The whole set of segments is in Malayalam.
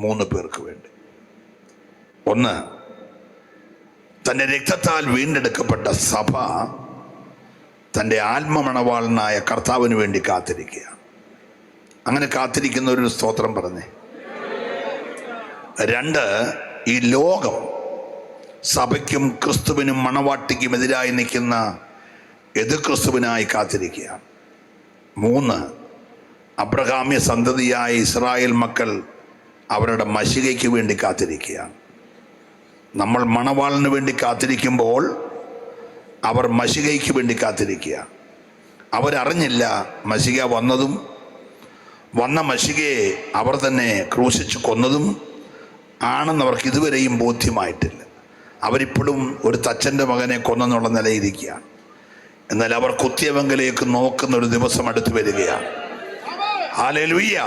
3 പേർക്ക് വേണ്ടി. ഒന്ന്, തൻ്റെ രക്തത്താൽ വീണ്ടെടുക്കപ്പെട്ട സഭ തൻ്റെ ആത്മമണവാളനായ കർത്താവിന് വേണ്ടി കാത്തിരിക്കുകയാണ്. അങ്ങനെ കാത്തിരിക്കുന്നവരൊരു സ്തോത്രം പറഞ്ഞേ. 2, ഈ ലോകം സഭയ്ക്കും ക്രിസ്തുവിനും മണവാട്ടിക്കും എതിരായി നിൽക്കുന്ന എതിർ ക്രിസ്തുവിനായി കാത്തിരിക്കുകയാണ്. 3, അബ്രഹാമ്യ സന്തതിയായ ഇസ്രായേൽ മക്കൾ അവരുടെ മശികയ്ക്ക് വേണ്ടി കാത്തിരിക്കുകയാണ്. നമ്മൾ മണവാളിന് വേണ്ടി കാത്തിരിക്കുമ്പോൾ അവർ മശികയ്ക്ക് വേണ്ടി കാത്തിരിക്കുകയാണ്. അവരറിഞ്ഞില്ല മശിക വന്നതും വന്ന മശികയെ അവർ തന്നെ ക്രൂശിച്ച് കൊന്നതും ആണെന്ന് അവർക്ക് ഇതുവരെയും ബോധ്യമായിട്ടില്ല. അവരിപ്പോഴും ഒരു തച്ചൻ്റെ മകനെ കൊന്നെന്നുള്ള നിലയിരിക്കുകയാണ്. എന്നാൽ അവർ കുത്തിയവങ്കിലേക്ക് നോക്കുന്ന ഒരു ദിവസം അടുത്ത് വരികയാണ്. ഹല്ലേലൂയ.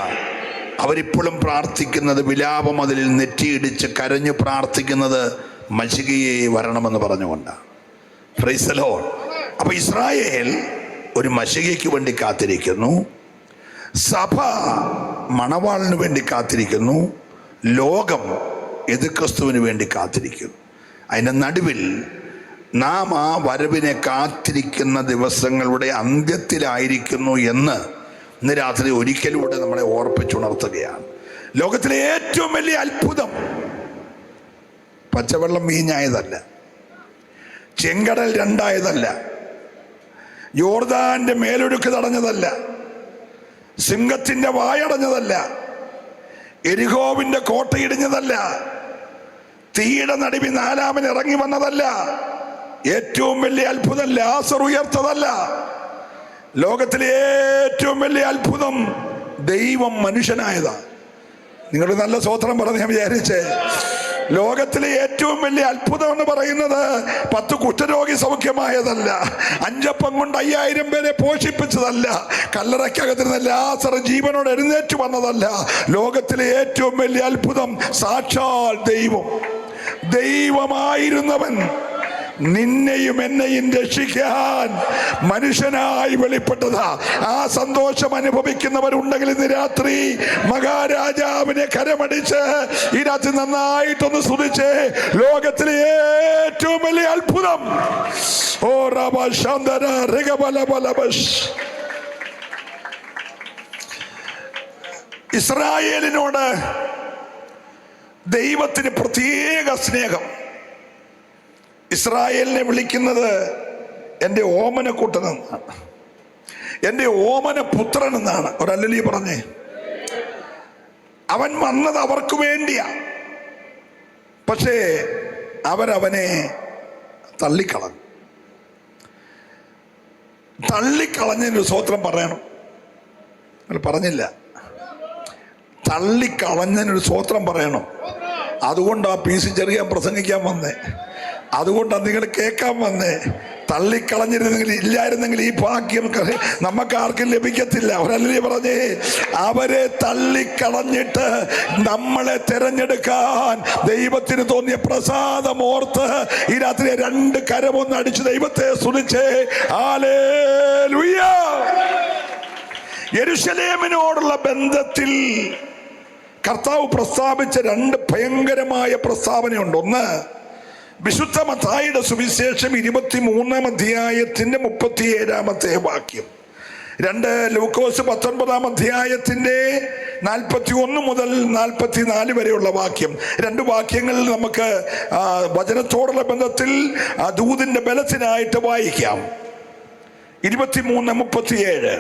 അവരിപ്പോഴും പ്രാർത്ഥിക്കുന്നത്, വിലാപം അതിൽ നെറ്റിയിടിച്ച് കരഞ്ഞു പ്രാർത്ഥിക്കുന്നത് മശികയെ വരണമെന്ന് പറഞ്ഞുകൊണ്ടാണ്. Praise the Lord. അപ്പൊ ഇസ്രായേൽ ഒരു മശികയ്ക്ക് വേണ്ടി കാത്തിരിക്കുന്നു, സഭ മണവാളിന് വേണ്ടി കാത്തിരിക്കുന്നു, ലോകം എതിർ ക്രിസ്തുവിന് വേണ്ടി കാത്തിരിക്കുന്നു. അതിൻ്റെ നടുവിൽ നാം ആ വരവിനെ കാത്തിരിക്കുന്ന ദിവസങ്ങളുടെ അന്ത്യത്തിലായിരിക്കുന്നു എന്ന് ഇന്ന് രാത്രി ഒരിക്കലൂടെ നമ്മളെ ഓർപ്പിച്ചുണർത്തുകയാണ്. ലോകത്തിലെ ഏറ്റവും വലിയ അത്ഭുതം പച്ചവെള്ളം വീഞ്ഞായതല്ല, ചെങ്കടൽ 2ആയതല്ല, യോർദാന്റെ മേലൊഴുക്ക് തടഞ്ഞതല്ല, സിംഹത്തിന്റെ വായടഞ്ഞതല്ല, എരിഹോവിന്റെ കോട്ടയിടിഞ്ഞതല്ല, തീയുടെ നടുവിൽ 4 ഇറങ്ങി വന്നതല്ല. ഏറ്റവും വലിയ അത്ഭുതം ലാസർ ഉയർത്തതല്ല. ലോകത്തിലെ ഏറ്റവും വലിയ അത്ഭുതം ദൈവം മനുഷ്യനായതാ. നിങ്ങൾ നല്ല സ്തോത്രം പറഞ്ഞ് ഞാൻ വിചാരിച്ചേ. ലോകത്തിലെ ഏറ്റവും വലിയ അത്ഭുതം എന്ന് പറയുന്നത് 10 കുഷ്ഠരോഗി സൗഖ്യമായതല്ല, 5 അപ്പം കൊണ്ട് 5000 പേരെ പോഷിപ്പിച്ചതല്ല, കല്ലറയ്ക്കകത്തിരുന്ന ലാസർ ജീവനോട് എഴുന്നേറ്റ് വന്നതല്ല. ലോകത്തിലെ ഏറ്റവും വലിയ അത്ഭുതം സാക്ഷാൽ ദൈവമായിരുന്നവൻ നിന്നെയും എന്നെയും രക്ഷിക്കാൻ മനുഷ്യനായി വെളിപ്പെട്ടതാ. ആ സന്തോഷം അനുഭവിക്കുന്നവരുണ്ടെങ്കിൽ ഇന്ന് രാത്രി മഹാരാജാവിനെ കരമടിച്ച് ഈ രാത്രി നന്നായിട്ടൊന്ന് സ്തുതിച്ച്. ലോകത്തിലെ ഏറ്റവും വലിയ അത്ഭുതം ഓ റബശാന്തര രഗബലബലബശ്. ഇസ്രായേലിനോട് ദൈവത്തിന് പ്രത്യേക സ്നേഹം. ഇസ്രായേലിനെ വിളിക്കുന്നത് എൻ്റെ ഓമനക്കൂട്ടനെന്നാണ്, എൻ്റെ ഓമന പുത്രൻ എന്നാണ്. ഒരല്ലലി പറഞ്ഞേ. അവൻ വന്നത് അവർക്ക് വേണ്ടിയാ, പക്ഷേ അവരവനെ തള്ളിക്കളഞ്ഞൊരു സ്തോത്രം പറയണം. പറഞ്ഞില്ല, തള്ളിക്കളഞ്ഞൊരു സ്തോത്രം പറയണം. അതുകൊണ്ടാ PC ചെറിയാൻ പ്രസംഗിക്കാൻ വന്നേ, അതുകൊണ്ടാണ് നിങ്ങൾ കേൾക്കാൻ വന്നേ. തള്ളിക്കളഞ്ഞിരുന്നെങ്കിൽ ഇല്ലായിരുന്നെങ്കിൽ ഈ ഭാഗ്യം നമുക്ക് ആർക്കും ലഭിക്കത്തില്ല. അവരല്ലേ പറഞ്ഞേ, അവരെ തള്ളിക്കളഞ്ഞിട്ട് നമ്മളെ തിരഞ്ഞെടുക്കാൻ ദൈവത്തിന് തോന്നിയ പ്രസാദം ഓർത്ത് ഈ രാത്രി 2 കരമൊന്ന് അടിച്ച് ദൈവത്തെ സ്തുതിച്ചേ. ഹല്ലേലൂയ. യെരൂശലേമിനോടുള്ള ബന്ധത്തിൽ കർത്താവ് പ്രസ്താവിച്ച 2 ഭയങ്കരമായ പ്രസ്താവനയുണ്ട്. ഒന്ന്, വിശുദ്ധ മത്തായിയുടെ സുവിശേഷം 23-ാം അധ്യായത്തിന്റെ 37-ാമത്തെ വാക്യം. 2, ലൂക്കോസ് 19-ാം അധ്യായത്തിന്റെ 41 മുതൽ 44 വരെയുള്ള വാക്യം. 2 വാക്യങ്ങളിൽ നമുക്ക് വചനത്തോടുള്ള ബന്ധത്തിൽ ദൂതിന്റെ ബലത്തിനായിട്ട് വായിക്കാം. 23:37.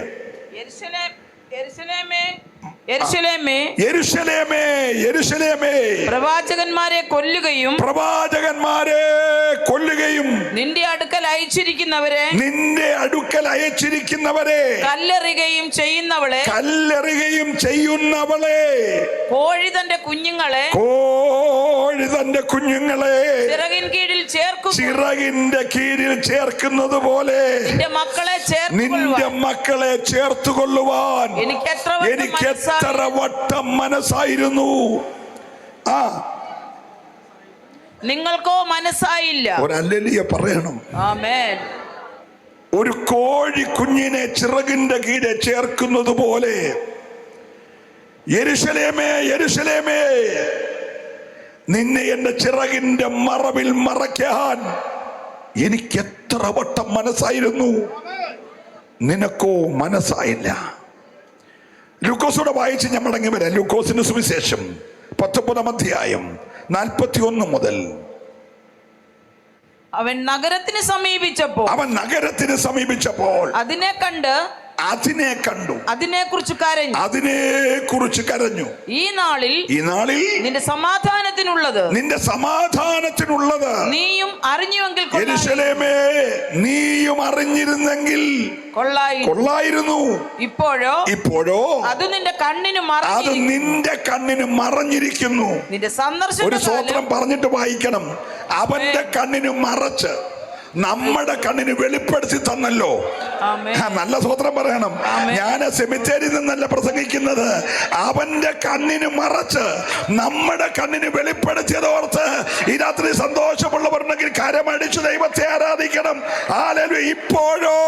പ്രവാചകന്മാരെ കൊല്ലുകയും നിന്റെ അടുക്കൽ അയച്ചിരിക്കുന്നവരെ കല്ലെറിയുകയും ചെയ്യുന്നവളെ കോഴി തന്റെ കുഞ്ഞുങ്ങളെ ചിറകിന്റെ കീഴിൽ ചേർക്കുന്നത് പോലെ നിന്റെ മക്കളെ ചേർത്തുകൊള്ളുവാൻ എനിക്ക് എത്ര വട്ടം മനസ്സായിരുന്നു. നിങ്ങൾക്കോ മനസ്സായില്ല. ഒരല്ലേലൂയ പറയണം. ആമേൻ. ഒരു കോഴി കുഞ്ഞിനെ ചിറകിന്റെ കീഴെ ചേർക്കുന്നത് പോലെ യെരൂശലേമേ യെരൂശലേമേ, നിന്നെ എന്റെ ചിറകിന്റെ മറവിൽ മറയ്ക്കാൻ എനിക്ക് എത്ര വട്ടം മനസ്സായിരുന്നു, നിനക്കോ മനസ്സായില്ല. ലൂക്കോസോടെ വായിച്ച് ഞാൻ മടങ്ങി വരാം. ലൂക്കോസിന്റെ സുവിശേഷം 19 അധ്യായം 41 മുതൽ. അവൻ നഗരത്തിന് സമീപിച്ചപ്പോൾ അതിനെ കണ്ടു അതിനെക്കുറിച്ച് കരഞ്ഞു. ഈ നാളിൽ നിന്റെ സമാധാനത്തിനുള്ളത് നീയും അറിഞ്ഞുവെങ്കിൽ, യെരൂശലേമേ നീയും അറിഞ്ഞിരുന്നെങ്കിൽ കൊള്ളായിരുന്നു. ഇപ്പോഴോ അത് നിന്റെ കണ്ണിന് മറഞ്ഞിരിക്കുന്നു. നിന്റെ സന്ദർശനം ഒരു സ്വത്രം പറഞ്ഞിട്ട് വായിക്കണം. അവന്റെ കണ്ണിന് മറച്ച് നമ്മുടെ കണ്ണിന് വെളിപ്പെടുത്തി തന്നല്ലോ. നല്ല സ്വത്രം പറയണം. ഞാൻ സെമിത്തേരിയിൽ നിന്നല്ല പ്രസംഗിക്കുന്നത്. അവന്റെ കണ്ണിന് മറച്ച് നമ്മുടെ കണ്ണിന് വെളിപ്പെടുത്തിയതോർത്ത് ഈ രാത്രി സന്തോഷമുള്ളവരുണ്ടെങ്കിൽ കരമടിച്ച് ദൈവത്തെ ആരാധിക്കണം. ഹല്ലേലൂയ. ഇപ്പോഴോ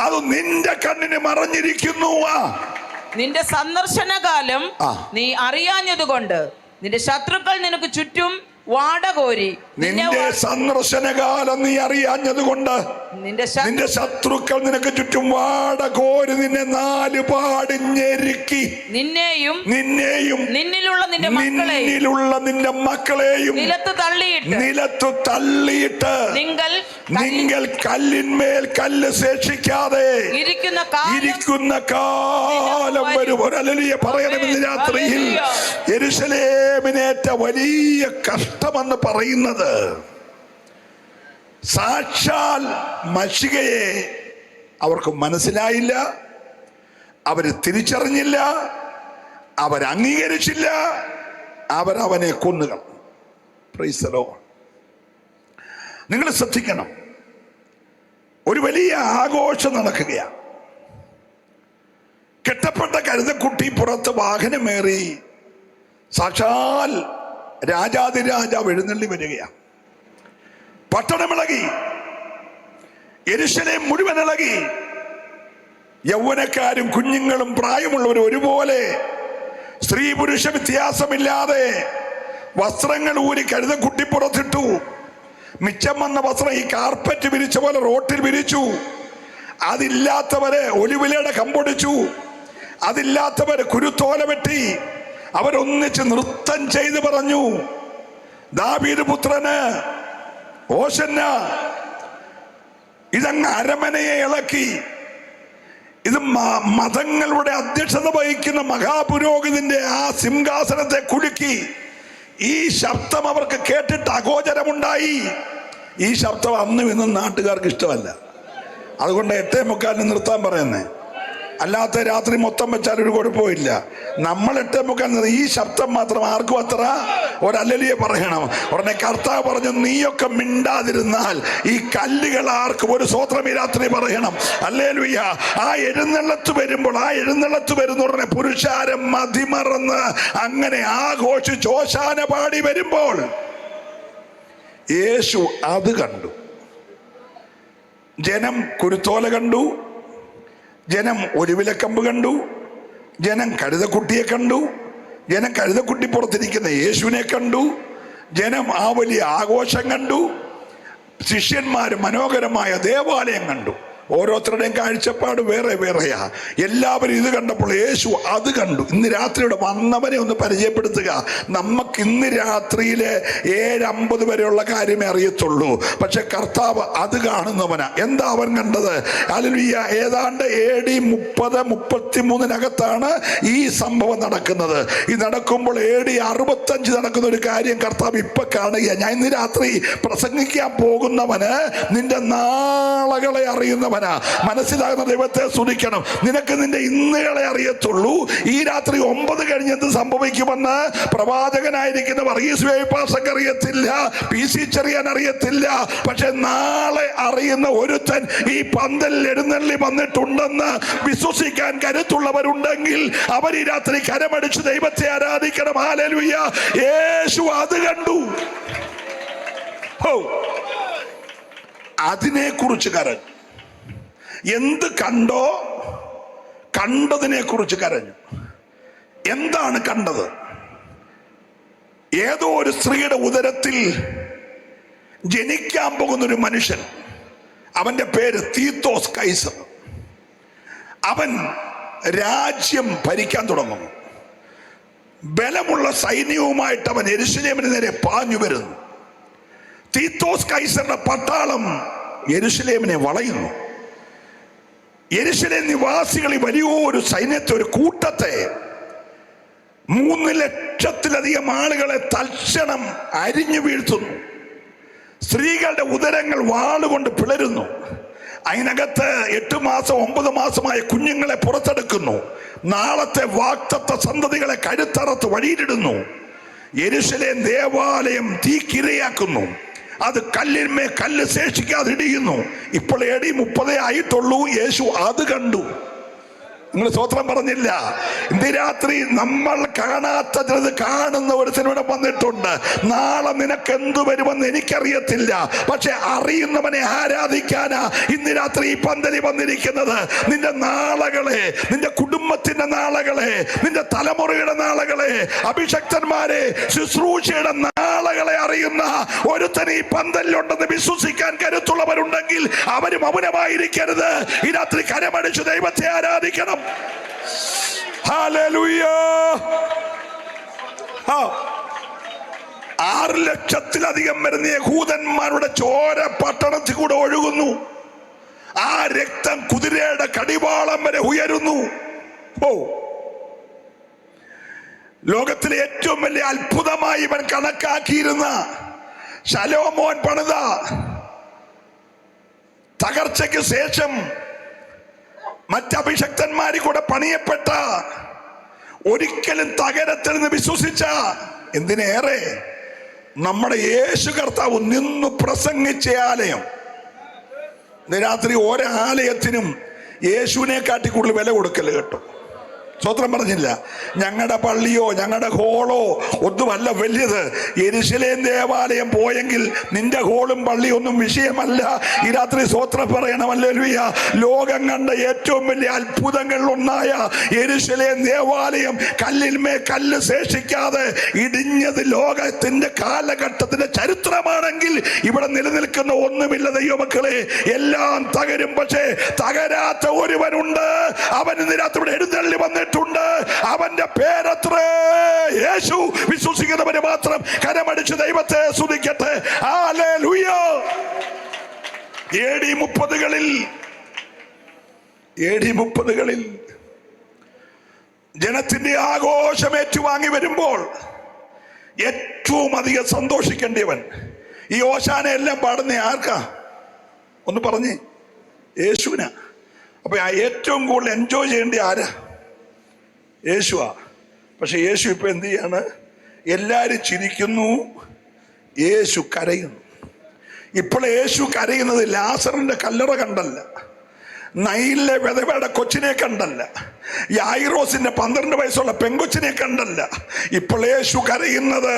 അത് നിന്റെ കണ്ണിന് മറഞ്ഞിരിക്കുന്നു. നിന്റെ സന്ദർശനകാലം നീ അറിയാഞ്ഞതുകൊണ്ട് നിന്റെ ശത്രുക്കൾ നിനക്ക് ചുറ്റും വാടകോരി. നിന്റെ സന്ദർശനകാലം നീ അറിയാഞ്ഞതുകൊണ്ട് നിന്റെ ശത്രുക്കൾ നിനക്ക് ചുറ്റും വാടകോരി നിന്നെ 4 പാട് ഞെരുക്കി. നിന്നെയും നിന്നിലുള്ള നിന്റെ മക്കളെയും നിലത്തു തള്ളിയിട്ട് നിങ്ങൾ കല്ലിന്മേൽ കല്ല് ശേഷിക്കാതെ ഇരിക്കുന്ന കാലം വരും. ഹല്ലേലൂയ പറയണമെന്ന് രാത്രിയിൽ യെരൂശലേമിനേറ്റ വലിയ കഷ്ടമെന്ന് പറയുന്നത് സാക്ഷാൽ മശിഹയെ അവർക്ക് മനസ്സിലായില്ല, അവര് തിരിച്ചറിഞ്ഞില്ല, അവരംഗീകരിച്ചില്ല, അവരവനെ കൊന്നുകളഞ്ഞു. Praise the Lord. നിങ്ങൾ ശ്രദ്ധിക്കണം, ഒരു വലിയ ആഘോഷം നടക്കുകയാണ്. കെട്ടപ്പെട്ട കഴുതക്കുട്ടി പുറത്ത് വാഹനമേറി സാക്ഷാൽ രാജാതിരാജാവ് എഴുന്നള്ളി വരികയാണ്. പട്ടണമിളകി, യെരൂശലേം മുഴുവൻ ഇളകി. യൗവനക്കാരും കുഞ്ഞുങ്ങളും പ്രായമുള്ളവരും ഒരുപോലെ, സ്ത്രീ പുരുഷ വ്യത്യാസമില്ലാതെ വസ്ത്രങ്ങൾ ഊരി കഴുതക്കുട്ടി പുറത്തിട്ടു. മിച്ചം വന്ന വസ്ത്രം ഈ കാർപ്പറ്റ് വിരിച്ച പോലെ റോട്ടിൽ വിരിച്ചു. അതില്ലാത്തവരെ ഒലിവിലയുടെ കമ്പൊടിച്ചു, അതില്ലാത്തവര് കുരുത്തോല വെട്ടി. അവരൊന്നിച്ച് നൃത്തം ചെയ്ത് പറഞ്ഞു, ദാവീദ് പുത്രന് ഓശന്ന. ഇതങ്ങ് അരമനയെ ഇളക്കി. ഇത് മതങ്ങളുടെ അധ്യക്ഷത വഹിക്കുന്ന മഹാപുരോഹിതന്റെ ആ സിംഹാസനത്തെ കുലുക്കി. ഈ ശബ്ദം അവർക്ക് കേട്ടിട്ട് അഗോചരമുണ്ടായി. ഈ ശബ്ദം അന്നും ഇന്നും നാട്ടുകാർക്ക് ഇഷ്ടമല്ല. അതുകൊണ്ട് 8:45 നിർത്താൻ പറയുന്നേ. അല്ലാത്ത രാത്രി മൊത്തം വെച്ചാൽ ഒരു കുഴപ്പമില്ല. നമ്മൾ 8:45 ഈ ശബ്ദം മാത്രം ആർക്കും അത്ര ഒരു ഹല്ലേലൂയ പറയണം. ഉടനെ കർത്താവ് പറഞ്ഞു, നീയൊക്കെ മിണ്ടാതിരുന്നാൽ ഈ കല്ലുകൾ ആർക്കും ഒരു സ്വത്രം ഈ രാത്രി പറയണം. ഹല്ലേലൂയ. ആ എഴുന്നള്ളത്ത് വരുന്ന ഉടനെ പുരുഷാരം മതിമറന്ന് അങ്ങനെ ആഘോഷിച്ച് ഓശാന പാടി വരുമ്പോൾ യേശു അത് കണ്ടു. ജനം കുരുത്തോല കണ്ടു, ജനം ഒലിവിലക്കമ്പ് കണ്ടു, ജനം കഴുതക്കുട്ടിയെ കണ്ടു, ജനം കഴുതക്കുട്ടി പുറത്തിരിക്കുന്ന യേശുവിനെ കണ്ടു, ജനം ആ വലിയ ആഘോഷം കണ്ടു, ശിഷ്യന്മാർ മനോഹരമായ ദേവാലയം കണ്ടു. ഓരോരുത്തരുടെയും കാഴ്ചപ്പാട് വേറെ വേറെയാ. എല്ലാവരും ഇത് കണ്ടപ്പോൾ യേശു അത് കണ്ടു. ഇന്ന് രാത്രിയുടെ വന്നവനെ ഒന്ന് പരിചയപ്പെടുത്തുക. നമുക്ക് ഇന്ന് രാത്രിയിലെ 7:50 വരെയുള്ള കാര്യമേ അറിയത്തുള്ളൂ. പക്ഷെ കർത്താവ് അത് കാണുന്നവനാ. എന്താ അവൻ കണ്ടത്? ഹല്ലേലൂയ. ഏതാണ്ട് AD 30-33 ഈ സംഭവം നടക്കുന്നത്. ഈ നടക്കുമ്പോൾ AD 65 നടക്കുന്ന ഒരു കാര്യം കർത്താവ് ഇപ്പൊ കാണുക. ഞാൻ ഇന്ന് രാത്രി പ്രസംഗിക്കാൻ പോകുന്നവന് നിന്റെ നാളകളെ അറിയുന്നവൻ. മനസ്സിലാകുന്ന ദൈവത്തെ സ്തുതിക്കണം. നിനക്ക് നിന്റെ ഇന്നുകളെ അറിയത്തുള്ളൂ. ഈ രാത്രി 9 കഴിഞ്ഞ് എന്ത് സംഭവിക്കുമെന്ന് പ്രവാചകനായിരിക്കുന്ന വർഗീസ് വേപ്പാസക്ക് അറിയത്തില്ല, PC ചെറിയാൻ അറിയത്തില്ല. പക്ഷെ നാളെ അറിയുന്ന ഒരുത്തൻ ഈ പന്തലിൽ എഴുന്നള്ളി വന്നിട്ടുണ്ടെന്ന് വിശ്വസിക്കാൻ കരുത്തുള്ളവരുണ്ടെങ്കിൽ അവർ ഈ രാത്രി കരമടിച്ച് ദൈവത്തെ ആരാധിക്കണം. ഹല്ലേലൂയ. യേശു അത് കണ്ടു. അതിനെ കുറിച്ച് കരഞ്ഞു. എന്ത് കണ്ടോ കണ്ടതിനെ കുറിച്ച് കരഞ്ഞു. എന്താണ് കണ്ടത്? ഏതോ ഒരു സ്ത്രീയുടെ ഉദരത്തിൽ ജനിക്കാൻ പോകുന്നൊരു മനുഷ്യൻ, അവന്റെ പേര് തീത്തോസ് കൈസർ. അവൻ രാജ്യം ഭരിക്കാൻ തുടങ്ങുന്നു. ബലമുള്ള സൈന്യവുമായിട്ട് അവൻ യെരുശലേമിന് നേരെ പാഞ്ഞു വരുന്നു. തീത്തോസ് കൈസറുടെ പട്ടാളം യെരുശലേമിനെ വളയുന്നു. യെരുശലേം നിവാസികൾ വലിയൊരു സൈന്യത്തെ, ഒരു കൂട്ടത്തെ, 3 ലക്ഷത്തിലധികം ആളുകളെ തൽക്ഷണം അരിഞ്ഞു വീഴ്ത്തുന്നു. സ്ത്രീകളുടെ ഉദരങ്ങൾ വാളുകൊണ്ട് പിളരുന്നു. അതിനകത്ത് 8 മാസം 9 മാസമായ കുഞ്ഞുങ്ങളെ പുറത്തെടുക്കുന്നു. നാളത്തെ വാക്തത്വ സന്തതികളെ കരുത്തറത്ത് വഴിയിലിടുന്നു. യെരുശലേം ദേവാലയം തീക്കിരയാക്കുന്നു. അത് കല്ലിന്മേൽ കല്ല് ശേഷിക്കാതെ ഇടിയുന്നു. ഇപ്പോൾ AD 30 ആയിട്ടുള്ളൂ. യേശു അത് കണ്ടു. നിങ്ങൾ സ്വത്രം പറഞ്ഞില്ല. ഇന്ന് രാത്രി നമ്മൾ കാണാത്ത ചിലത് കാണുന്ന ഒരു സിനിമ വന്നിട്ടുണ്ട്. നാളെ നിനക്ക് എന്തു വരുമെന്ന് എനിക്കറിയത്തില്ല, പക്ഷെ അറിയുന്നവനെ ആരാധിക്കാനാ ഇന്ന് രാത്രി ഈ പന്തലി വന്നിരിക്കുന്നത്. നിന്റെ നാളകളെ, നിന്റെ കുടുംബത്തിന്റെ നാളകളെ, നിന്റെ തലമുറയുടെ നാളകളെ, അഭിഷക്തന്മാരെ, ശുശ്രൂഷയുടെ നാളകളെ അറിയുന്ന ഒരുത്തൻ ഈ പന്തലിലുണ്ടെന്ന് വിശ്വസിക്കാൻ കരുത്തുള്ളവരുണ്ടെങ്കിൽ അവരും മൗനമായിരിക്കരുത്. ഈ രാത്രി കരമടിച്ച് ദൈവത്തെ ആരാധിക്കണം. ഹല്ലേലൂയ. 6 ലക്ഷത്തിലധികം വരുന്ന യഹൂദന്മാരുടെ ചോര പട്ടണത്തിൽ കൂടെ ഒഴുകുന്നു. ആ രക്തം കുതിരയുടെ കടിവാളം വരെ ഉയരുന്നു. ലോകത്തിലെ ഏറ്റവും വലിയ അത്ഭുതമായി ഇവൻ കണക്കാക്കിയിരുന്ന ശലോമോൻ പണിത തകർച്ചയ്ക്ക് ശേഷം മറ്റഭിഷക്തന്മാരിൽ കൂടെ പണിയപ്പെട്ട, ഒരിക്കലും തകരത്തിലെന്ന് വിശ്വസിച്ച, എന്തിനേറെ നമ്മുടെ യേശു കർത്താവ് നിന്നു പ്രസംഗിച്ച ആലയം. ഇന്ന് രാത്രി ഓരോ ആലയത്തിനും യേശുവിനെ കാട്ടി കൂടുതൽ വില കൊടുക്കല് കേട്ടോ. സ്വത്രം പറഞ്ഞില്ല. ഞങ്ങളുടെ പള്ളിയോ ഞങ്ങളുടെ ഹോളോ ഒന്നുമല്ല വലുത്. യെരുശലേം ദേവാലയം പോയെങ്കിൽ നിന്റെ ഹോളും പള്ളിയൊന്നും വിഷയമല്ല. ഈ രാത്രി സ്വത്രം പറയണം. ഹല്ലേലൂയ. ലോകം കണ്ട ഏറ്റവും വലിയ അത്ഭുതങ്ങളിൽ ഒന്നായ യെരുശലേം ദേവാലയം കല്ലിന്മേൽ കല്ല് ശേഷിക്കാതെ ഇടിഞ്ഞത് ലോകത്തിന്റെ കാലഘട്ടത്തിന്റെ ചരിത്രമാണെങ്കിൽ ഇവിടെ നിലനിൽക്കുന്ന ഒന്നുമില്ല ദൈവമക്കളെ. എല്ലാം തകരും, പക്ഷേ തകരാത്ത ഒരുവനുണ്ട്. അവൻ ഇന്ന് രാത്രി ഇവിടെ എഴുന്നള്ളി വന്നിട്ട് അവന്റെ പേരത്രേ യേശു. വിശ്വസിക്കുന്നവര് മാത്രം കരമടിച്ച് ദൈവത്തെ സ്തുതിക്കട്ടെ. ഹല്ലേലൂയ. AD 30കളിൽ ജനത്തിന്റെ ആഘോഷം ഏറ്റുവാങ്ങി വരുമ്പോൾ ഏറ്റവും അധികം സന്തോഷിക്കേണ്ടിയവൻ, ഈ ഓശാന എല്ലാം പാടുന്ന ആർക്കാ? ഒന്ന് പറഞ്ഞേ. യേശുവിനാ. അപ്പൊ ഏറ്റവും കൂടുതൽ എൻജോയ് ചെയ്യേണ്ട ആരാ? യേശുവാ. പക്ഷെ യേശു ഇപ്പൊ എന്ത് ചെയ്യാണ്? എല്ലാരും ചിരിക്കുന്നു, യേശു കരയുന്നു. ഇപ്പോൾ യേശു കരയുന്നത് ലാസറിന്റെ കല്ലറ കണ്ടല്ല, നൈലിലെ വിധവയുടെ കൊച്ചിനെ കണ്ടല്ല, യായിറോസിന്റെ 12 വയസ്സുള്ള പെങ്കൊച്ചിനെ കണ്ടല്ല. ഇപ്പോൾ യേശു കരയുന്നത്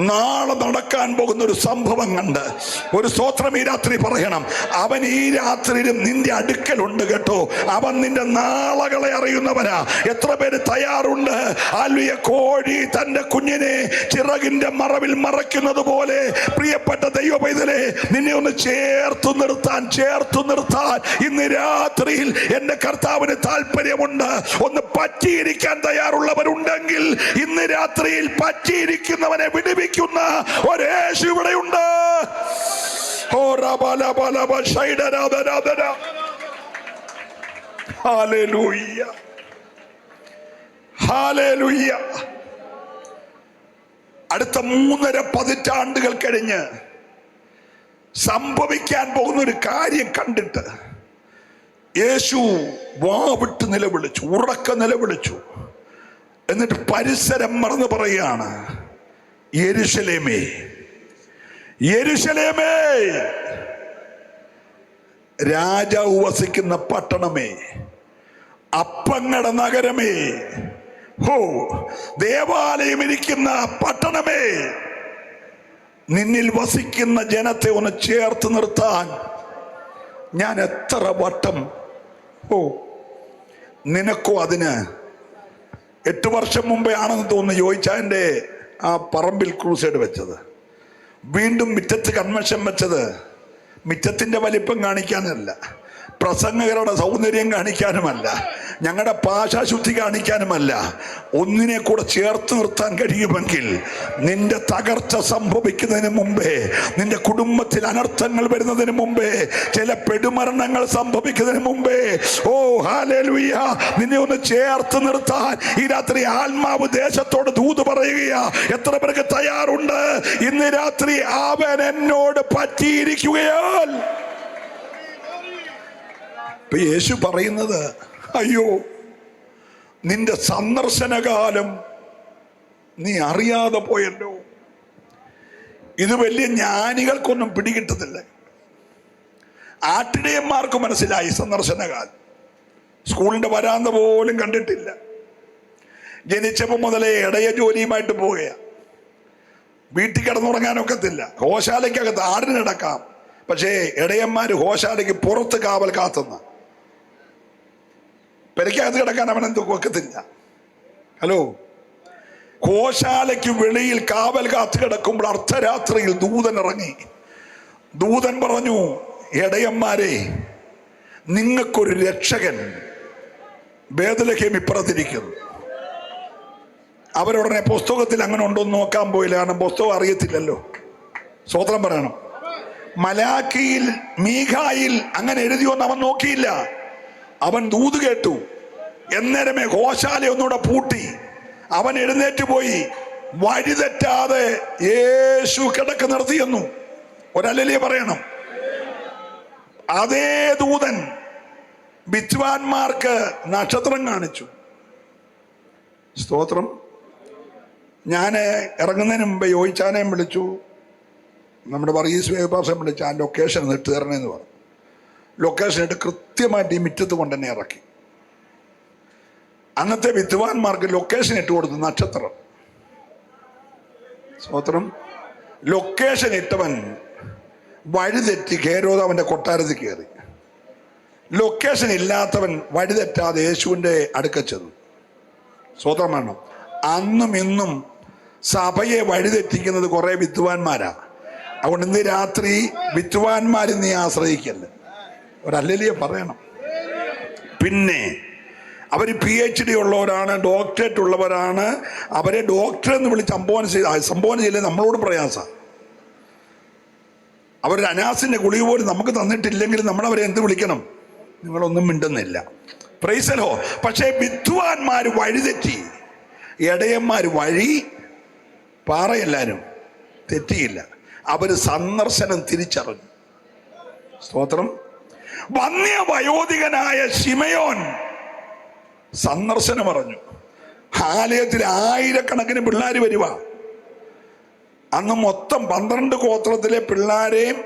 നാളെ നടക്കാൻ പോകുന്ന ഒരു സംഭവം കണ്ട്. ഒരു സ്തോത്രം ഈ രാത്രി പറയണം. അവൻ ഈ രാത്രിയിലും നിന്റെ അടുക്കലുണ്ട് കേട്ടോ. അവൻ നിന്റെ നാളകളെ അറിയുന്നവനാ. എത്ര പേര് തയ്യാറുണ്ട്? ആലുയ കോഴി തന്റെ കുഞ്ഞിനെ ചിറകിന്റെ മറവിൽ മറയ്ക്കുന്നത് പോലെ പ്രിയപ്പെട്ട ദൈവ പൈതലേ, നിന്നെ ഒന്ന് ചേർത്തു നിർത്താൻ ഇന്ന് രാത്രിയിൽ എന്റെ കർത്താവിന് താല്പര്യമുണ്ട്. ഒന്ന് പറ്റിയിരിക്കാൻ തയ്യാറുള്ളവരുണ്ടെങ്കിൽ ഇന്ന് രാത്രിയിൽ പറ്റിയിരിക്കുന്നവനെ വിടുവിക്കുന്ന ഒരു യേശു ഇവിടെയുണ്ട്. ഹല്ലേലൂയ. ഹല്ലേലൂയ. അടുത്ത 3.5 പതിറ്റാണ്ടുകൾ കഴിഞ്ഞ് സംഭവിക്കാൻ പോകുന്ന ഒരു കാര്യം കണ്ടിട്ട് യേശു വാവിട്ട് നിലവിളിച്ചു, ഉറക്ക നിലവിളിച്ചു. എന്നിട്ട് പരിസരം മറന്ന് പറയുകയാണ്, യെരുശലേമേ, യെരുശലേമേ, രാജാവ് വസിക്കുന്ന പട്ടണമേ, അപ്പങ്ങളുടെ നഗരമേ, ഹോ ദേവാലയം ഇരിക്കുന്ന പട്ടണമേ, നിന്നിൽ വസിക്കുന്ന ജനത്തെ ഒന്ന് ചേർത്ത് നിർത്താൻ ഞാൻ എത്ര വട്ടം നിനക്കോ അതിന് 8 വർഷം മുമ്പേ ആണെന്ന് തോന്നുന്നു ജോയിച്ചാൻ്റെ ആ പറമ്പിൽ ക്രൂസൈഡ് വെച്ചത്. വീണ്ടും മുറ്റത്ത് കൺവെൻഷൻ വെച്ചത് മുറ്റത്തിൻ്റെ വലിപ്പം കാണിക്കാനല്ല, പ്രസംഗകരുടെ സൗന്ദര്യം കാണിക്കാനുമല്ല, ഞങ്ങളുടെ ഭാഷാശുദ്ധി കാണിക്കാനുമല്ല. ഒന്നിനെ കൂടെ ചേർത്ത് നിർത്താൻ കഴിയുമെങ്കിൽ നിന്റെ തകർച്ച സംഭവിക്കുന്നതിന് മുമ്പേ, നിന്റെ കുടുംബത്തിൽ അനർത്ഥങ്ങൾ വരുന്നതിന് മുമ്പേ, ചില പെടുമരണങ്ങൾ സംഭവിക്കുന്നതിന് മുമ്പേ, ഓ ഹല്ലേലൂയ, നിന്നെ ഒന്ന് ചേർത്ത് നിർത്താൻ ഈ രാത്രി ആത്മാവ് ദേശത്തോട് ദൂത് പറയുകയാ. എത്ര പേർക്ക് തയ്യാറുണ്ട്? ഇന്ന് രാത്രി അവൻ എന്നോട് പറ്റിയിരിക്കുകയാൽ. യേശു പറയുന്നത്, അയ്യോ നിന്റെ സന്ദർശനകാലം നീ അറിയാതെ പോയല്ലോ. ഇത് വലിയ ജ്ഞാനികൾക്കൊന്നും പിടികിട്ടത്തില്ല. ആട്ടിടയന്മാർക്ക് മനസ്സിലായി സന്ദർശനകാലം. സ്കൂളിന്റെ വരാന്ത പോലും കണ്ടിട്ടില്ല. ജനിച്ചപ്പോൾ മുതലേ ഇടയ ജോലിയുമായിട്ട് പോവുകയാണ്. വീട്ടിൽ കിടന്നുറങ്ങാനൊക്കത്തില്ല. ഗോശാലയ്ക്കകത്ത് ആടിനിടക്കാം, പക്ഷേ ഇടയന്മാര് ഗോശാലയ്ക്ക് പുറത്ത് കാവൽ കാത്തുന്ന, പെരയ്ക്കകത്ത് കിടക്കാൻ അവൻ എന്ത് വെക്കത്തില്ല. ഹലോ, ഗോശാലയ്ക്ക് വെളിയിൽ കാവൽ കാത്ത് കിടക്കുമ്പോൾ അർദ്ധരാത്രിയിൽ ദൂതൻ ഇറങ്ങി. ദൂതൻ പറഞ്ഞു, ഇടയന്മാരെ, നിങ്ങൾക്കൊരു രക്ഷകൻ ബേത്ലഹേം ഇപ്പുറത്തിരിക്കുന്നു. അവരുടനെ പുസ്തകത്തിൽ അങ്ങനെ ഉണ്ടോന്ന് നോക്കാൻ പോയില്ല, കാരണം പുസ്തകം അറിയത്തില്ലല്ലോ. സ്തോത്രം പറയണം. മലാക്കിയിൽ മീഖായിൽ അങ്ങനെ എഴുതിയോന്ന് അവൻ നോക്കിയില്ല. അവൻ ദൂത് കേട്ടു. എന്നേരമേ ഗോശാല ഒന്നുകൂടെ പൂട്ടി. അവൻ എഴുന്നേറ്റ് പോയി. വഴിതെറ്റാതെ യേശു കിടക്ക് നിർത്തിയെന്നു. ഒരല്ലേ പറയണം. അതേ ദൂതൻ വിദ്വാൻമാർക്ക് നക്ഷത്രം കാണിച്ചു. സ്തോത്രം. ഞാൻ ഇറങ്ങുന്നതിന് മുമ്പ് യോയിച്ചാനെയും വിളിച്ചു, നമ്മുടെ വർഗീസ് വേപ്പാസം വിളിച്ച് ആ ലൊക്കേഷൻ ഇട്ട് തരണമെന്ന് പറഞ്ഞു. ലൊക്കേഷൻ ഇട്ട് കൃത്യമായിട്ട് ഈ മുറ്റത്ത് കൊണ്ട് തന്നെ ഇറക്കി. അന്നത്തെ വിദ്വാൻമാർക്ക് ലൊക്കേഷൻ ഇട്ട് കൊടുത്തു നക്ഷത്രം. സ്തോത്രം. ലൊക്കേഷൻ ഇട്ടവൻ വഴിതെറ്റി ഹേരോദാവിന്റെ കൊട്ടാരത്തിൽ കയറി. ലൊക്കേഷൻ ഇല്ലാത്തവൻ വഴിതെറ്റാതെ യേശുവിൻ്റെ അടുക്കൽ ചെന്നു. സ്തോത്രം വേണം. അന്നും ഇന്നും സഭയെ വഴിതെറ്റിക്കുന്നത് കുറെ വിദ്വാൻമാരാ. അതുകൊണ്ട് ഇന്ന് രാത്രി വിദ്വാൻമാരെ നീ ആശ്രയിക്കല്ല. ഒരല്ലേ പറയണം. പിന്നെ അവർ PhD ഉള്ളവരാണ്, ഡോക്ടറേറ്റ് ഉള്ളവരാണ്. അവരെ ഡോക്ടർ എന്ന് വിളിച്ച് സംബോധന ചെയ്യില്ല. നമ്മളോട് പ്രയാസം. അവരൊരു അനാസിന്റെ ഗുളിക പോലും നമുക്ക് തന്നിട്ടില്ലെങ്കിൽ നമ്മളവരെ എന്ത് വിളിക്കണം? നിങ്ങളൊന്നും മിണ്ടുന്നില്ല. പ്രൈസലോ. പക്ഷേ വിദ്വാൻമാർ വഴിതെറ്റി, ഇടയന്മാർ വഴി പാറയെല്ലാരും തെറ്റിയില്ല. അവര് സന്ദർശനം തിരിച്ചറിഞ്ഞു. സ്തോത്രം. വന്യ വയോധികനായ ശിമയോൻ സന്ദർശനം അറിഞ്ഞു. ആലയത്തിൽ ആയിരക്കണക്കിന് പിള്ളേർ വരുക. അന്ന് മൊത്തം 12 ഗോത്രത്തിലെ പിള്ളേരെയും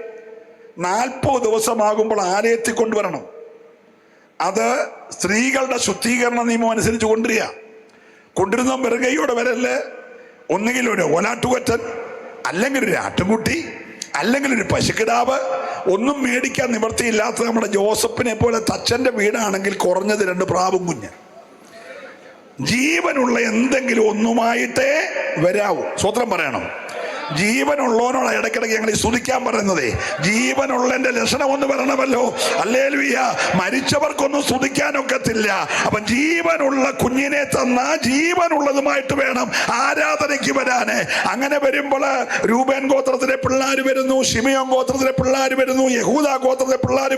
40 ദിവസമാകുമ്പോൾ ആലയത്തിൽ കൊണ്ടുവരണം. അത് സ്ത്രീകളുടെ ശുദ്ധീകരണ നിയമം അനുസരിച്ച് കൊണ്ടുവരുന്ന വെറുകയോടെ വരല്ലേ. ഒന്നുകിൽ ഒരു ഓലാട്ടുകൊറ്റൻ, അല്ലെങ്കിൽ ഒരു ആട്ടുംകുട്ടി, അല്ലെങ്കിൽ ഒരു പശുക്കിടാവ്. ഒന്നും മേടിക്കാൻ നിവൃത്തിയില്ലാത്ത നമ്മുടെ ജോസഫിനെ പോലെ തച്ചന്റെ വീടാണെങ്കിൽ കുറഞ്ഞത് 2 പ്രാവും കുഞ്ഞ്. ജീവനുള്ള എന്തെങ്കിലും ഒന്നുമായിട്ടേ വരാവൂ. സ്വത്രം പറയണം. ജീവനുള്ളവനോട് ഇടയ്ക്കിടയ്ക്ക് ഞങ്ങൾ സ്തുതിക്കാൻ പറയുന്നതേ. ജീവനുള്ളതിന്റെ ലക്ഷണം ഒന്ന് വരണമല്ലോ. ഹല്ലേലൂയ. മരിച്ചവർക്കൊന്നും സ്തുതിക്കാനൊക്കത്തില്ല. അപ്പം ജീവനുള്ള കുഞ്ഞിനെ തന്ന ജീവനുള്ളതുമായിട്ട് വേണം ആരാധനയ്ക്ക് വരാന്. അങ്ങനെ വരുമ്പോൾ രൂബേൻ ഗോത്രത്തിലെ പിള്ളേർ വരുന്നു, ശിമയോൻ ഗോത്രത്തിലെ പിള്ളേർ വരുന്നു, യഹൂദാ ഗോത്രത്തിലെ പിള്ളേർ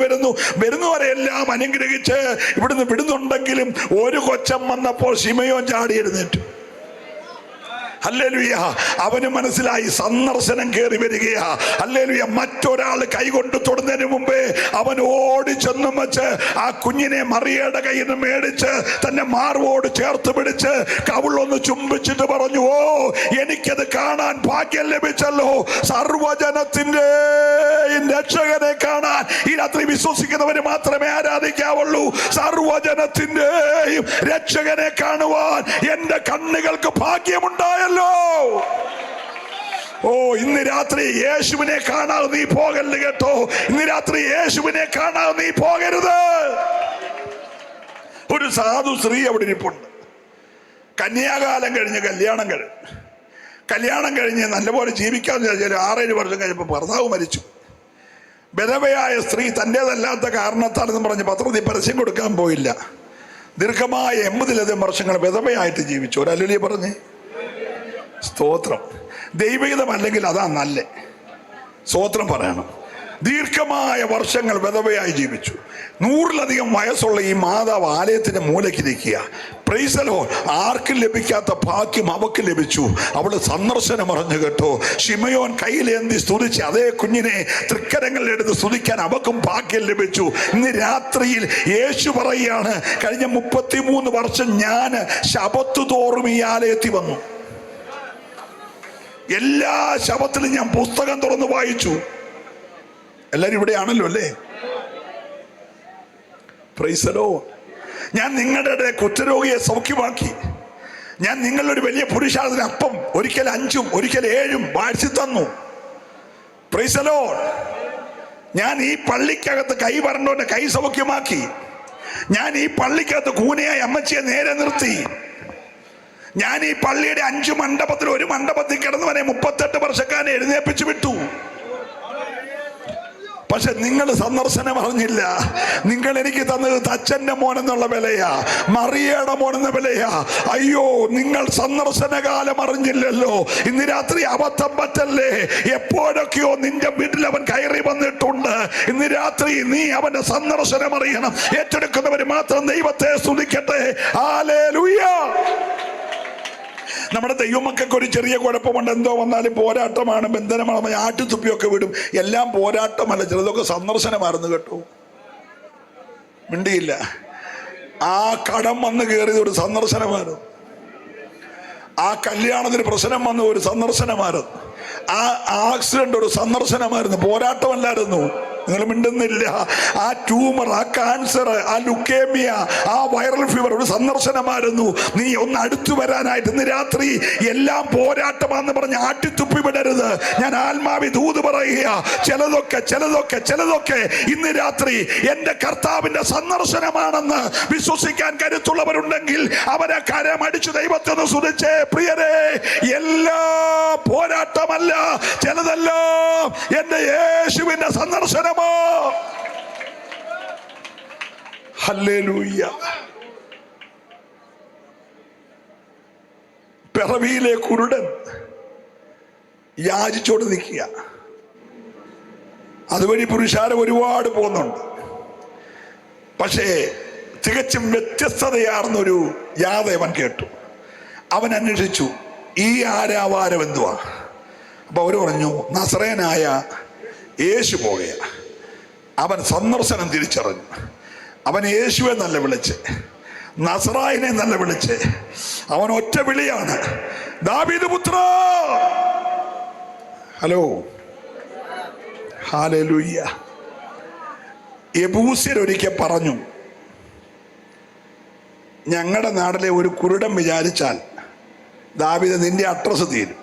വരുന്നവരെല്ലാം അനുഗ്രഹിച്ച് ഇവിടുന്ന് വിടുന്നുണ്ടെങ്കിലും ഒരു കൊച്ചം വന്നപ്പോൾ ശിമയോൻ ചാടി എഴുന്നേറ്റു. ഹല്ലേലൂയ. അവന് മനസ്സിലായി സന്ദർശനം കയറി വരികയാ. ഹല്ലേലൂയ. മറ്റൊരാൾ കൈകൊണ്ട് തൊടുന്നതിന് മുമ്പേ അവൻ ഓടി ചെന്നും വെച്ച് ആ കുഞ്ഞിനെ മറിയയുടെ കയ്യിൽ നിന്ന് മേടിച്ച് തന്നെ മാർവോട് ചേർത്ത് പിടിച്ച് കവിളൊന്ന് ചുംബിച്ചിട്ട് പറഞ്ഞു, ഓ എനിക്കത് കാണാൻ ഭാഗ്യം ലഭിച്ചല്ലോ. സർവജനത്തിന്റെ രക്ഷകനെ കാണാൻ ഈ രാത്രി വിശ്വസിക്കുന്നവര് മാത്രമേ ആരാധിക്കാവുള്ളൂ. സർവജനത്തിന്റെയും രക്ഷകനെ കാണുവാൻ എന്റെ കണ്ണുകൾക്ക് ഭാഗ്യമുണ്ടായ. ഓ ഇന്ന് രാത്രി യേശുവിനെ കാണാതെ നീ പോകരുത് കേട്ടോ. ഇന്ന് രാത്രി യേശുവിനെ കാണാതെ നീ പോകരുത്. ഒരു സാധു സ്ത്രീ അവിടെ ഇരിപ്പുണ്ട്. കന്യാകാലം കഴിഞ്ഞ് കല്യാണം കഴിഞ്ഞ് നല്ലപോലെ ജീവിക്കാമെന്ന് വിചാരിച്ചാൽ 6-7 വർഷം കഴിഞ്ഞപ്പോൾ ഭർത്താവ് മരിച്ചു. വിധവയായ സ്ത്രീ തൻ്റേതല്ലാത്ത കാരണത്താലെന്ന് പറഞ്ഞ് പത്രത്തിൽ പരസ്യം കൊടുക്കാൻ പോയില്ല. ദീർഘമായ 80-ലധികം വർഷങ്ങൾ വിധവയായിട്ട് ജീവിച്ചു. ഒരു ഹല്ലേലൂയ പറഞ്ഞ് സ്തോത്രം. ദൈവഹിതമല്ലെങ്കിൽ അതാ നല്ല സ്തോത്രം പറയണം. ദീർഘമായ വർഷങ്ങൾ വിധവയായി ജീവിച്ചു. 100-ലധികം വയസ്സുള്ള ഈ മാതാവ് ആലയത്തിന്റെ മൂലയ്ക്കിരിക്കുക. Praise the Lord. ആർക്കും ലഭിക്കാത്ത ഭാഗ്യം അവക്ക് ലഭിച്ചു. അവള് സന്ദർശനം അറിഞ്ഞു കേട്ടോ. ശിമയോൻ കയ്യിലേന്തി സ്തുതിച്ച് അതേ കുഞ്ഞിനെ തൃക്കരങ്ങളിലെടുത്ത് സ്തുതിക്കാൻ അവക്കും ഭാഗ്യം ലഭിച്ചു. ഇന്ന് രാത്രിയിൽ യേശു പറയുകയാണ്, കഴിഞ്ഞ 33 വർഷം ഞാൻ ശബത്ത് തോറും ഈ ആലയത്തിൽ വന്നു. എല്ലാ ശബത്തിലും ഞാൻ പുസ്തകം തുറന്ന് വായിച്ചു. എല്ലാരും ഇവിടെയാണല്ലോ അല്ലേ? Praise the Lord. ഞാൻ നിങ്ങളുടെ കുഷ്ഠരോഗിയെ സൗഖ്യമാക്കി. ഞാൻ നിങ്ങളൊരു വലിയ പുരുഷാരത്തിന് അപ്പം ഒരിക്കൽ 5-ഉം ഒരിക്കൽ 7-ഉം വാഴ്ച തന്നു. Praise the Lord. ഞാൻ ഈ പള്ളിക്കകത്ത് കൈ വരണ്ടോന്റെ കൈ സൗഖ്യമാക്കി. ഞാൻ ഈ പള്ളിക്കകത്ത് കൂനയായി അമ്മച്ചിയെ നേരെ നിർത്തി. ഞാൻ ഈ പള്ളിയുടെ 5 മണ്ഡപത്തിൽ ഒരു മണ്ഡപത്തിൽ കിടന്നവനെ 38 വർഷക്കാരനെ എഴുന്നേപ്പിച്ചു വിട്ടു. പക്ഷെ നിങ്ങൾ സന്ദർശനം അറിഞ്ഞില്ല. നിങ്ങൾ എനിക്ക് തന്നത് തച്ചന്റെ മോനെന്നുള്ള വിലയാ, മറിയയുടെ മോനെന്ന വിലയാ. അയ്യോ, നിങ്ങൾ സന്ദർശന കാലം അറിഞ്ഞില്ലല്ലോ. ഇന്ന് രാത്രി അബദ്ധം പറ്റല്ലേ. എപ്പോഴൊക്കെയോ നിന്റെ വീട്ടിൽ അവൻ കയറി വന്നിട്ടുണ്ട്. ഇന്ന് രാത്രി നീ അവന്റെ സന്ദർശനം അറിയണം. ഏറ്റെടുക്കുന്നവർ മാത്രം ദൈവത്തെ സ്തുതിക്കട്ടെ. ഹല്ലേലൂയ. നമ്മുടെ ദൈവമക്കൾക്ക് ഒരു ചെറിയ കുഴപ്പമുണ്ട്. എന്തോ വന്നാലും പോരാട്ടമാണ്, ബന്ധനമാണ്, ആട്ടുതുപ്പിയൊക്കെ വിടും. എല്ലാം പോരാട്ടമല്ല, ചിലതൊക്കെ സന്ദർശനമായിരുന്നു കേട്ടോ. മിണ്ടിയില്ല. ആ കടം വന്ന് കയറിയത് ഒരു സന്ദർശനമായിരുന്നു. ആ കല്യാണത്തിന് പ്രശ്നം വന്ന ഒരു സന്ദർശനമായിരുന്നു. ആ ആക്സിഡന്റ് ഒരു സന്ദർശനമായിരുന്നു, പോരാട്ടമല്ലായിരുന്നു. നിങ്ങൾ മിണ്ടുന്നില്ല. ആ ട്യൂമർ, ആ ക്യാൻസർ, ആ ലുക്കേമിയ, ആ വൈറൽ ഫീവർ ഒരു സന്ദർശനമായിരുന്നു. നീ ഒന്ന് അടുത്തു വരാനായിട്ട് ഇന്ന് രാത്രി എല്ലാം പോരാട്ടമാണെന്ന് പറഞ്ഞ് ആട്ടിത്തുപ്പി വിടരുത്. ഞാൻ ആത്മാവി ദൂത് പറയുക, ചിലതൊക്കെ ഇന്ന് രാത്രി എന്റെ കർത്താവിന്റെ സന്ദർശനമാണെന്ന് വിശ്വസിക്കാൻ കരുത്തുള്ളവരുണ്ടെങ്കിൽ അവരെ കരമടിച്ചു ദൈവത്തെ ഒന്ന് സ്തുതിച്ചേ. പ്രിയരെ, എല്ലാ പോരാട്ടമല്ല, ചിലതെല്ലാം എന്റെ യേശുവിന്റെ സന്ദർശനമോ. ഹല്ലേലൂയ. പിറവിയിലെ കുരുടൻ യാചിച്ചോട് നിൽക്കുക. അതുവഴി പുരുഷാരം ഒരുപാട് പോകുന്നുണ്ട്. പക്ഷേ തികച്ചും വ്യത്യസ്തതയാർന്നൊരു യാതവൻ കേട്ടു. അവൻ അന്വേഷിച്ചു, ഈ ആരാവാരം എന്തുവാ? അപ്പൊ അവര് പറഞ്ഞു, നസറേനായ യേശു പോകുക. അവൻ സന്ദർശനം തിരിച്ചറിഞ്ഞു. അവൻ യേശുവെ നല്ല വിളിച്ച്, നസറായിനെ നല്ല വിളിച്ച്. അവൻ ഒറ്റ വിളിയാണ്, ദാവീദ് പുത്ര. Hello, hallelujah. യെബൂസ്യർ ഒരിക്കൽ പറഞ്ഞു, ഞങ്ങളുടെ നാട്ടിലെ ഒരു കുരുടൻ വിചാരിച്ചാൽ ദാവീദ് നിന്റെ അഡ്രസ് തീരും.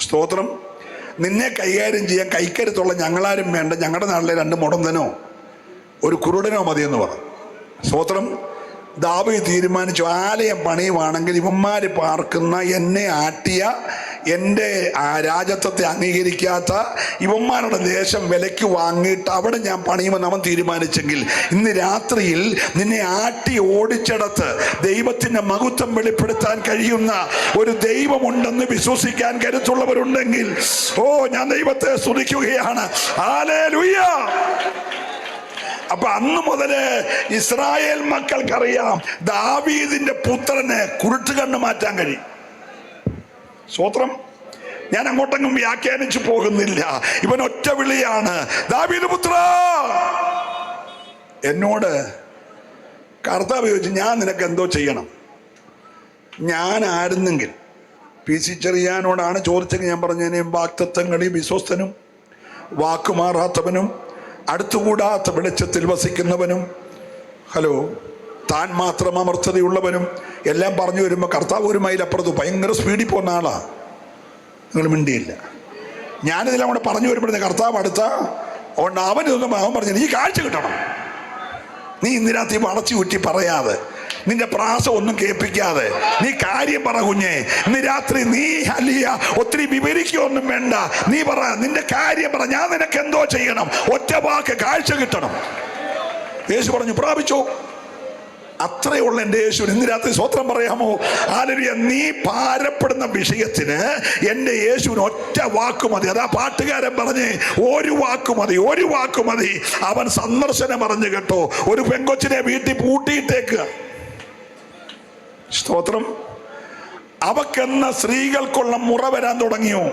സ്തോത്രം. നിന്നെ കൈകാര്യം ചെയ്യാൻ കൈക്കരുത്തുള്ള ഞങ്ങളാരും വേണ്ട. ഞങ്ങളുടെ നാട്ടിലെ 2 മുടന്തനോ ഒരു കുരുടനോ മതിയെന്ന് പറഞ്ഞു. സ്തോത്രം. ദാവീദ് തീരുമാനിച്ചു, ആലയം പണിയുവാണെങ്കിൽ ഇവന്മാര് പാർക്കുന്ന, എന്നെ ആട്ടിയ, എൻ്റെ രാജത്വത്തെ അംഗീകരിക്കാത്ത ഇവന്മാരുടെ ദേശം വിലയ്ക്ക് വാങ്ങിയിട്ട് അവിടെ ഞാൻ പണിയുമെന്ന് അവൻ തീരുമാനിച്ചെങ്കിൽ, ഇന്ന് രാത്രിയിൽ നിന്നെ ആട്ടി ഓടിച്ചിടത്ത് ദൈവത്തിന്റെ മഹത്വം വെളിപ്പെടുത്താൻ കഴിയുന്ന ഒരു ദൈവമുണ്ടെന്ന് വിശ്വസിക്കാൻ കരുത്തുള്ളവരുണ്ടെങ്കിൽ, ഞാൻ ദൈവത്തെ സ്തുതിക്കുകയാണ്. ഹല്ലേലൂയ. അപ്പൊ അന്ന് മുതല് ഇസ്രായേൽ മക്കൾക്കറിയാം, ദാവീദിന്റെ പുത്രന് കുരുട്ടുകണ്ണ് മാറ്റാൻ കഴിയും. സ്തോത്രം. ഞാൻ അങ്ങോട്ടെങ്ങും വ്യാഖ്യാനിച്ചു പോകുന്നില്ല. ഇവൻ ഒറ്റ വിളിയാണ്, ദാവീദ് പുത്ര. എന്നോട് കർത്താവ് ചോദിച്ചു, ഞാൻ നിനക്ക് എന്തോ ചെയ്യണം? ഞാൻ ആയിരുന്നെങ്കിൽ, PC ചെറിയാനോടാണ് ചോദിച്ചെങ്കിൽ ഞാൻ പറഞ്ഞതിനെ, വാക്തത്വങ്ങളിൽ വിശ്വസ്തനും വാക്കുമാറാത്തവനും അടുത്തുകൂടാത്ത വെളിച്ചത്തിൽ വസിക്കുന്നവനും, ഹലോ, താൻ മാത്രം അമർത്തതയുള്ളവനും എല്ലാം പറഞ്ഞു വരുമ്പോൾ കർത്താവ് ഒരു മൈലപ്പുറത്ത് ഭയങ്കര സ്പീഡിൽ പോകുന്ന ആളാ. നിങ്ങൾ മിണ്ടിയില്ല. ഞാനിതെല്ലാം കൂടെ പറഞ്ഞു വരുമ്പോഴേ കർത്താവ് അടുത്ത അതുകൊണ്ട് അവൻ പറഞ്ഞു, നീ കാഴ്ച കിട്ടണം. നീ ഇന്ന് രാത്രി വളച്ചു കുറ്റി പറയാതെ നിന്റെ പ്രാസം ഒന്നും കേൾപ്പിക്കാതെ നീ കാര്യം പറ കുഞ്ഞെ. ഇന്ന് രാത്രി നീ അലിയ ഒത്തിരി വിവരിക്കൊന്നും വേണ്ട. നീ പറ, നിന്റെ കാര്യം പറ. ഞാൻ നിനക്ക് എന്തോ ചെയ്യണം? ഒറ്റ വാക്ക്, കാഴ്ച കിട്ടണം. യേശു പറഞ്ഞു, പ്രാപിച്ചോ. അത്രയുള്ള എൻ്റെ യേശുവിന് ഇന്ന് രാത്രി സ്വത്രം പറയാമോ? ഹല്ലേലൂയ. നീ ഭാരപ്പെടുന്ന വിഷയത്തിന് എൻ്റെ യേശുവിന് ഒറ്റ വാക്ക് മതി. അതാ പാട്ടുകാരൻ പറഞ്ഞേ, ഒരു വാക്ക് മതി, ഒരു വാക്ക് മതി. അവൻ സന്ദർശനം പറഞ്ഞു കേട്ടോ. ഒരു പെങ്കൊച്ചിനെ വീട്ടിൽ പൂട്ടിയിട്ടേക്കുക. സ്തോത്രം. അവക്കെന്ന സ്ത്രീകൾക്കുള്ള മുറ വരാൻ തുടങ്ങിയോ,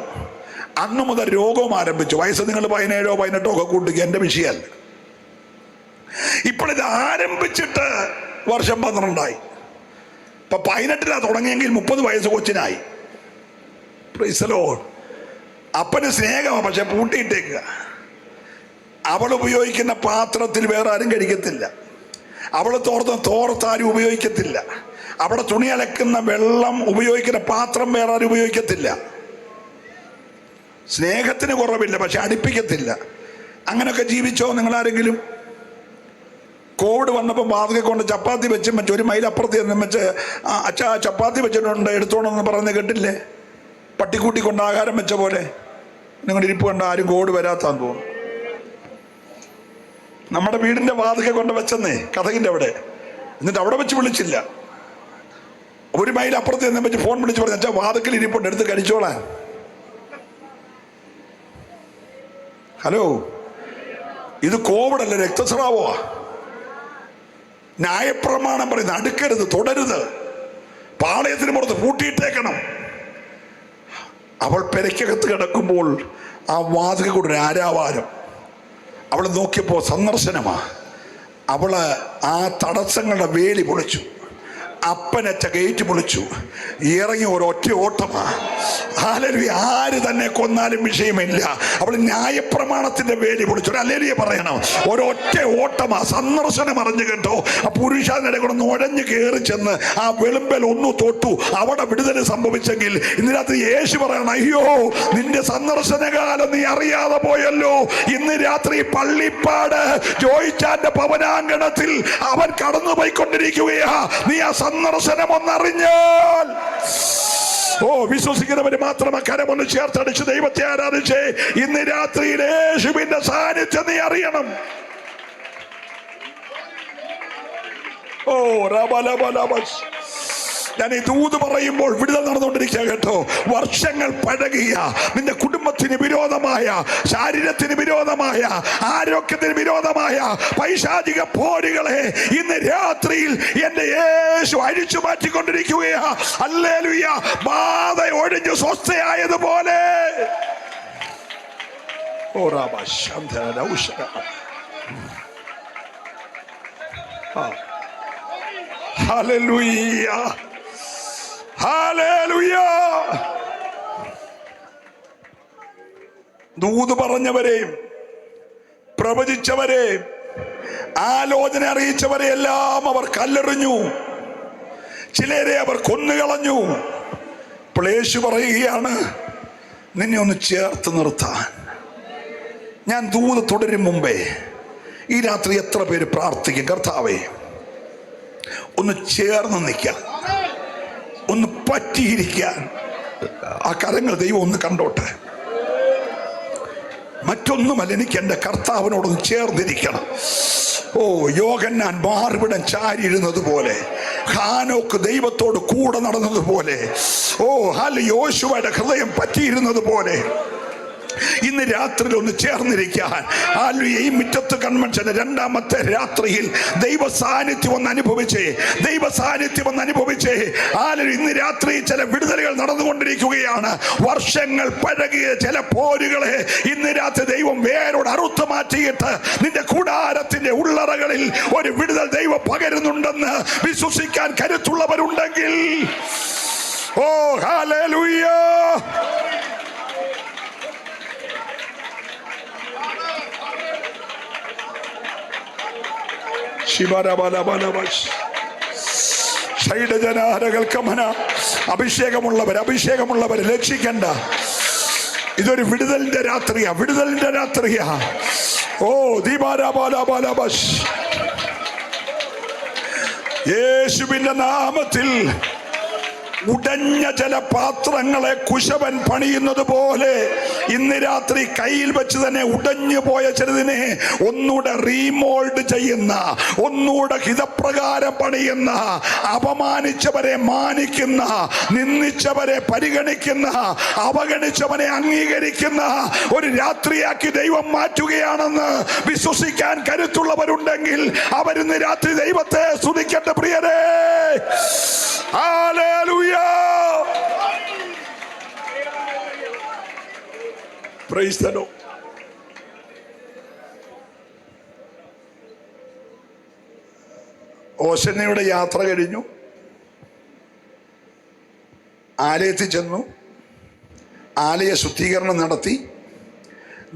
അന്നു മുതൽ രോഗവും ആരംഭിച്ചു. വയസ്സ് നിങ്ങൾ 17 18 ഒക്കെ കൂട്ടിക്കുക, എൻ്റെ വിഷയമല്ല. ഇപ്പോഴിത് ആരംഭിച്ചിട്ട് വർഷം 12 ഇപ്പൊ 18 തുടങ്ങിയെങ്കിൽ 30 വയസ്സ് കൊച്ചിനായി. Praise the Lord. അപ്പന് സ്നേഹമാണ്, പക്ഷെ പൂട്ടിയിട്ടേക്കുക. അവൾ ഉപയോഗിക്കുന്ന പാത്രത്തിൽ വേറെ ആരും കഴിക്കത്തില്ല. അവൾ തോർത്താരും ഉപയോഗിക്കത്തില്ല. അവിടെ തുണി അലക്കുന്ന വെള്ളം ഉപയോഗിക്കുന്ന പാത്രം വേറെ ആരും ഉപയോഗിക്കത്തില്ല. സ്നേഹത്തിന് കുറവില്ല, പക്ഷെ അടുപ്പിക്കത്തില്ല. അങ്ങനെയൊക്കെ ജീവിച്ചോ നിങ്ങളാരെങ്കിലും? കോവിഡ് വന്നപ്പോൾ വാതിൽ കൊണ്ട് ചപ്പാത്തി വെച്ച് 1 മൈൽ അപ്പുറത്ത് വെച്ച്, അച്ഛാ ചപ്പാത്തി വെച്ചിട്ടുണ്ട് എടുത്തോണെന്ന് പറഞ്ഞ് കേട്ടില്ലേ? പട്ടിക്കൂട്ടി കൊണ്ട് ആഹാരം വെച്ച പോലെ. നിങ്ങളുടെ ഇരിപ്പ് കണ്ട ആരും കോവിഡ് വരാത്താന്ന് തോന്നുന്നു. നമ്മുടെ വീടിന്റെ വാതിൽ കൊണ്ട് വെച്ചെന്നേ, കഥകിന്റെ അവിടെ. എന്നിട്ട് അവിടെ വെച്ച് വിളിച്ചില്ല. 1 മൈൽ അപ്പുറത്ത് ചെന്ന് വെച്ച് ഫോൺ വിളിച്ച് പറഞ്ഞു, അച്ഛാ വാതിക്കൽ ഇരിപ്പുണ്ട്, എടുത്ത് കഴിച്ചോളാൻ. ഹലോ, ഇത് കോവിഡ് അല്ല, രക്തസ്രാവോ. ന്യായപ്രമാണം പറയുന്നത് അടുക്കരുത്, തൊടരുത്, പാളയത്തിന് പുറത്ത് പൂട്ടിയിട്ടേക്കണം. അവൾ പെരയ്ക്കകത്ത് കിടക്കുമ്പോൾ ആ വാതിക കൂടെ ഒരു ആരാവാരം. അവൾ നോക്കിയപ്പോൾ സന്ദർശനമാ. അവള് ആ തടസ്സങ്ങളുടെ വേലി പൊളിച്ചു. അപ്പനച്ച ഗേറ്റ് പൊളിച്ചു. ഇറങ്ങി ഒരൊറ്റ ഓട്ടമാ. ഹല്ലേലൂയ. ആര് തന്നെ കൊന്നാലും വിഷയമില്ല. അവൾ ന്യായപ്രമാണത്തിന്റെ വേലി പൊളിച്ചു. ഒരു ഹല്ലേലൂയ പറയണം. ഒരൊറ്റ ഓട്ടമാ. സന്ദർശനം അറിഞ്ഞു കേട്ടോ. ആ പുരുഷന്റെ കൂടെ നുഴഞ്ഞു കയറി ചെന്ന് ആ വെളുമ്പൽ ഒന്ന് തൊട്ടു. അവിടെ വിടുതൽ സംഭവിച്ചെങ്കിൽ ഇന്ന് രാത്രി യേശു പറയണം, അയ്യോ നിന്റെ സന്ദർശനകാലം നീ അറിയാതെ പോയല്ലോ. ഇന്ന് രാത്രി പള്ളിപ്പാട് ജോയിച്ചാന്റെ ഭവനാങ്കണത്തിൽ അവൻ കടന്നുപോയിക്കൊണ്ടിരിക്കുകയാ. നീ ആ സന്ദർശനം ഒന്നറിഞ്ഞാൽ, ഓ വിശ്വസിക്കുന്നവര് മാത്രം കരമൊന്ന് ചേർത്തടിച്ച് ദൈവത്തെ ആരാധിച്ച് ഇന്ന് രാത്രിയിൽ യേശുവിന്റെ സാന്നിധ്യം നീ അറിയണം. ഓ റബലബലബസ്. ഞാൻ ഈ ദൂത് പറയുമ്പോൾ വിടുതൽ നടന്നുകൊണ്ടിരിക്കുക കേട്ടോ. വർഷങ്ങൾ പഴകിയ നിന്റെ കുടുംബത്തിന് വിരോധമായ, ശരീരത്തിന് വിരോധമായ, ആരോഗ്യത്തിന് വിരോധമായ പൈശാചിക പോരുകളെ ഇന്ന് രാത്രിയിൽ എന്റെ യേശു അഴിച്ചു മാറ്റിക്കൊണ്ടിരിക്കുകയാ. ഹല്ലേലൂയ. ബാധ ഒഴിഞ്ഞു സ്വസ്ഥയായതുപോലെ. ഓ ഹല്ലേലൂയ. ഹല്ലേലൂയ. ദൂത് പറഞ്ഞവരെയും പ്രവചിച്ചവരെയും ആലോചന അറിയിച്ചവരെ എല്ലാം അവർ കല്ലെറിഞ്ഞു. ചിലരെ അവർ കൊന്നുകളഞ്ഞു. ഇപ്പോൾ യേശു പറയുകയാണ്, നിന്നെ ഒന്ന് ചേർത്ത് നിർത്താൻ. ഞാൻ ദൂത് തുടരും മുമ്പേ ഈ രാത്രി എത്ര പേര് പ്രാർത്ഥിക്കും, കർത്താവേ ഒന്ന് ചേർന്ന് നിൽക്കാൻ, ഒന്ന് പറ്റിയിരിക്കാൻ. ആ കരങ്ങൾ ദൈവം ഒന്ന് കണ്ടോട്ടെ. മറ്റൊന്നുമല്ല, എനിക്ക് എൻ്റെ കർത്താവിനോടൊന്ന് ചേർന്നിരിക്കണം. ഓ യോഹന്നാൻ മാർവിടം ചാരിയിരുന്നത് പോലെ, ഹാനോക്ക് ദൈവത്തോട് കൂടെ നടന്നതുപോലെ, ഓ യോശുവയുടെ ഹൃദയം പറ്റിയിരുന്നത് പോലെ ഇന്ന് രാത്രിയിൽ ഒന്ന് ചേർന്നിരിക്കാൻ. ഈ മുറ്റത്ത് കൺവെൻഷന് 2ാമത്തെ രാത്രിയിൽ ദൈവ സാന്നിധ്യം ഒന്ന് അനുഭവിച്ചേ, ദൈവ സാന്നിധ്യം ഒന്ന് അനുഭവിച്ചേ. ഇന്ന് രാത്രി ചില വിടുതലുകൾ നടന്നുകൊണ്ടിരിക്കുകയാണ്. വർഷങ്ങൾ പഴകിയ ചില പോരുകളെ ഇന്ന് രാത്രി ദൈവം വേരോട് അറുത്തു മാറ്റിയിട്ട് നിന്റെ കൂടാരത്തിന്റെ ഉള്ളറകളിൽ ഒരു വിടുതൽ ദൈവം പകരുന്നുണ്ടെന്ന് വിശ്വസിക്കാൻ കരുത്തുള്ളവരുണ്ടെങ്കിൽ, ഓ ഹല്ലേലൂയ. അഭിഷേകമുള്ളവർ ലക്ഷിക്കണ്ട. ഇതൊരു വിടുതലിന്റെ രാത്രിയാ, വിടുതലിന്റെ രാത്രിയാ. ഓ ദീപാരാബാലാബാലാബസ്. യേശുവിന്റെ നാമത്തിൽ ഉടഞ്ഞ ജലപാത്രങ്ങളെ കുശവൻ പണിയുന്നത് പോലെ ഇന്ന് രാത്രി കയ്യിൽ വെച്ച് തന്നെ ഉടഞ്ഞു പോയ ചിലതിനെ ഒന്നുകൂടെ റീമോൾഡ് ചെയ്യുന്ന, ഒന്നുകൂടെ ഹിതപ്രകാരം പണിയുന്ന, അപമാനിച്ചവരെ മാനിക്കുന്ന, നിന്ദിച്ചവരെ പരിഗണിക്കുന്ന, അവഗണിച്ചവനെ അംഗീകരിക്കുന്ന ഒരു രാത്രിയാക്കി ദൈവം മാറ്റുകയാണെന്ന് വിശ്വസിക്കാൻ കരുത്തുള്ളവരുണ്ടെങ്കിൽ അവരിന്ന് രാത്രി ദൈവത്തെ സ്തുതിക്കട്ടെ പ്രിയരേ. ഹല്ലേലൂയ. Praise the Lord. ഓശന്നയുടെ യാത്ര കഴിഞ്ഞു. ആലയത്തിൽ ചെന്നു. ആലയ ശുദ്ധീകരണം നടത്തി.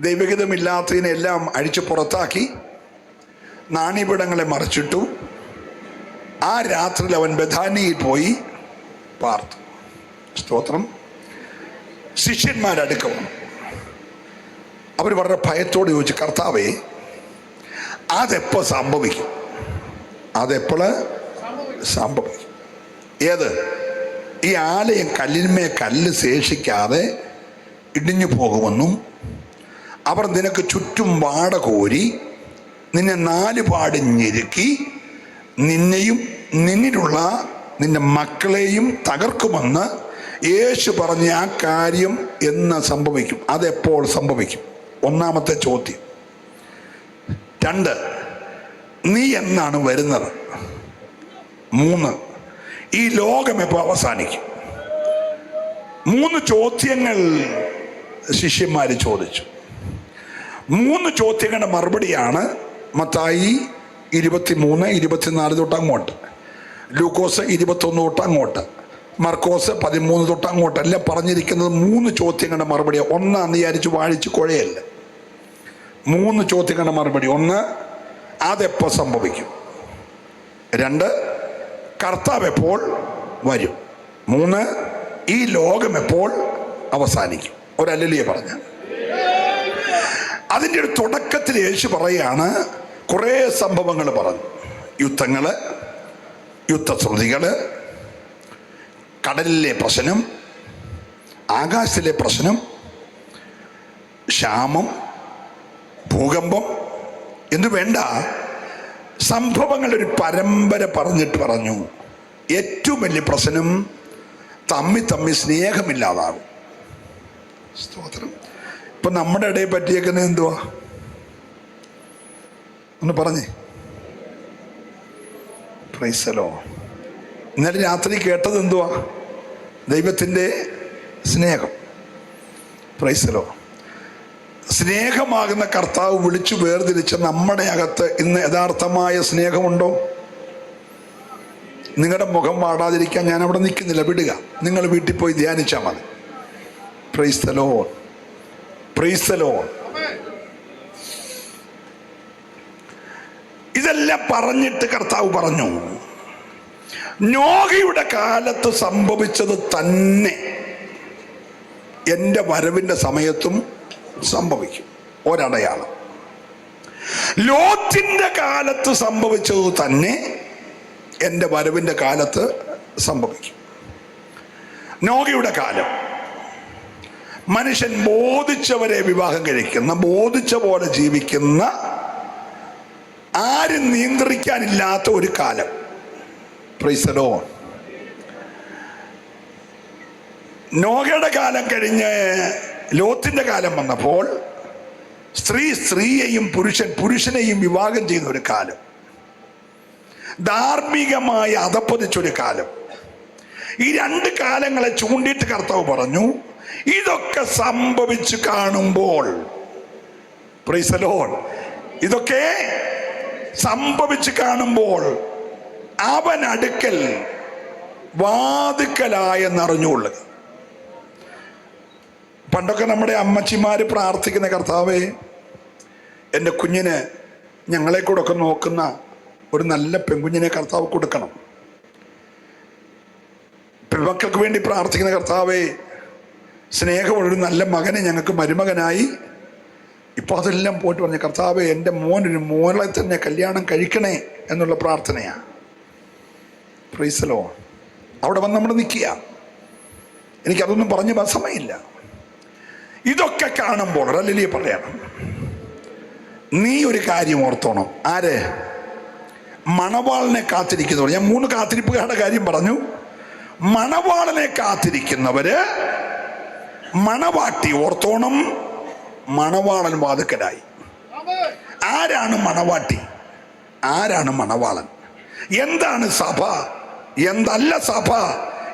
ദൈവഹിതമില്ലാത്തതിനെല്ലാം അഴിച്ചു പുറത്താക്കി. നാണ്യപീഠങ്ങളെ മറിച്ചിട്ടു. ആ രാത്രിയിൽ അവൻ ബഥാനിയിൽ പോയി പാർത്തു. സ്തോത്രം. ശിഷ്യന്മാരടുക്ക വന്നു. അവർ വളരെ ഭയത്തോട് ചോദിച്ചു, കർത്താവേ, അതെപ്പോൾ സംഭവിക്കും? അതെപ്പോൾ സംഭവിക്കും? ഏത്? ഈ ആലയം കല്ലിന്മേ കല്ല് ശേഷിക്കാതെ ഇടിഞ്ഞു പോകുമെന്നും അവർ നിനക്ക് ചുറ്റും വാട കോരി നിന്നെ 4 പാട് ഞെരുക്കി നിന്നെയും നിന്നിലുള്ള നിന്റെ മക്കളെയും തകർക്കുമെന്ന് യേശു പറഞ്ഞ ആ കാര്യം എന്ന് സംഭവിക്കും. അതെപ്പോൾ സംഭവിക്കും? ഒന്നാമത്തെ ചോദ്യം. 2, നീ എന്നാണ് വരുന്നത്? 3, ഈ ലോകം എപ്പോൾ അവസാനിക്കും? 3 ചോദ്യങ്ങൾ ശിഷ്യന്മാർ ചോദിച്ചു. 3 ചോദ്യങ്ങളുടെ മറുപടിയാണ് മത്തായി 23, 24 തൊട്ട് അങ്ങോട്ട്, ലൂക്കോസ് 21 തൊട്ട് അങ്ങോട്ട്, മർക്കോസ് 13 തൊട്ട് അങ്ങോട്ട് എല്ലാം പറഞ്ഞിരിക്കുന്നത് 3 ചോദ്യങ്ങളുടെ മറുപടി. ഒന്നാന്ന് വിചാരിച്ച് വാഴിച്ച് കുഴയല്ല. 3 ചോദ്യങ്ങളുടെ മറുപടി. 1, അതെപ്പോൾ സംഭവിക്കും? 2, കർത്താവ് എപ്പോൾ വരും? 3, ഈ ലോകം എപ്പോൾ അവസാനിക്കും? ഒരു ഹല്ലേലൂയ പറഞ്ഞ. അതിൻ്റെ ഒരു തുടക്കത്തിൽ യേശു പറയാണ്, കുറേ സംഭവങ്ങൾ പറഞ്ഞു. യുദ്ധങ്ങള്, യുദ്ധശ്രുതികള്, കടലിലെ പ്രശ്നം, ആകാശത്തിലെ പ്രശ്നം, ക്ഷാമം, ഭൂകമ്പം എന്ന് വേണ്ട സംഭവങ്ങളുടെ ഒരു പരമ്പര പറഞ്ഞിട്ട് പറഞ്ഞു, ഏറ്റവും വലിയ പ്രശ്നം തമ്മിൽ സ്നേഹമില്ലാതാകും. സ്തോത്രം. ഇപ്പൊ നമ്മുടെ ഇടയിൽ പറ്റിയേക്കുന്നത് എന്തുവാ? ഒന്ന് പറഞ്ഞേ. Praise the Lord. ഇന്നലെ രാത്രി കേട്ടത് എന്തുവാ? ദൈവത്തിൻ്റെ സ്നേഹം. Praise the Lord. സ്നേഹമാകുന്ന കർത്താവ് വിളിച്ചു വേർതിരിച്ച നമ്മുടെ അകത്ത് ഇന്ന് യഥാർത്ഥമായ സ്നേഹമുണ്ടോ? നിങ്ങളുടെ മുഖം വാടാതിരിക്കാൻ ഞാൻ അവിടെ നിൽക്കുന്നില്ല, വിടുക. നിങ്ങൾ വീട്ടിൽ പോയി ധ്യാനിച്ചാൽ മതി. Praise the Lord. Praise the Lord. ഇതെല്ലാം പറഞ്ഞിട്ട് കർത്താവ് പറഞ്ഞു, നോഹയുടെ കാലത്ത് സംഭവിച്ചത് തന്നെ എൻ്റെ വരവിൻ്റെ സമയത്തും സംഭവിക്കും. ഒരടയാളം. ലോത്തിന്റെ കാലത്ത് സംഭവിച്ചത് തന്നെ എൻ്റെ വരവിൻ്റെ കാലത്ത് സംഭവിക്കും. നോഹയുടെ കാലം മനുഷ്യൻ ബോധിച്ചവരെ വിവാഹം കഴിക്കുന്ന, ബോധിച്ച പോലെ ജീവിക്കുന്ന, ആരും നിയന്ത്രിക്കാനില്ലാത്ത ഒരു കാലം. Praise the Lord. നോഹയുടെ കാലം കഴിഞ്ഞ് ലോത്തിന്റെ കാലം വന്നപ്പോൾ സ്ത്രീ സ്ത്രീയെയും പുരുഷൻ പുരുഷനെയും വിവാഹം ചെയ്ത ഒരു കാലം. ധാർമ്മികമായി അധപ്പതിച്ചൊരു കാലം. ഈ 2 കാലങ്ങളെ ചൂണ്ടിയിട്ട് കർത്താവ് പറഞ്ഞു, ഇതൊക്കെ സംഭവിച്ചു കാണുമ്പോൾ, പ്രൈസ് ദി ലോർഡ്, ഇതൊക്കെ സംഭവിച്ചു കാണുമ്പോൾ അവൻ അടുക്കൽ വാതുക്കലായെന്നറിഞ്ഞുകൊള്ളുക. പണ്ടൊക്കെ നമ്മുടെ അമ്മച്ചിമാര് പ്രാർത്ഥിക്കുന്ന, കർത്താവേ, എൻ്റെ കുഞ്ഞിന് ഞങ്ങളെ കൂടെ ഒക്കെ നോക്കുന്ന ഒരു നല്ല പെൺകുഞ്ഞിനെ കർത്താവ് കൊടുക്കണം. പെൺമക്കൾക്ക് വേണ്ടി പ്രാർത്ഥിക്കുന്ന, കർത്താവേ, സ്നേഹമുള്ളൊരു നല്ല മകനെ ഞങ്ങൾക്ക് മരുമകനായി. ഇപ്പൊ അതെല്ലാം പോയിട്ട് പറഞ്ഞു, കർത്താവേ, എൻ്റെ മോനൊരു മോളെ തന്നെ കല്യാണം കഴിക്കണേ എന്നുള്ള പ്രാർത്ഥനയാണ്. Praise the Lord. അവിടെ വന്ന് നമ്മൾ നിൽക്കുക. എനിക്കതൊന്നും പറഞ്ഞു സമയമില്ല. ഇതൊക്കെ കാണുമ്പോൾ ഹല്ലേലൂയ പറയണം. നീ ഒരു കാര്യം ഓർത്തോണം. ആര്? മണവാളനെ കാത്തിരിക്കുന്നവർ. ഞാൻ 3 കാത്തിരിപ്പുകാരുടെ കാര്യം പറഞ്ഞു. മണവാളനെ കാത്തിരിക്കുന്നവര് മണവാട്ടി ഓർത്തോണം. മണവാളൻ വാതുക്കലായി. ആരാണ് മണവാട്ടി? ആരാണ് മണവാളൻ? എന്താണ് സഭ? എന്തല്ല സഭ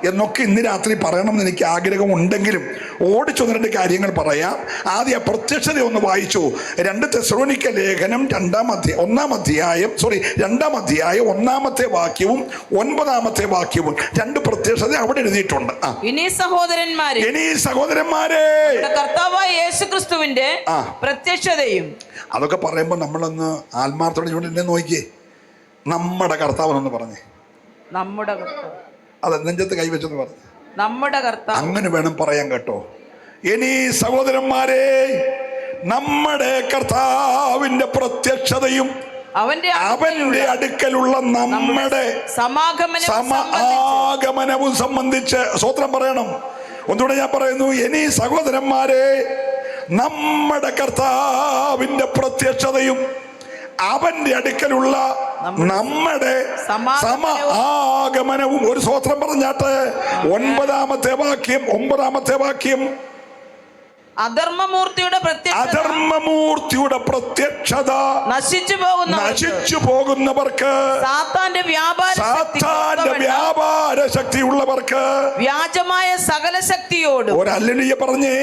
എന്നൊക്കെ ഇന്ന് രാത്രി പറയണമെന്ന് എനിക്ക് ആഗ്രഹം ഉണ്ടെങ്കിലും ഓടിച്ചു 2 കാര്യങ്ങൾ പറയാം. ആദ്യം പ്രത്യക്ഷത ഒന്ന് വായിച്ചു. 2 തെസ്സലോനിക്ക ലേഖനം 2-ാം അധ്യായം 1-ാമത്തെ വാക്യവും 9-ാമത്തെ വാക്യവും 2 പ്രത്യക്ഷത അവിടെ എഴുതിയിട്ടുണ്ട്. ഇനി സഹോദരന്മാരെ കർത്താവായ യേശുക്രിസ്തുവിന്റെ പ്രത്യക്ഷതയും. അതൊക്കെ പറയുമ്പോൾ നമ്മളൊന്ന് ആത്മാർത്ഥത്തോടെ എന്നെ നോക്കിയേ. നമ്മുടെ കർത്താവെന്നൊന്ന് പറഞ്ഞേ. നമ്മുടെ കർത്താവ്. അത് നെഞ്ചത്ത് കൈവച്ചെന്ന് പറഞ്ഞു. നമ്മുടെ കർത്താവ്. അങ്ങനെ വേണം പറയാൻ കേട്ടോ. ഇനി സഹോദരന്മാരെ നമ്മുടെ കർത്താവിന്റെ പ്രത്യക്ഷതയും അവന്റെ അടുക്കലുള്ള നമ്മുടെ സമാഗമനവും സംബന്ധിച്ച് സ്വത്രം പറയണം. ഒന്നുകൂടെ ഞാൻ പറയുന്നു. ഇനി സഹോദരന്മാരെ നമ്മുടെ കർത്താവിന്റെ പ്രത്യക്ഷതയും അവന്റെ അടുക്കലുള്ള നമ്മുടെ സമാഗമനവും. ഒരു സ്വത്രം പറഞ്ഞാട്ടെ. 9-ാമത്തെ വാക്യം. അധർമ്മമൂർത്തിയുടെ പ്രത്യക്ഷത നശിച്ചു പോകുന്നവർക്ക്, സാത്താന്റെ വ്യാപാര ശക്തിയുള്ളവർക്ക്, വ്യാജമായ സകല ശക്തിയോട്. ഒരു ഹല്ലേലൂയ പറഞ്ഞേ.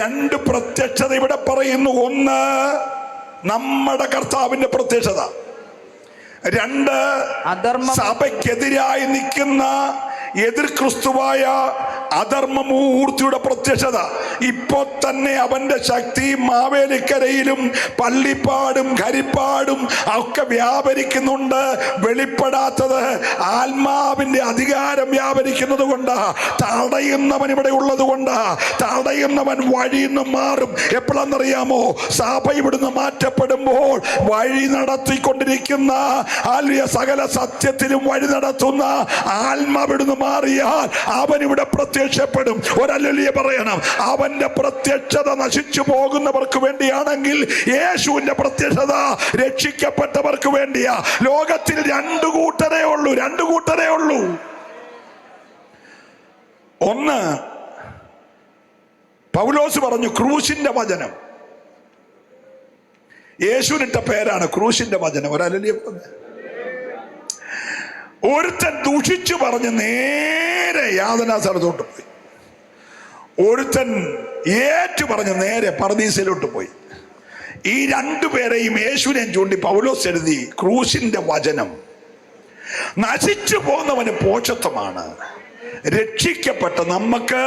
2 പ്രത്യക്ഷത ഇവിടെ പറയുന്നു. 1 നമ്മുടെ കർത്താവിന്റെ പ്രത്യക്ഷത. 2 സഭയ്ക്കെതിരായി നിൽക്കുന്ന എതിർ ക്രിസ്തുവായ അധർമ്മമൂർത്തിയുടെ പ്രത്യക്ഷത. ഇപ്പൊ തന്നെ അവന്റെ ശക്തി മാവേലിക്കരയിലും പള്ളിപ്പാടും കരിപ്പാടും ഒക്കെ വ്യാപരിക്കുന്നുണ്ട്. വെളിപ്പെടാത്തത് ആത്മാവിന്റെ അധികാരം വ്യാപരിക്കുന്നത് കൊണ്ടാ. തടയുന്നവൻ ഇവിടെ ഉള്ളത് കൊണ്ടാ. തടയുന്നവൻ വഴിയിൽ നിന്ന് മാറും. എപ്പോഴാണെന്നറിയാമോ? സഭ ഇവിടുന്ന് മാറ്റപ്പെടുമ്പോൾ വഴി നടത്തിക്കൊണ്ടിരിക്കുന്ന സകല സത്യത്തിലും വഴി നടത്തുന്ന ആത്മാവിടുന്ന് മാറിയാൽ അവൻ ഇവിടെ പ്രത്യക്ഷപ്പെടും. ഒരു ഹല്ലേലൂയ പറയണം. അവന്റെ പ്രത്യക്ഷത നശിച്ചു പോകുന്നവർക്ക് വേണ്ടിയാണെങ്കിൽ യേശുവിന്റെ പ്രത്യക്ഷത രക്ഷിക്കപ്പെട്ടവർക്ക് വേണ്ടിയാ. ലോകത്തിൽ 2 കൂട്ടരേ ഉള്ളൂ. 1 പൗലോസ് പറഞ്ഞു ക്രൂശിന്റെ വചനം. യേശുവിനിട്ട പേരാണ് ക്രൂശിന്റെ വചനം. ഒരു ഹല്ലേലൂയ. ഒരുത്തൻ ദുഷിച്ചു പറഞ്ഞ് നേരെ യാതനാ സ്ഥലത്തോട്ട് പോയി. ഒരുത്തൻ ഏറ്റു പറഞ്ഞ് നേരെ പർദീസയിലോട്ട് പോയി. ഈ 2 പേരെയും യേശുവിനെ ചൂണ്ടി പൗലോസ് എഴുതി ക്രൂശിന്റെ വചനം. നശിച്ചു പോകുന്നവന് പോഷത്വമാണ്. രക്ഷിക്കപ്പെട്ട നമുക്ക്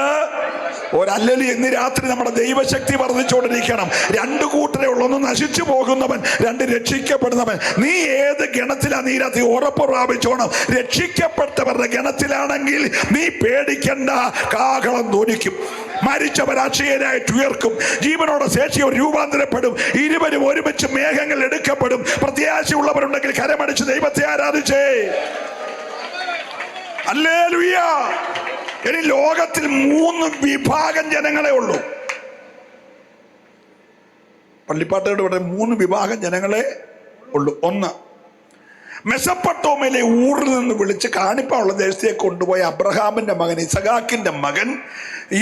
ഒരു ഹല്ലേലൂയ. ഇന്ന് രാത്രി നമ്മുടെ ദൈവശക്തി വർദ്ധിച്ചുകൊണ്ടിരിക്കണം. 2 കൂട്ടരേ ഉള്ളൂ. 1 നശിച്ചു പോകുന്നവൻ, 2 രക്ഷിക്കപ്പെടുന്നവൻ. നീ ഏത് ഗണത്തിലാ? നീ രാത്രി ഉറപ്പ് പ്രാപിച്ചോണം. രക്ഷിക്കപ്പെട്ടവരുടെ ഗണത്തിലാണെങ്കിൽ നീ പേടിക്കണ്ട. കാഹളം ധ്വനിക്കും. മരിച്ചവർ അക്ഷയരായിട്ട് ഉയർക്കും. ജീവനോടെ ശേഷിയവർ രൂപാന്തരപ്പെടും. 20 ഒരുമിച്ച് മേഘങ്ങൾ എടുക്കപ്പെടും. പ്രത്യാശയുള്ളവരുണ്ടെങ്കിൽ കരമടിച്ച് ദൈവത്തെ ആരാധിച്ചേ. ഹല്ലേലൂയ. ഇനി ലോകത്തിൽ 3 വിഭാഗം ജനങ്ങളെ ഉള്ളൂ. പള്ളിപ്പാട്ടുകളുടെ ഇവിടെ 3 വിഭാഗം ജനങ്ങളെ ഉള്ളൂ. 1 മെസൊപ്പൊട്ടോമിയയിലെ ഊറിൽ നിന്ന് വിളിച്ച് കാണിപ്പാനുള്ള ദേശത്തേക്ക് കൊണ്ടുപോയ അബ്രഹാമിന്റെ മകൻ ഇസഹാക്കിന്റെ മകൻ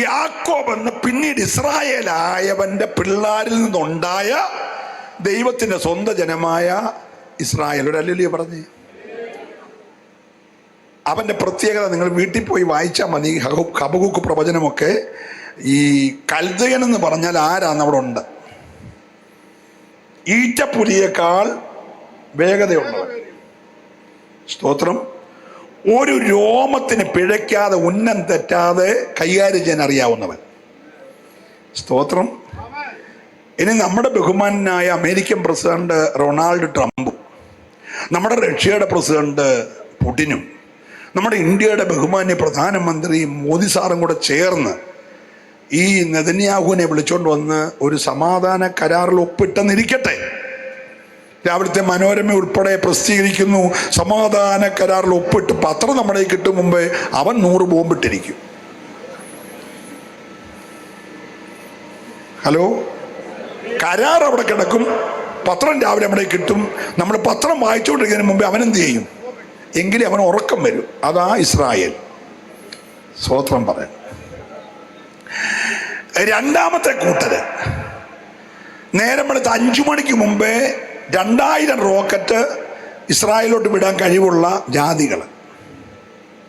യാക്കോബ് എന്ന് പിന്നീട് ഇസ്രായേലായവന്റെ പിള്ളാരിൽ നിന്നുണ്ടായ ദൈവത്തിന്റെ സ്വന്തം ജനമായ ഇസ്രായേൽ. ഒരു ഹല്ലേലൂയ പറഞ്ഞേ. അവന്റെ പ്രത്യേകത നിങ്ങൾ വീട്ടിൽ പോയി വായിച്ചാൽ മതി. ഹബക്കൂക്ക് പ്രവചനമൊക്കെ. ഈ കൽദയൻ എന്ന് പറഞ്ഞാൽ ആരാന്ന് അവിടെ ഉണ്ട്. ഈറ്റപ്പുലിയേക്കാൾ വേഗതയുള്ളവൻ. സ്തോത്രം. ഒരു രോമത്തിന് പിഴയ്ക്കാതെ ഉന്നം തെറ്റാതെ കൈകാര്യം ചെയ്യാൻ അറിയാവുന്നവൻ. സ്തോത്രം. ഇനി നമ്മുടെ ബഹുമാനായ അമേരിക്കൻ പ്രസിഡന്റ് റൊണാൾഡ് ട്രംപും നമ്മുടെ റഷ്യയുടെ പ്രസിഡന്റ് പുടിനും നമ്മുടെ ഇന്ത്യയുടെ ബഹുമാന്യ പ്രധാനമന്ത്രി മോദി സാറും കൂടെ ചേർന്ന് ഈ നെതന്യാഹുവിനെ വിളിച്ചോണ്ട് വന്ന് ഒരു സമാധാന കരാറിൽ ഒപ്പിട്ടെന്നിരിക്കട്ടെ. രാവിലത്തെ മനോരമ ഉൾപ്പെടെ പ്രസിദ്ധീകരിക്കുന്നു, സമാധാന കരാറിൽ ഒപ്പിട്ട് പത്രം നമ്മുടെ കിട്ടും മുമ്പേ അവൻ 100 ബോംബിട്ടിരിക്കും. ഹലോ, കരാർ അവിടെ കിടക്കും, പത്രം രാവിലെ നമ്മുടെ കിട്ടും. നമ്മൾ പത്രം വായിച്ചുകൊണ്ടിരിക്കുന്നതിന് മുമ്പേ അവനെന്ത് ചെയ്യും? എങ്കിലും അവൻ ഉറക്കം വരും. അതാ ഇസ്രായേൽ. സ്തോത്രം പറയാൻ. രണ്ടാമത്തെ കൂട്ടര് നേരം വെളുത്ത് 5 മണിക്ക് മുമ്പേ 2000 റോക്കറ്റ് ഇസ്രായേലോട്ട് വിടാൻ കഴിവുള്ള ജാതികൾ.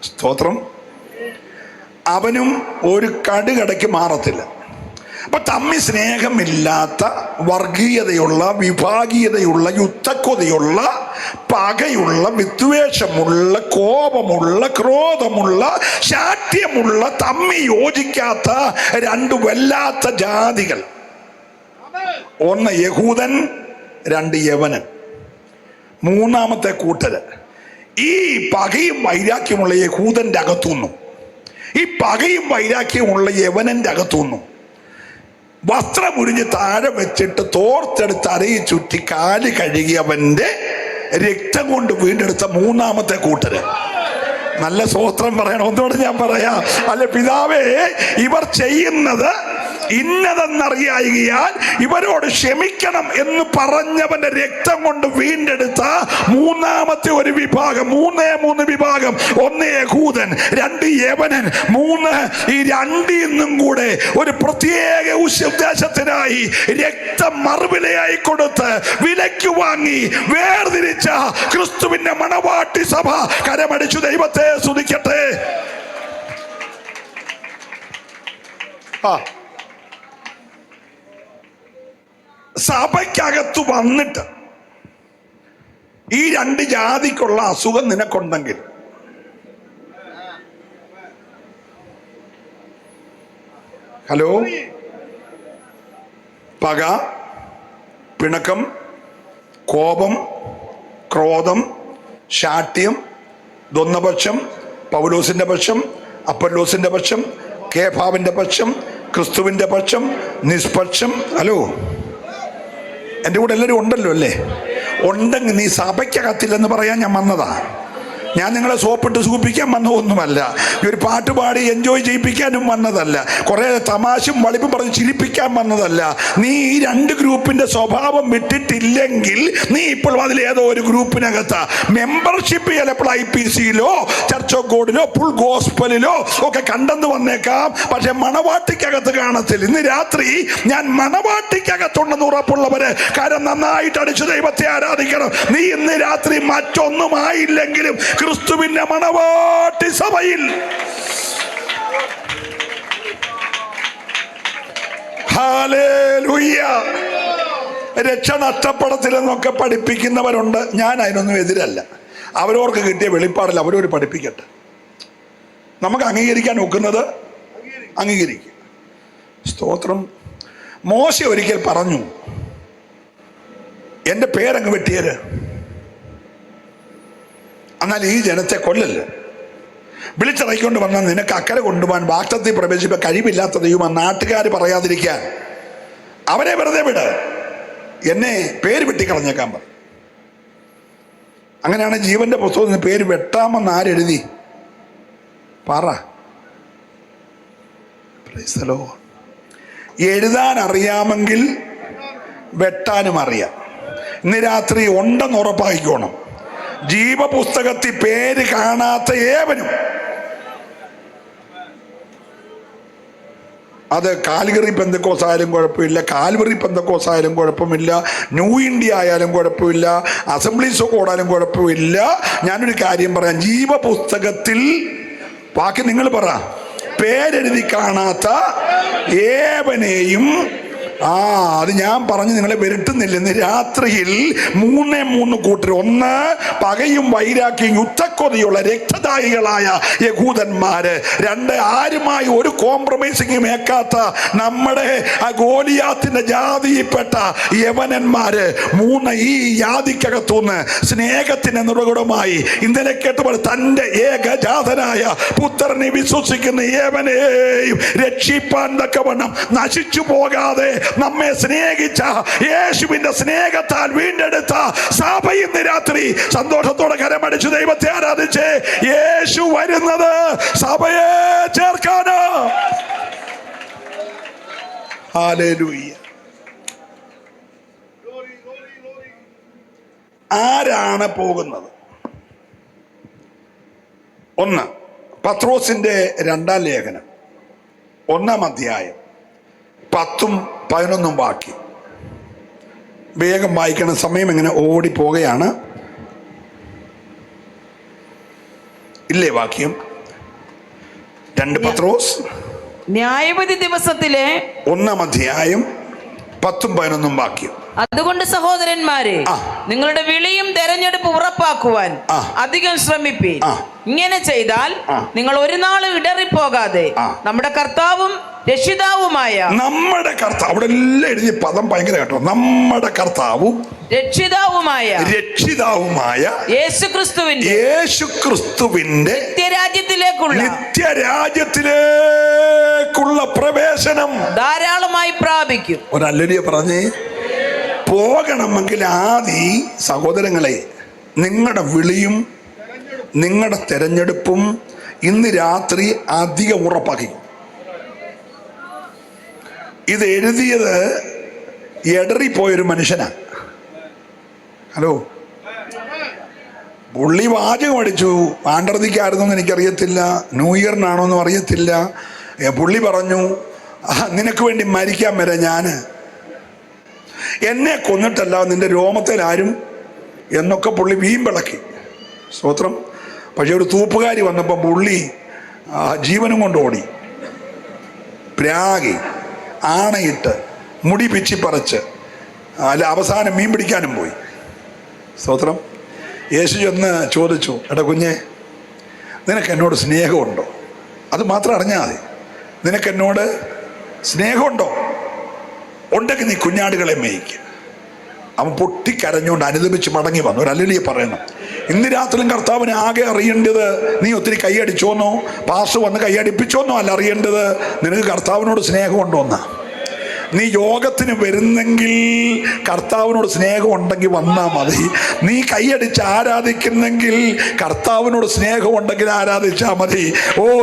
സ്തോത്രം. അവനും ഒരു കടുകടയ്ക്ക് മാറത്തില്ല. അപ്പൊ തമ്മിൽ സ്നേഹമില്ലാത്ത, വർഗീയതയുള്ള, വിഭാഗീയതയുള്ള, യുദ്ധക്കൊതിയുള്ള, പകയുള്ള, വിദ്വേഷമുള്ള, കോപമുള്ള, ക്രോധമുള്ള, ശാഠ്യമുള്ള, തമ്മിൽ യോജിക്കാത്ത 2 വല്ലാത്ത ജാതികൾ. ഒന്ന് യഹൂദൻ, 2 യവനൻ. മൂന്നാമത്തെ കൂട്ടര് ഈ പകയും വൈരാഗ്യമുള്ള യഹൂദന്റെ അകത്തുനിന്നും ഈ പകയും വൈരാഗ്യമുള്ള യവനന്റെ അകത്തുനിന്നും വസ്ത്രമുരിഞ്ഞ് താഴെ വെച്ചിട്ട് തോർത്തെടുത്ത് അരയി ചുറ്റി കാല് കഴുകിയവന്റെ രക്തം കൊണ്ട് വീണ്ടെടുത്ത മൂന്നാമത്തെ കൂട്ടര്. നല്ല സ്തോത്രം പറയണം. ഒന്നുകൂടെ ഞാൻ പറയാം. അല്ല പിതാവേ, ഇവർ ചെയ്യുന്നത് ഇന്നതെന്നറിയായികയാൽ ഇവരോട് ക്ഷമിക്കണം എന്ന് പറഞ്ഞവന്റെ രക്തം കൊണ്ട് വീണ്ടെടുത്ത മൂന്നാമത്തെ ഒരു വിഭാഗം. 3 വിഭാഗം. 1 യഹൂദൻ, 2 യവനൻ, 3 ഈ 2 കൂടെ ഒരു പ്രത്യേക ഉദ്ദേശത്തിനായി രക്തം മറുവിലയായി കൊടുത്ത് വിലയ്ക്ക് വാങ്ങി വേർതിരിച്ച ക്രിസ്തുവിന്റെ മണവാട്ടി സഭ കരമടിച്ചു ദൈവത്തെ സ്തുതിക്കട്ടെ. സഭയ്ക്കകത്ത് വന്നിട്ട് ഈ 2 ജാതിക്കുള്ള അസുഖം നിനക്കുണ്ടെങ്കിൽ ഹലോ, പക, പിണക്കം, കോപം, ക്രോധം, ശാഠ്യം, ദ്വന്ദ്വപക്ഷം, പൗലോസിന്റെ പക്ഷം, അപ്പൊല്ലോസിന്റെ പക്ഷം, കേഫാവിന്റെ പക്ഷം, ക്രിസ്തുവിന്റെ പക്ഷം, നിഷ്പക്ഷം. ഹലോ, എൻ്റെ കൂടെ എല്ലാവരും ഉണ്ടല്ലോ അല്ലേ? ഉണ്ടെങ്കിൽ നീ സഭയ്ക്കകത്തില്ലെന്ന് പറയാൻ ഞാൻ വന്നതാ. ഞാൻ നിങ്ങളെ സോപ്പിട്ട് സൂപ്പിക്കാൻ വന്നതൊന്നുമല്ല. ഈ ഒരു പാട്ട് പാടി എൻജോയ് ചെയ്യിപ്പിക്കാനും വന്നതല്ല. കുറേ തമാശയും വളിപ്പും പറഞ്ഞ് ചിരിപ്പിക്കാൻ വന്നതല്ല. നീ ഈ 2 ഗ്രൂപ്പിന്റെ സ്വഭാവം വിട്ടിട്ടില്ലെങ്കിൽ നീ ഇപ്പോൾ അതിലേതോ ഒരു ഗ്രൂപ്പിനകത്താ. മെമ്പർഷിപ്പ് ചിലപ്പോൾ IPCയിലോ ചർച്ച് ഓഫ് ഗോഡിലോ ഫുൾ ഗോസ്പലിലോ ഒക്കെ കണ്ടെന്ന് വന്നേക്കാം. പക്ഷെ മണവാട്ടിക്കകത്ത് കാണത്തില്ല. ഇന്ന് രാത്രി ഞാൻ മണവാട്ടിക്കകത്തുണ്ടെന്ന് ഉറപ്പുള്ളവര് കാര്യം നന്നായിട്ട് അടിച്ചു ദൈവത്തെ ആരാധിക്കണം. നീ ഇന്ന് രാത്രി മറ്റൊന്നുമായില്ലെങ്കിലും ക്രിസ്തുവിന്റെ മണവാട്ടി സഭയിൽ ഹല്ലേലൂയ. രക്ഷ നഷ്ടപ്പെടത്തില്ലെന്നൊക്കെ പഠിപ്പിക്കുന്നവരുണ്ട്. ഞാൻ അതിനൊന്നും എതിരല്ല. അവരവർക്ക് കിട്ടിയ വെളിപ്പാടില്ല, അവരവർ പഠിപ്പിക്കട്ടെ. നമുക്ക് അംഗീകരിക്കാൻ ഒക്കുന്നത് അംഗീകരിക്കും. സ്തോത്രം. മോശ ഒരിക്കൽ പറഞ്ഞു, എൻ്റെ പേരങ്ങ് വെട്ടിയര്, എന്നാൽ ഈ ജനത്തെ കൊല്ലല്ല. വിളിച്ചിറക്കിക്കൊണ്ട് വന്നാൽ നിനക്ക് അക്കരെ കൊണ്ടുപോകാൻ വാക്തത്തിൽ പ്രവേശിക്കാൻ കഴിവില്ലാത്ത ദൈവം നാട്ടുകാർ പറയാതിരിക്കാൻ അവരെ വെറുതെ വിട്, എന്നെ പേര് വെട്ടിക്കളഞ്ഞേക്കാൻ പറ. അങ്ങനെയാണ് ജീവന്റെ പുസ്തകത്തിന് പേര് വെട്ടാമെന്ന് ആരെഴുതി പറ. എഴുതാൻ അറിയാമെങ്കിൽ വെട്ടാനും അറിയാം. ഇന്ന് രാത്രി ഉണ്ടെന്ന് ഉറപ്പായിക്കോണം. ജീവപുസ്തകത്തിൽ പേര് കാണാത്ത ഏവനും, അത് കാൽഗറി പെന്തക്കോസ് ആയാലും കുഴപ്പമില്ല, കാൽവറി പെന്തക്കോസ് ആയാലും കുഴപ്പമില്ല, ന്യൂ ഇന്ത്യ ആയാലും കുഴപ്പമില്ല, അസംബ്ലീസ് ഓഫ് ഗോഡ് ആയാലും കുഴപ്പമില്ല. ഞാനൊരു കാര്യം പറയാം. ജീവപുസ്തകത്തിൽ ബാക്കി നിങ്ങൾ പറ, പേരെഴുതി കാണാത്ത ഏവനെയും അത് ഞാൻ പറഞ്ഞ് നിങ്ങളെ വരുത്തുന്നില്ല. ഇന്ന് രാത്രിയിൽ 3 കൂട്ടർ. 1 പകയും വൈരാഗ്യം, യുദ്ധക്കൊതി പക്വതയുള്ള രക്തദായികളായ യഹൂദന്മാര്, രണ്ട് ആരുമായി ഒരു കോംപ്രമൈസിംഗും ഏക്കാത്ത നമ്മുടെ ആ ഗോലിയാത്തിന്റെ ജാതിയിൽപ്പെട്ട യവനന്മാര്, മൂന്ന് ഈ ജാതിക്കകത്തുനിന്ന് സ്നേഹത്തിന്റെ നിറകുടമായി ഇന്നലെ കേട്ടപ്പോൾ തന്റെ ഏകജാതനായ പുത്രനെ വിശ്വസിക്കുന്ന ഏവനെയും രക്ഷിപ്പാൻ തക്കവണ്ണം നശിച്ചു പോകാതെ നമ്മെ സ്നേഹിച്ച യേശുവിന്റെ സ്നേഹത്താൽ വീണ്ടെടുത്ത സഭ ഇന്ന് രാത്രി സന്തോഷത്തോടെ കരമടിച്ചു ദൈവത്തെ ആരാധിച്ച് യേശു വരുന്നത് സഭയെ ചേർക്കാന്. ഹല്ലേലൂയ. ആരാണ് പോകുന്നത്? ഒന്ന്, പത്രോസിന്റെ 2-ാം ലേഖനം 1-ാം അധ്യായം 10-11 വാക്യം. വേഗം വായിക്കണം, സമയം ഇങ്ങനെ ഓടിപ്പോവുകയാണ്. ഇല്ലേ വാക്യം? 2 പത്രോസ് ന്യായവിധി ദിവസത്തിലെ 1-ാം അധ്യായം 10-11 വാക്യം. അതുകൊണ്ട് സഹോദരന്മാരെ, നിങ്ങളുടെ വിളിയും തെരഞ്ഞെടുപ്പ് ഉറപ്പാക്കുവാൻ അധികം ശ്രമിപ്പീൻ. ഇങ്ങനെ ചെയ്താൽ നിങ്ങൾ ഒരു നാളും ഇടറിപ്പോകാതെ നമ്മുടെ കർത്താവും രക്ഷിതാവുമായ അവിടെ എല്ലാം എഴുതിയ പദം ഭയങ്കര കേട്ടോ. നമ്മുടെ കർത്താവും രക്ഷിതാവുമായ യേശുക്രിസ്തുവിന്റെ നിത്യരാജ്യത്തിലേക്കുള്ള പ്രവേശനം ധാരാളമായി പ്രാപിക്കും. ഒരല്ലേലൂയ പറഞ്ഞേ. പോകണമെങ്കിൽ ആദ്യം സഹോദരങ്ങളെ, നിങ്ങളുടെ വിളിയും നിങ്ങളുടെ തെരഞ്ഞെടുപ്പും ഇന്ന് രാത്രി അധികം ഉറപ്പാക്കി. ഇത് എഴുതിയത് എടറിപ്പോയൊരു മനുഷ്യനാണ്. ഹലോ, പുള്ളി വാചകം അടിച്ചു. ആണ്ടർദിക്കായിരുന്നോന്ന് എനിക്കറിയത്തില്ല, ന്യൂ ഇയറിനാണോന്നും അറിയത്തില്ല. പുള്ളി പറഞ്ഞു, നിനക്ക് വേണ്ടി മരിക്കാൻ വരെ ഞാൻ, എന്നെ കൊന്നിട്ടല്ല നിന്റെ രോമത്തിലാരും എന്നൊക്കെ പുള്ളി വീമ്പിളക്കി. സ്തോത്രം. പക്ഷെ ഒരു തൂപ്പുകാരി വന്നപ്പോൾ പുള്ളി ജീവനും കൊണ്ട് ഓടി, പ്രാഗി ആണയിട്ട് മുടി പിച്ചിപ്പറിച്ച് അല്ല അവസാനം മീൻ പിടിക്കാനും പോയി. സ്തോത്രം. യേശു ചെന്ന് ചോദിച്ചു, എടാ കുഞ്ഞെ, നിനക്ക് എന്നോട് സ്നേഹമുണ്ടോ? അത് മാത്രം അറിഞ്ഞാൽ മതി. നിനക്ക് എന്നോട് സ്നേഹമുണ്ടോ? ഉണ്ടെങ്കിൽ നീ കുഞ്ഞാടുകളെ മേയ്ക്ക്. അവൻ പൊട്ടിക്കരഞ്ഞുകൊണ്ട് അനുദപിച്ച് മടങ്ങി വന്നു. ഒരു ഹല്ലേലൂയ പറയണം. ഇന്ന് രാത്രിയും കർത്താവിനെ ആകെ അറിയേണ്ടത് നീ ഒത്തിരി കൈയടിച്ചോന്നോ പാസ് വന്ന് കൈയടിപ്പിച്ചോന്നോ അല്ല അറിയേണ്ടത്, നിനക്ക് കർത്താവിനോട് സ്നേഹമുണ്ടോന്നാ. നീ യോഗത്തിന് വരുന്നെങ്കിൽ കർത്താവിനോട് സ്നേഹം ഉണ്ടെങ്കിൽ വന്നാൽ മതി. നീ കൈയടിച്ച് ആരാധിക്കുന്നെങ്കിൽ കർത്താവിനോട് സ്നേഹം ഉണ്ടെങ്കിൽ ആരാധിച്ചാൽ മതി.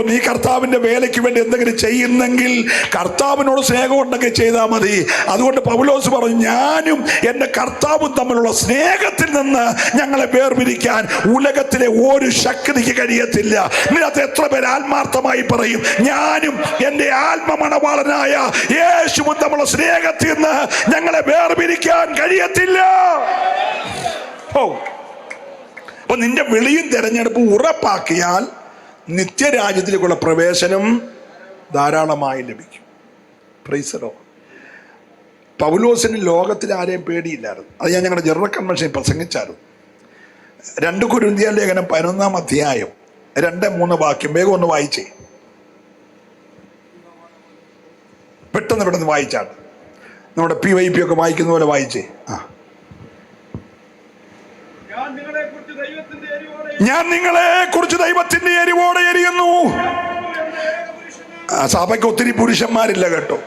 നീ കർത്താവിൻ്റെ വേലയ്ക്ക് വേണ്ടി എന്തെങ്കിലും ചെയ്യുന്നെങ്കിൽ കർത്താവിനോട് സ്നേഹം ഉണ്ടെങ്കിൽ ചെയ്താൽ മതി. അതുകൊണ്ട് പൗലോസ് പറഞ്ഞു, ഞാനും എൻ്റെ കർത്താവും തമ്മിലുള്ള സ്നേഹത്തിൽ നിന്ന് ഞങ്ങളെ വേർപിരിക്കാൻ ഉലകത്തിലെ ഒരു ശക്തിക്ക് കഴിയത്തില്ല. ഇതിനകത്ത് എത്ര പേര് ആത്മാർത്ഥമായി പറയും, ഞാനും എൻ്റെ ആത്മമണവാളനായ യേശുവും തമ്മിലുള്ള സ്നേഹത്തിൽ നിന്ന് ഞങ്ങളെ വേർപിരിക്കാൻ കഴിയത്തില്ല. അപ്പൊ നിന്റെ വിളിയും തെരഞ്ഞെടുപ്പും ഉറപ്പാക്കിയാൽ നിത്യരാജ്യത്തിലേക്കുള്ള പ്രവേശനം ധാരാളമായി ലഭിക്കും. Praise the Lord. പൗലോസിന് ലോകത്തിൽ ആരെയും പേടിയില്ലായിരുന്നു. അത് ഞാൻ ഞങ്ങളുടെ ജനറൽ കൺവെൻഷനിൽ പ്രസംഗിച്ചായിരുന്നു. 2 കൊരിന്ത്യർ ലേഖനം 11-ാം അധ്യായം 2-3 വാക്യം വേഗം ഒന്ന് വായിച്ചേ. പെട്ടെന്ന് വായിച്ചാണ്. നമ്മുടെ PYP ഒക്കെ വായിക്കുന്ന പോലെ വായിച്ചേ. ഞാൻ നിങ്ങളെ കുറിച്ച് ദൈവത്തിന്റെ എരിവോടെ എരിയുന്നു. സഭയ്ക്ക് ഒത്തിരി പുരുഷന്മാരില്ല കേട്ടോ.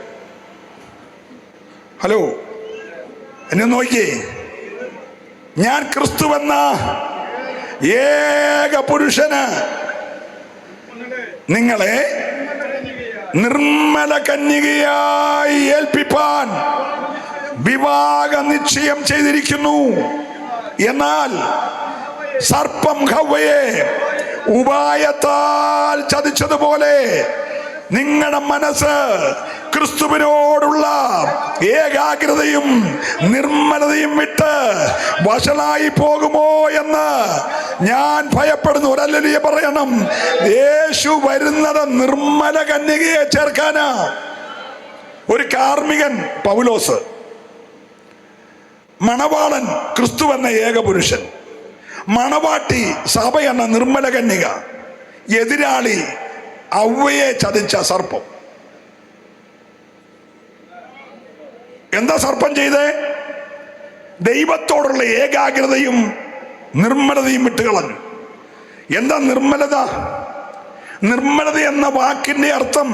ഹലോ, എന്നെ നോക്കിയേ. ഞാൻ ക്രിസ്തുവെന്ന ഏക പുരുഷന് നിങ്ങളെ നിർമ്മല കന്യകയായി ഏൽപ്പിപ്പാൻ വിവാഹ നിശ്ചയം ചെയ്തിരിക്കുന്നു. എന്നാൽ സർപ്പം ഹവ്വയെ ഉപായത്താൽ ചതിച്ചതുപോലെ നിങ്ങളുടെ മനസ്സ് ക്രിസ്തുവിനോടുള്ള ഏകാഗ്രതയും നിർമ്മലതയും വിട്ട് വഷളായി പോകുമോ എന്ന് ഞാൻ ഭയപ്പെടുന്നു. ഒരു ഹല്ലേലൂയ പറയണം. യേശു വരുന്നത് നിർമ്മല കന്യകയെ ചേർക്കാനാ. ഒരു കാർമികൻ പൗലോസ്, മണവാളൻ ക്രിസ്തു എന്ന ഏക പുരുഷൻ, മണവാട്ടി സഭ എന്ന നിർമ്മല കന്യക, എതിരാളി അവയെ ചതിച്ച സർപ്പം. എന്താ സർപ്പം ചെയ്തേ? ദൈവത്തോടുള്ള ഏകാഗ്രതയും നിർമ്മലതയും വിട്ടുകളഞ്ഞു. എന്താ നിർമ്മലത? നിർമ്മലത എന്ന വാക്കിന്റെ അർത്ഥം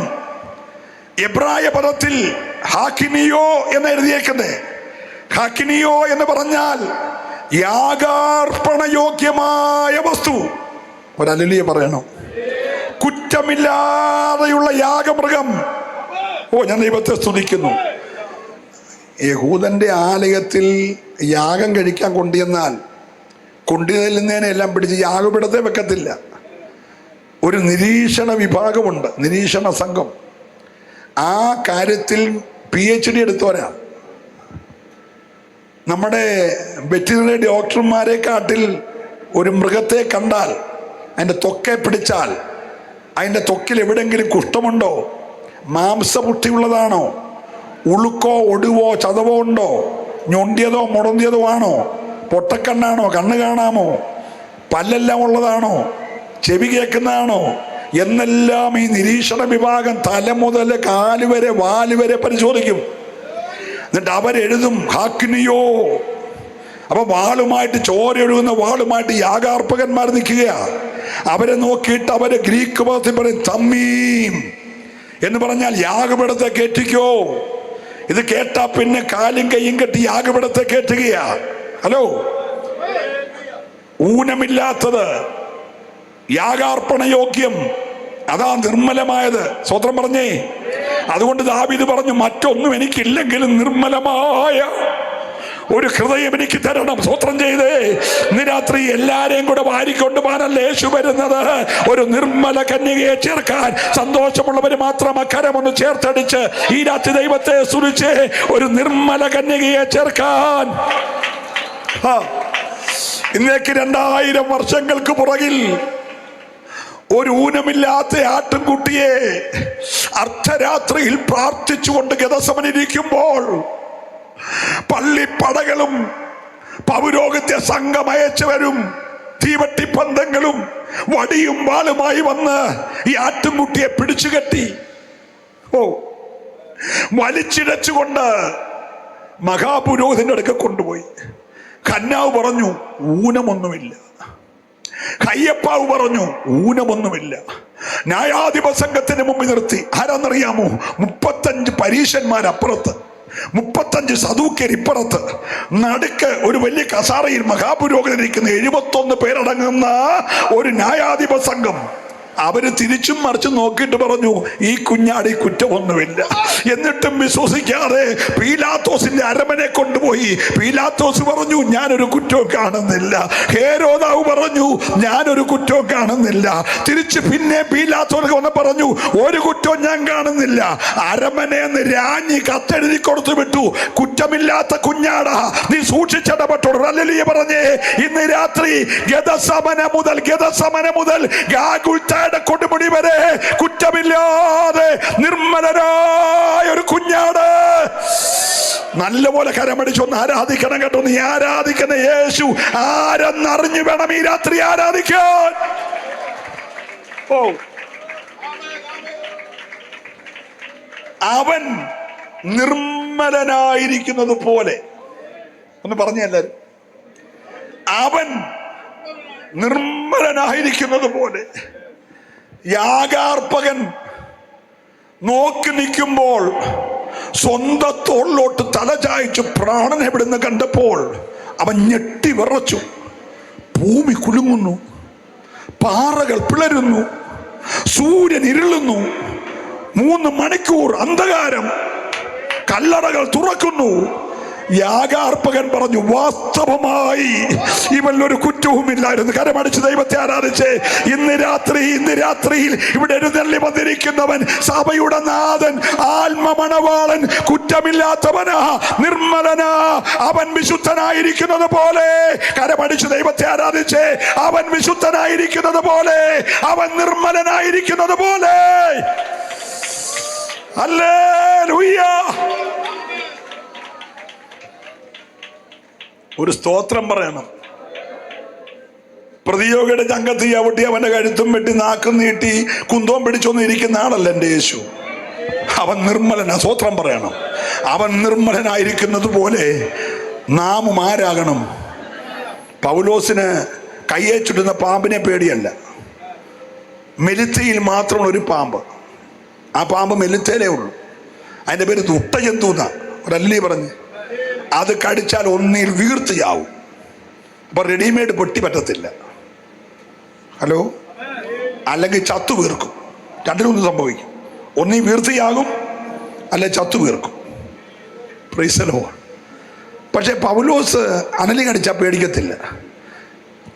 എബ്രായ പദത്തിൽ ഹാക്കിനിയോ എന്ന് എഴുതിയേക്കുന്നത്. ഹാക്കിനിയോ എന്ന് പറഞ്ഞാൽ യാഗാർപ്പണയോഗ്യമായ വസ്തു. ഒരല്ലിയ പറയണം. കുറ്റമില്ലാതെയുള്ള യാഗമൃഗം. ഞാൻ ദൈവത്തെ സ്തുതിക്കുന്നു. യഹൂദന്റെ ആലയത്തിൽ യാഗം കഴിക്കാൻ കൊണ്ടുവന്നാൽ കൊണ്ടുചെല്ലുന്നതിനെ എല്ലാം പിടിച്ച് യാഗപീഠത്തെ വെക്കത്തില്ല. ഒരു നിരീക്ഷണ വിഭാഗമുണ്ട്, നിരീക്ഷണ സംഘം. ആ കാര്യത്തിൽ PhD എടുത്തവരാണ്. നമ്മുടെ വെറ്റിനറി ഡോക്ടർമാരെ കാട്ടിൽ ഒരു മൃഗത്തെ കണ്ടാൽ അതിൻ്റെ തൊക്കെ പിടിച്ചാൽ അതിൻ്റെ ത്വക്കിൽ എവിടെയെങ്കിലും കുഷ്ഠമുണ്ടോ, മാംസപുഷ്ടിയുള്ളതാണോ, ഉളുക്കോ ഒടുവോ ചതവോ ഉണ്ടോ, ഞൊണ്ടിയതോ മുടന്തിയതോ ആണോ, പൊട്ടക്കണ്ണാണോ, കണ്ണ് കാണാമോ, പല്ലെല്ലാം ഉള്ളതാണോ, ചെവി കേൾക്കുന്നതാണോ എന്നെല്ലാം ഈ നിരീക്ഷണ വിഭാഗം തല മുതൽ കാലുവരെ വാലുവരെ പരിശോധിക്കും. എന്നിട്ട് അവരെഴുതും ഹാക്കിനിയോ. അപ്പൊ വാളുമായിട്ട്, ചോരയൊഴുകുന്ന വാളുമായിട്ട് യാഗാർപ്പകന്മാർ നിൽക്കുകയാ. അവരെ നോക്കിയിട്ട് അവരെ ഗ്രീക്ക് പദത്തിൽ പറയും തമ്മീം എന്ന് പറഞ്ഞാൽ യാഗപീഠത്തെ കേറ്റിക്കോ. ഇത് കേട്ടാ പിന്നെ കാലും കയ്യും കെട്ടി യാഗപീഠത്തെ കേറ്റുകയാ. ഹലോ, ഊനമില്ലാത്തത്, യാഗാർപ്പണ യോഗ്യം, അതാ നിർമ്മലമായത്. സ്വത്രം പറഞ്ഞേ. അതുകൊണ്ട് ദാവീദ് പറഞ്ഞു, മറ്റൊന്നും എനിക്കില്ലെങ്കിലും നിർമ്മലമായ ഒരു ഹൃദയം എനിക്ക് തരണം. സ്വത്രം ചെയ്തേ. ഇന്ന് രാത്രി എല്ലാരെയും കൂടെ വാരിക്കൊണ്ട് പോകാനല്ലേ യേശു വരുന്നത്. ഒരു നിർമ്മല കന്യകയെ ചേർക്കാൻ സന്തോഷമുള്ളവർ മാത്രം അക്കരമൊന്ന് ചേർത്തടിച്ച് ഈ രാത്രി ദൈവത്തെ സ്തുതിച്ച് ഒരു നിർമ്മല കന്യകയെ ചേർക്കാൻ. ഇന്നേക്ക് 2000 വർഷങ്ങൾക്ക് പുറകിൽ ഒരു ഊനമില്ലാത്ത ആട്ടിൻകുട്ടിയെ അർദ്ധരാത്രിയിൽ പ്രാർത്ഥിച്ചുകൊണ്ട് ഗതസമനിരിക്കുമ്പോൾ പള്ളിപ്പടകളും പൗരോഹിത്യ സംഘം അയച്ചവരും തീവട്ടിപ്പന്തങ്ങളും വടിയും വാളുമായി വന്ന് ഈ ആട്ടിൻകുട്ടിയെ പിടിച്ചു കെട്ടി വലിച്ചിഴച്ചുകൊണ്ട് മഹാപുരോഹിതന്റെ അടുക്ക കൊണ്ടുപോയി. ഖന്നാവ് പറഞ്ഞു ഊനമൊന്നുമില്ല. കയ്യപ്പാവ് പറഞ്ഞു ഊനമൊന്നുമില്ല. ന്യായാധിപ സംഘത്തിന് മുമ്പിൽ നിർത്തി. ആരാന്നറിയാമോ? 35 പരീശന്മാരപ്പുറത്ത്, 35 സദൂക്യർ ഇപ്പുറത്ത്, നടുക്ക് ഒരു വലിയ കസാറയിൽ മഹാപുരോഹിതനിരിക്കുന്ന 71 പേരടങ്ങുന്ന ഒരു ന്യായാധിപ സംഘം. അവര് തിരിച്ചും മറിച്ചും നോക്കിയിട്ട് പറഞ്ഞു ഈ കുഞ്ഞാടി കുറ്റമൊന്നുമില്ല. എന്നിട്ടും വിശ്വസിക്കാതെ പീലാത്തോസിന്റെ അരമനെ കൊണ്ടുപോയി. പീലാത്തോസ് പറഞ്ഞു ഞാനൊരു കുറ്റവും കാണുന്നില്ല. ഹേരോദാവ് പറഞ്ഞു ഞാനൊരു കുറ്റവും കാണുന്നില്ല. തിരിച്ച് പിന്നെ പീലാത്തോസ് വന്ന് പറഞ്ഞു ഒരു കുറ്റവും ഞാൻ കാണുന്നില്ല. അരമനയെന്ന് രാഞ്ഞി കത്തെഴുതി കൊടുത്തു വിട്ടു. കുറ്റമില്ലാത്ത കുഞ്ഞാടാ, നീ സൂക്ഷിച്ചിടപെട്ടോളൂ. ഹല്ലേലൂയ പറഞ്ഞേ. ഇന്ന് രാത്രി ഗദസമന മുതൽ കൊടുമുടി വരെ കുറ്റമില്ലാതെ നിർമ്മലനായ ഒരു കുഞ്ഞാട്. നല്ലപോലെ കരമടിച്ചൊന്ന് ആരാധിക്കണം കേട്ടോ. നീ ആരാധിക്കുന്ന യേശു ആരെന്നറിഞ്ഞു വേണം ഈ രാത്രി ആരാധിക്കാൻ. അവൻ നിർമ്മലനായിരിക്കുന്നത് പോലെ ഒന്ന് പറഞ്ഞല്ലാരും. അവൻ നിർമ്മലനായിരിക്കുന്നത് പോലെ യാഗാർപ്പകൻ നോക്കി നിൽക്കുമ്പോൾ സ്വന്തം തോളിലോട്ട് തലചായ്ച്ചു പ്രാണനെ വിടുന്ന കണ്ടപ്പോൾ അവൻ ഞെട്ടി വിറച്ചു. ഭൂമി കുലുങ്ങുന്നു, പാറകൾ പിളരുന്നു, സൂര്യൻ ഇരുളുന്നു, 3 മണിക്കൂർ അന്ധകാരം, കല്ലറകൾ തുറക്കുന്നു. യാഗാർപ്പകൻ പറഞ്ഞു വാസ്തവമായി ഇവനൊരു കുറ്റവുമില്ലായിരുന്നു. കരമടിച്ച് ദൈവത്തെ ആരാധിച്ച് ഇന്ന് രാത്രിയിൽ ഇവിടെ എഴുന്നള്ളി വന്നിരിക്കുന്നവൻ സഭയുടെ നാഥൻ, ആത്മമണവാളൻ, കുറ്റമില്ലാത്തവനാ, നിർമ്മലനാ. അവൻ വിശുദ്ധനായിരിക്കുന്നത് പോലെ, കരമടിച്ച് ദൈവത്തെ ആരാധിച്ച് അവൻ വിശുദ്ധനായിരിക്കുന്നത് പോലെ, അവൻ നിർമ്മലനായിരിക്കുന്നത് പോലെ. ഹല്ലേലൂയ. ഒരു സ്തോത്രം പറയണം. പ്രതിയോഗിയുടെ ചങ്കത്ത് ചവിട്ടി അവന്റെ കഴുത്തും വെട്ടി നാക്കും നീട്ടി കുന്തവും പിടിച്ചൊന്നും ഇരിക്കുന്ന ആളല്ല എൻ്റെ യേശു. അവൻ നിർമ്മലനാ. സ്വത്രം പറയണം. അവൻ നിർമ്മലനായിരിക്കുന്നത് പോലെ നാമും ആരാകണം? പൗലോസിന് കയ്യെ ചുറ്റുന്ന പാമ്പിനെ പേടിയല്ല. മെലിത്തയിൽ മാത്രമുള്ള ഒരു പാമ്പ്. ആ പാമ്പ് മെലിത്തയിലേ ഉള്ളൂ. അതിൻ്റെ പേര് ദുഷ്ടജന്തു എന്നാ ഒരല്ലേ പറഞ്ഞ്. അത് കടിച്ചാൽ ഒന്നിൽ വീർത്ത് ചാവും. അപ്പൊ റെഡിമെയ്ഡ് പൊട്ടി പറ്റത്തില്ല. ഹലോ, അല്ലെങ്കിൽ ചത്തു വീർക്കും. രണ്ടിലൊന്നും സംഭവിക്കും. ഒന്നീ വീർത്തിയാകും, അല്ലെ ചത്തു വീർക്കും. Praise the Lord. പക്ഷെ പൗലോസ് അനലി കടിച്ചാൽ പേടിക്കത്തില്ല.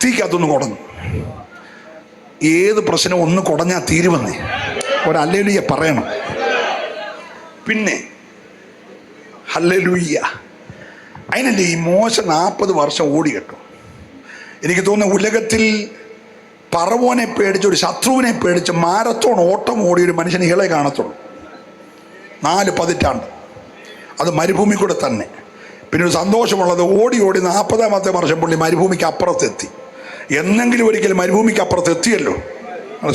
തീക്കകത്തൊന്ന് കുടഞ്ഞു. ഏത് പ്രശ്നവും ഒന്ന് കുടഞ്ഞാൽ തീരുമെന്നേ ഒരല്ലേലൂയ പറയണം. പിന്നെ ഹല്ലേലൂയ. അതിനല്ലേ ഈ മോശ 40 വർഷം ഓടി കേട്ടോ. എനിക്ക് തോന്നുന്നു ഉലകത്തിൽ പറവോനെ പേടിച്ച്, ഒരു ശത്രുവിനെ പേടിച്ച് മാരത്തോൺ ഓട്ടം ഓടിയൊരു മനുഷ്യന് ഇളെ കാണത്തുള്ളൂ. 4 പതിറ്റാണ്ട്. അത് മരുഭൂമി കൂടെ തന്നെ. പിന്നെ ഒരു സന്തോഷമുള്ളത്, ഓടി 40ാമത്തെ വർഷം പുള്ളി മരുഭൂമിക്ക് അപ്പുറത്തെത്തി. എന്നെങ്കിലും ഒരിക്കലും മരുഭൂമിക്ക് അപ്പുറത്ത് എത്തിയല്ലോ.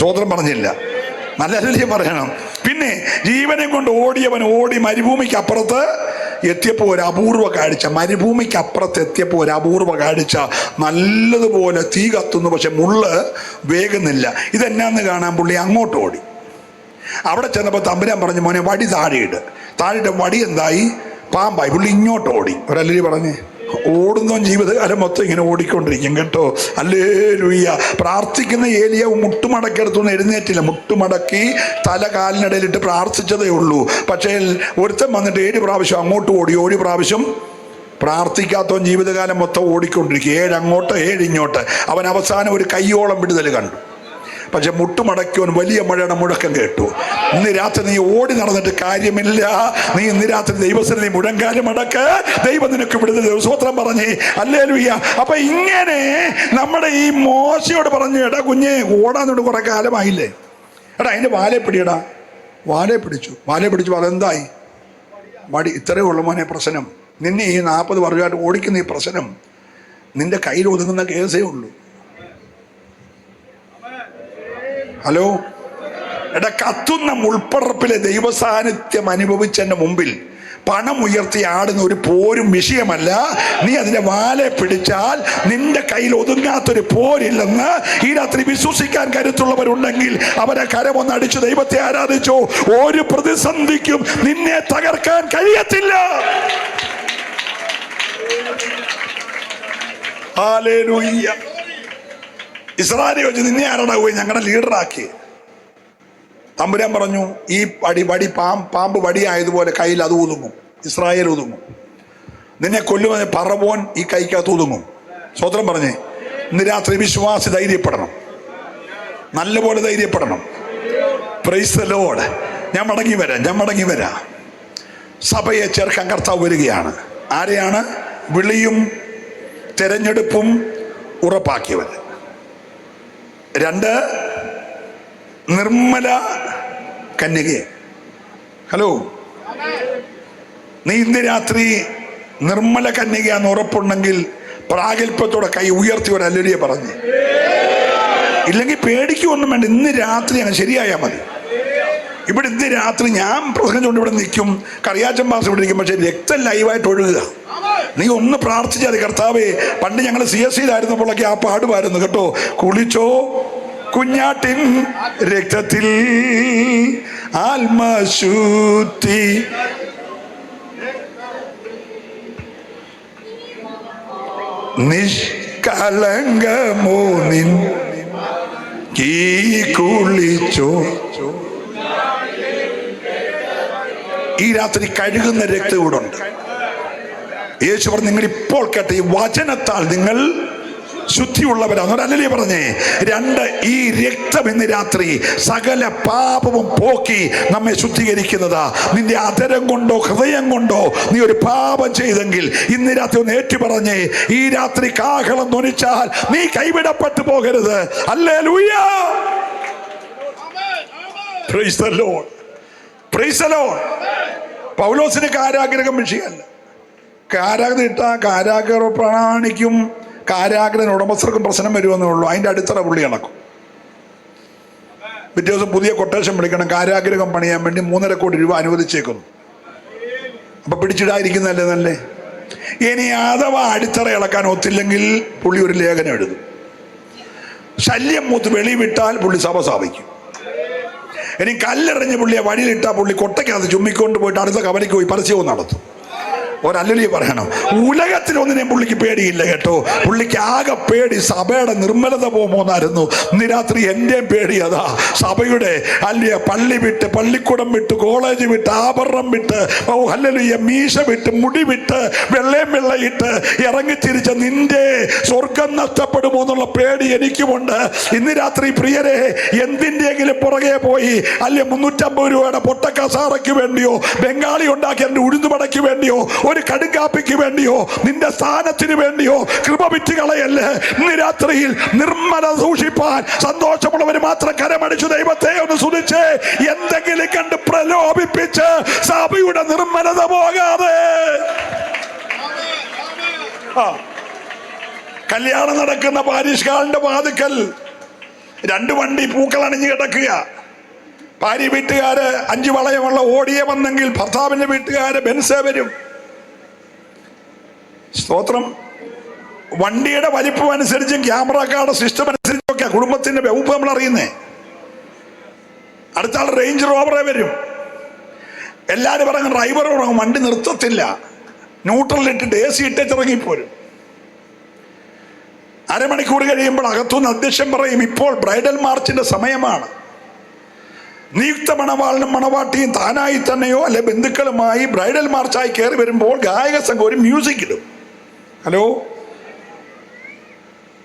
സ്വതന്ത്രം പറഞ്ഞില്ല, നല്ല രീതിയിൽ പറയണം. പിന്നെ ജീവനെ കൊണ്ട് ഓടിയവൻ ഓടി മരുഭൂമിക്ക് അപ്പുറത്ത് എത്തിയപ്പോൾ ഒരു അപൂർവ കാഴ്ച. മരുഭൂമിക്ക് അപ്പുറത്ത് എത്തിയപ്പോൾ ഒരു അപൂർവ കാഴ്ച. നല്ലതുപോലെ തീ കത്തുന്നു, പക്ഷെ മുള്ള് വേകുന്നില്ല. ഇതെന്നാന്ന് കാണാൻ പുള്ളി അങ്ങോട്ട് ഓടി. അവിടെ ചെന്നപ്പോൾ തമ്പുരാൻ പറഞ്ഞു, മോനെ വടി താഴെയിട്. താഴെയിട്ട വടി എന്തായി? പാമ്പായി. പുള്ളി ഇങ്ങോട്ട് ഓടി. ഒരല്ലേ പറഞ്ഞേ, ഓടുന്ന ജീവിതകാലം മൊത്തം ഇങ്ങനെ ഓടിക്കൊണ്ടിരിക്കും കേട്ടോ. ഹല്ലേലൂയ. പ്രാർത്ഥിക്കുന്ന ഏലിയ മുട്ടുമടക്കെടുത്തൊന്നും എഴുന്നേറ്റില്ല. മുട്ടുമടക്കി തല കാലിനിടയിലിട്ട് പ്രാർത്ഥിച്ചതേ ഉള്ളൂ. പക്ഷേ ഒരുത്തൻ വന്നിട്ട് 7 പ്രാവശ്യം അങ്ങോട്ട് ഓടി, 7 പ്രാവശ്യം പ്രാർത്ഥിക്കാത്തവൻ ജീവിതകാലം മൊത്തം ഓടിക്കൊണ്ടിരിക്കും. 7 അങ്ങോട്ട് 7 ഇങ്ങോട്ട്. അവൻ അവസാനം ഒരു കയ്യോളം വിടുതൽ കണ്ടു. പക്ഷെ മുട്ടുമടക്കിയവൻ വലിയ മഴയുടെ മുഴക്കം കേട്ടു. ഇന്ന് രാത്രി നീ ഓടി നടന്നിട്ട് കാര്യമില്ല. നീ ഇന്ന് രാത്രി ദൈവസന്നിധി മുഴങ്കാലം അടക്ക്. ദൈവം നിനക്ക് വിടുതൽ. സ്വത്രം പറഞ്ഞേ ഹല്ലേലൂയ. അപ്പൊ ഇങ്ങനെ നമ്മുടെ ഈ മോശയോട് പറഞ്ഞു, എടാ കുഞ്ഞെ, ഓടാന്നോട് കുറെ കാലമായില്ലേ, എടാ അതിന്റെ വാലെ പിടിയടാ. വാലെ പിടിച്ചു. വാലെ പിടിച്ചു. അതെന്തായി? വടി. ഇത്രയേ ഉള്ളു മോനെ പ്രശ്നം. നിന്നെ ഈ 40 വർഷമായിട്ട് ഓടിക്കുന്ന ഈ പ്രശ്നം നിന്റെ കയ്യിൽ ഒതുങ്ങുന്ന കേസേ ഉള്ളൂ. ഹലോ, എടാ, കത്തുന്ന മുൾപ്പടർപ്പിലെ ദൈവസാന്നിധ്യം അനുഭവിച്ചതിന്റെ മുമ്പിൽ പണം ഉയർത്തി ആടുന്ന ഒരു പോരും വിഷയമല്ല. നീ അതിന്റെ വാലെ പിടിച്ചാൽ നിന്റെ കയ്യിൽ ഒതുങ്ങാത്തൊരു പോരില്ലെന്ന് ഈ രാത്രി വിശ്വസിക്കാൻ കരുത്തുള്ളവരുണ്ടെങ്കിൽ അവരെ കരമൊന്നടിച്ചു ദൈവത്തെ ആരാധിച്ചോ. ഒരു പ്രതിസന്ധിക്കും നിന്നെ തകർക്കാൻ കഴിയത്തില്ല. ഹല്ലേലൂയ. ഇസ്രായേൽ വെച്ച് നിന്നെ ആരാടാ പോയി ഞങ്ങളുടെ ലീഡറാക്കി? തമ്പുരാൻ പറഞ്ഞു, ഈ വടി പാമ്പ് വടിയായതുപോലെ കയ്യിൽ അത് ഒതുങ്ങും. ഇസ്രായേൽ ഒതുങ്ങും. നിന്നെ കൊല്ലുമെന്ന് പറവോൻ ഈ കൈക്കകത്ത് ഒതുങ്ങും. സ്വതന്ത്രം പറഞ്ഞേ, ഇന്ന് രാത്രി വിശ്വാസി ധൈര്യപ്പെടണം. നല്ലപോലെ ധൈര്യപ്പെടണം. Praise the Lord. ഞാൻ മടങ്ങി വരാം. സഭയെ ചേർക്കാൻ കർത്താവ് വരികയാണ്. ആരെയാണ്? വിളിയും തെരഞ്ഞെടുപ്പും ഉറപ്പാക്കിയവർ. 2 നിർമ്മല കന്യകയെ. ഹലോ, നീ ഇന്ന് രാത്രി നിർമ്മല കന്യകയാന്ന് ഉറപ്പുണ്ടെങ്കിൽ പ്രാഗൽഭ്യത്തോടെ കൈ ഉയർത്തി ഒരു ഹല്ലേലൂയ പറഞ്ഞ്. ഇല്ലെങ്കിൽ പേടിക്കൊന്നും വേണ്ട. ഇന്ന് രാത്രി അങ്ങ് ശരിയായാൽ മതി. ഇവിടെ ഇന്ന് രാത്രി ഞാൻ പ്രസംഗിച്ചുകൊണ്ട് ഇവിടെ നിൽക്കും, കറിയാച്ചൻ പാസ് ഇവിടെ നിൽക്കും. പക്ഷെ രക്തം ലൈവായിട്ട് ഒഴുകുക. നീ ഒന്ന് പ്രാർത്ഥിച്ചാൽ, കർത്താവേ, പണ്ട് ഞങ്ങൾ CSIയിലായിരുന്നപ്പോഴൊക്കെ ആ പാടുമായിരുന്നു കേട്ടോ. കുളിച്ചോ കുഞ്ഞാട്ടിൻ രക്തത്തിൽ ആത്മശുദ്ധി, നിഷ്കളങ്കമോ നിൻ കീ കുളിച്ചോ. ഈ രാത്രി കഴുകുന്ന രക്തം ഇവിടെ ഉണ്ട്. യേശു പറഞ്ഞു, നിങ്ങൾ ഇപ്പോൾ കേട്ട ഈ വചനത്താൽ നിങ്ങൾ ശുദ്ധിയുള്ളവരാണ്. അല്ലേ പറഞ്ഞേ? 2, ഈ രക്തം ഇന്ന് രാത്രി സകല പാപവും പോക്കി നമ്മെ ശുദ്ധീകരിക്കുന്നതാ. നിന്റെ അധരം കൊണ്ടോ ഹൃദയം കൊണ്ടോ നീ ഒരു പാപം ചെയ്തെങ്കിൽ ഇന്ന് രാത്രി ഒന്ന് ഏറ്റു പറഞ്ഞേ, ഈ രാത്രി കാഹളം ധ്വനിച്ചാൽ നീ കൈവിടപ്പെട്ടു പോകരുത്. Hallelujah. Praise the Lord. Praise the Lord. പൗലോസിന് കാരാഗ്രഹം വിഷയമല്ല. കാരാഗ്രഹം ഇട്ടാ കാരാഗ്രഹ പ്രാണിക്കും കാരാഗ്രഹ ഉടമസ്ഥർക്കും പ്രശ്നം വരുമെന്നേ ഉള്ളൂ. അതിൻ്റെ അടിത്തറ പുള്ളി കണക്കും. പിറ്റേ ദിവസം പുതിയ കൊട്ടേഷൻ വിളിക്കണം, കാരാഗ്രഹം പണിയാൻ വേണ്ടി 3.5 കോടി രൂപ അനുവദിച്ചേക്കുന്നു. അപ്പൊ പിടിച്ചിടാതിരിക്കുന്നതല്ലേ നല്ലേ. ഇനി അഥവാ അടിത്തറ ഇളക്കാൻ ഒത്തില്ലെങ്കിൽ പുള്ളി ഒരു ലേഖനം എഴുതും. ശല്യം മൂത്ത് വെളിവിട്ടാൽ പുള്ളി സഭ സ്ഥാപിക്കും. ഇനി കല്ലെറിഞ്ഞ് പുള്ളിയെ വഴിയിലിട്ടാൽ പുള്ളി കൊട്ടയ്ക്കകത്ത് ചുമ്മിക്കൊണ്ട് പോയിട്ട് അടുത്ത കവലയ്ക്ക് പോയി പരസ്യവും നടത്തും. ഒരല്ലേ പറയണം. ഉലകത്തിലൊന്നിനെയും പുള്ളിക്ക് പേടിയില്ല കേട്ടോ. പുള്ളിക്ക് ആകെ പേടി സഭയുടെ നിർമ്മലത പോകുമോന്നായിരുന്നു. ഇന്ന് രാത്രി എന്റെയും പേടി അതാ. സഭയുടെ അല്ലെ പള്ളി വിട്ട്, പള്ളിക്കൂടം വിട്ട്, കോളേജ് വിട്ട്, ആഭരണം വിട്ട്, അല്ലല്ലോ മീശ വിട്ട്, മുടി വിട്ട്, വെള്ളയിട്ട് ഇറങ്ങിത്തിരിച്ച നിന്റെ സ്വർഗം നഷ്ടപ്പെടുമോ എന്നുള്ള പേടി എനിക്കുമുണ്ട്. ഇന്ന് രാത്രി പ്രിയരെ, എന്തിൻ്റെയെങ്കിലും പുറകെ പോയി അല്ലെ 350 രൂപയുടെ പൊട്ടക്കസാറയ്ക്ക് വേണ്ടിയോ, ബംഗാളി ഉണ്ടാക്കിയ ഉഴുന്നുപടയ്ക്ക് വേണ്ടിയോ, ഒരു കടുങ്കാപ്പിക്ക് വേണ്ടിയോ, നിന്റെ സ്ഥാനത്തിന് വേണ്ടിയോ കൃപ വിറ്റ് കളയല്ലേ. ഇന്ന് രാത്രിയിൽ നിർമ്മല സൂക്ഷിപ്പാൻ സന്തോഷമുള്ളവർ മാത്രം കരമടിച്ചു ദൈവത്തെ ഒന്ന് സ്തുതിച്ച് എന്തെങ്കിലും കണ്ട് പ്രലോഭിപ്പിച്ച് സഭയുടെ നിർമ്മലത പോകാതെ. കല്യാണം നടക്കുന്ന പാരിഷ് ഹാളിന്റെ വാതിക്കൽ 2 വണ്ടി പൂക്കൾ അണിഞ്ഞു കിടക്കുക. ഭാര്യ വീട്ടുകാര് 5 വളയമുള്ള ഓടിയെ വന്നെങ്കിൽ ഭർത്താവിന്റെ വീട്ടുകാര് ബെൻസേ വരും. സ്തോത്രം. വണ്ടിയുടെ വലിപ്പം അനുസരിച്ചും ക്യാമറക്കാരുടെ സിസ്റ്റം അനുസരിച്ചും ഒക്കെ കുടുംബത്തിന്റെ വകുപ്പ് നമ്മൾ അറിയുന്നേ. അടുത്ത ആൾ റേഞ്ച് റോവറെ വരും. എല്ലാവരും പറയും ഡ്രൈവർ പറയും വണ്ടി നിർത്തത്തില്ല, ന്യൂട്രലിട്ടിട്ട് AC ഇട്ടിറങ്ങിപ്പോരും. അരമണിക്കൂർ കഴിയുമ്പോൾ അകത്തുനിന്ന് അധ്യക്ഷൻ പറയും ഇപ്പോൾ ബ്രൈഡൽ മാർച്ചിന്റെ സമയമാണ്. നിയുക്ത മണവാളനും മണവാട്ടിയും താനായി തന്നെയോ അല്ലെ ബന്ധുക്കളുമായി ബ്രൈഡൽ മാർച്ചായി കയറി വരുമ്പോൾ ഗായക സംഘം ഒരു മ്യൂസിക് ഇടും. ഹലോ,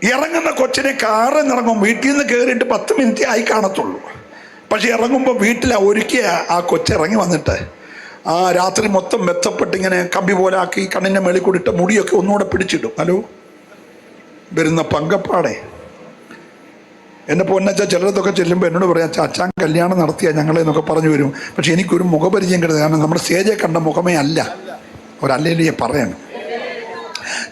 ഇറങ്ങുന്ന കൊച്ചിനെ കാറിൽ ഇറങ്ങും. വീട്ടിൽ നിന്ന് കയറിയിട്ട് 10 മിനിറ്റ് ആയി കാണത്തുള്ളൂ. പക്ഷെ ഇറങ്ങുമ്പോൾ വീട്ടിലാ ഒരുക്കിയ ആ കൊച്ചിറങ്ങി വന്നിട്ട് ആ രാത്രി മൊത്തം മെത്തപ്പെട്ട് ഇങ്ങനെ കമ്പി പോലെ ആക്കി കണ്ണിൻ്റെ മേളിൽ കൂടിയിട്ട് മുടിയൊക്കെ ഒന്നുകൂടെ പിടിച്ചിടും. ഹലോ, വരുന്ന പങ്കപ്പാടെ എന്നെ പൊന്നച്ച ചിലരതൊക്കെ ചെല്ലുമ്പോൾ എന്നോട് പറയാം, അച്ഛാൻ കല്യാണം നടത്തിയാ ഞങ്ങളെ എന്നൊക്കെ പറഞ്ഞു വരും. പക്ഷെ എനിക്കൊരു മുഖപരിചയം കിട്ടുന്നത് കാരണം നമ്മുടെ സ്റ്റേജിൽ കണ്ട മുഖമേ അല്ല. ഒരല്ലേ പറയണം.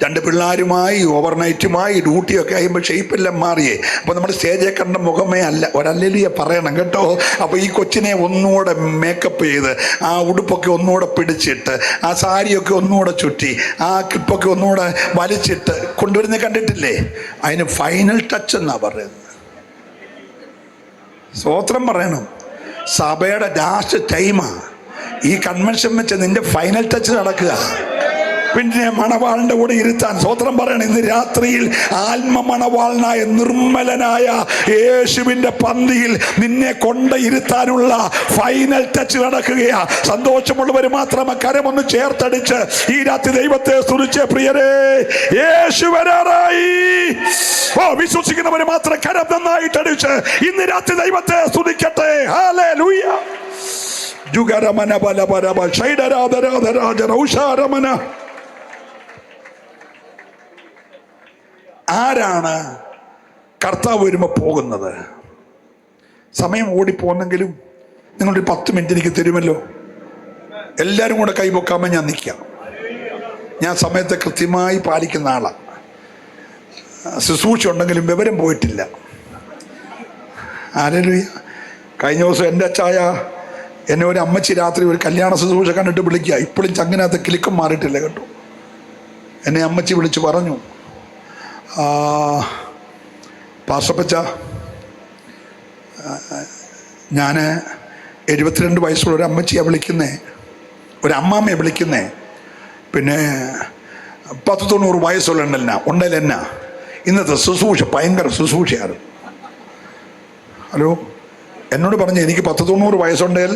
2 പിള്ളേരുമായി ഓവർനൈറ്റുമായി ഡ്യൂട്ടിയൊക്കെ ആകുമ്പോൾ ഷെയ്പ്പെല്ലാം മാറിയേ. അപ്പോൾ നമ്മുടെ സ്റ്റേജിൽ കണ്ട മുഖമേ അല്ല. ഒരല്ലേ പറയണം കേട്ടോ. അപ്പോൾ ഈ കൊച്ചിനെ ഒന്നുകൂടെ മേക്കപ്പ് ചെയ്ത് ആ ഉടുപ്പൊക്കെ ഒന്നുകൂടെ പിടിച്ചിട്ട് ആ സാരിയൊക്കെ ഒന്നുകൂടെ ചുറ്റി ആ ക്ലിപ്പൊക്കെ ഒന്നുകൂടെ വലിച്ചിട്ട് കൊണ്ടുവരുന്ന കണ്ടിട്ടില്ലേ? അതിന് ഫൈനൽ ടച്ച് എന്നാ പറയുന്നത്. സ്തോത്രം പറയണം. സഭയുടെ ലാസ്റ്റ് ടൈമാ ഈ കൺവെൻഷൻ വെച്ച് നിന്റെ ഫൈനൽ ടച്ച് നടക്കുക. പിന്നെ മണവാളിന്റെ കൂടെ ഇരുത്താൻ സ്തോത്രം പറയണം. ഇന്ന് രാത്രിയിൽ ആത്മ മണവാളനായ നിർമ്മലനായ യേശുവിന്റെ പന്തിയിൽ നിന്നെ കൊണ്ട് ഇരുത്താനുള്ള ഫൈനൽ ടച്ച് നടക്കുകയാ. സന്തോഷമുള്ളവർ മാത്രം കരമൊന്ന് ചേർത്തടിച്ച് ഈ രാത്രി ദൈവത്തെ സ്തുതിച്ച് പ്രിയരേ, യേശു വരാറായി. വിശ്വസിക്കുന്നവർ മാത്രം കരം നന്നായിട്ടടിച്ച് ഇന്ന് രാത്രി ദൈവത്തെ സ്തുതിക്കട്ടെ. ഹല്ലേലൂയ. ജുഗരമന ബലബരബ ഷൈഡരാധരാധരാജ റൗഷാരമന. ആരാണ് കർത്താവ് വരുമ്പോൾ പോകുന്നത്? സമയം ഓടിപ്പോന്നെങ്കിലും നിങ്ങളൊരു 10 മിനിറ്റ് എനിക്ക് തരുമല്ലോ. എല്ലാവരും കൂടെ കൈപൊക്കാമോ? ഞാൻ നിൽക്കാം. ഞാൻ സമയത്തെ കൃത്യമായി പാലിക്കുന്ന ആളാണ്. ശുശ്രൂഷ ഉണ്ടെങ്കിലും വിവരം പോയിട്ടില്ല. ഹല്ലേലൂയ. കഴിഞ്ഞ ദിവസം എൻ്റെ അച്ചായ എന്നെ ഒരു അമ്മച്ചി രാത്രി ഒരു കല്യാണ ശുശ്രൂഷ കണ്ടിട്ട് വിളിക്കുക. ഇപ്പോഴും ചങ്ങിനകത്ത് കിലുക്കം മാറിയിട്ടില്ല കേട്ടോ. എന്നെ അമ്മച്ചി വിളിച്ച് പറഞ്ഞു, പാസ്റ്റപ്പച്ച, ഞാൻ 72 വയസ്സുള്ള ഒരു അമ്മച്ചിയാണ് വിളിക്കുന്നേ, ഒരു അമ്മാമ്മയെ വിളിക്കുന്നേ. പിന്നെ 10-90 വയസ്സുള്ള ഉണ്ടല്ലെന്നാ ഇന്നത്തെ ശുശ്രൂഷ ഭയങ്കര ശുശ്രൂഷയാണ്. ഹലോ, എന്നോട് പറഞ്ഞു എനിക്ക് 10-90 വയസ്സുണ്ടേൽ.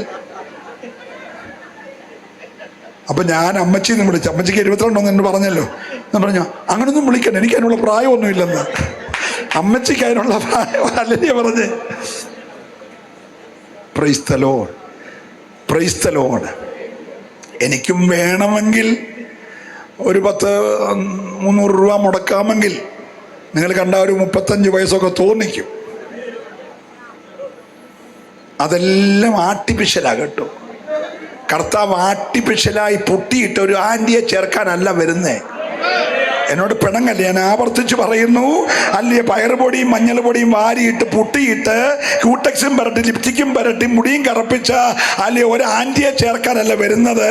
അപ്പം ഞാൻ അമ്മച്ചിന്ന് വിളിച്ചു. അമ്മച്ചിക്ക് 72 എന്നോട് പറഞ്ഞല്ലോ. ഞാൻ പറഞ്ഞു അങ്ങനൊന്നും വിളിക്കണം, എനിക്ക് അതിനുള്ള പ്രായമൊന്നുമില്ലെന്ന്. അമ്മച്ചിക്ക് അതിനുള്ള പ്രായം അല്ലേ പറഞ്ഞ്. Praise the Lord, praise the Lord. എനിക്കും വേണമെങ്കിൽ ഒരു 300 രൂപ മുടക്കാമെങ്കിൽ നിങ്ങൾ കണ്ട ഒരു 35 വയസ്സൊക്കെ തോന്നിക്കും. അതെല്ലാം ആർട്ടിഫിഷ്യലാ കേട്ടോ. കർത്താവ് ആർട്ടിഫിഷ്യലായി പൊട്ടിയിട്ട് ഒരു ആൻറ്റിയെ ചേർക്കാനല്ല വരുന്നേ. എന്നോട് പിണങ്ങല്ലേ, ഞാൻ ആവർത്തിച്ച് പറയുന്നു. അല്ലേ പയറുപൊടിയും മഞ്ഞൾ പൊടിയും വാരിയിട്ട് പുട്ടിയിട്ട് ക്യൂടെക്സും പരട്ടി ലിപ്സ്റ്റിക്കും പരട്ടി മുടിയും കറപ്പിച്ച അല്ലേ ഒരു ആന്റിയെ ചേർക്കാനല്ല വരുന്നത്,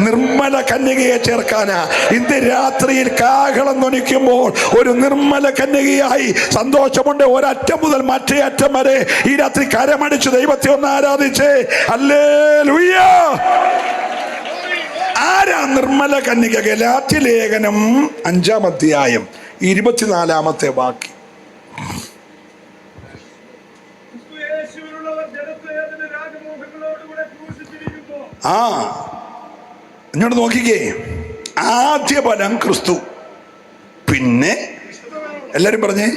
നിർമ്മല കന്യകയെ ചേർക്കാനാ. ഇന്ന് രാത്രിയിൽ കാഹളം ധ്വനിക്കുമ്പോൾ ഒരു നിർമ്മല കന്യകയായി സന്തോഷമുണ്ട്. ഒരറ്റം മുതൽ മറ്റേ അറ്റം വരെ ഈ രാത്രി കരമടിച്ച് ദൈവത്തെ ഒന്ന് ആരാധിച്ചേ. ഹല്ലേലൂയ. ആരാ നിർമ്മല കന്യക? ഗലാത്യ ലേഖനം 5-ാം അധ്യായം 24-ാമത്തെ വാക്യം. ഇങ്ങോട്ട് നോക്കിക്കേ. ആദ്യ ഫലം ക്രിസ്തു, പിന്നെ എല്ലാരും പറഞ്ഞേ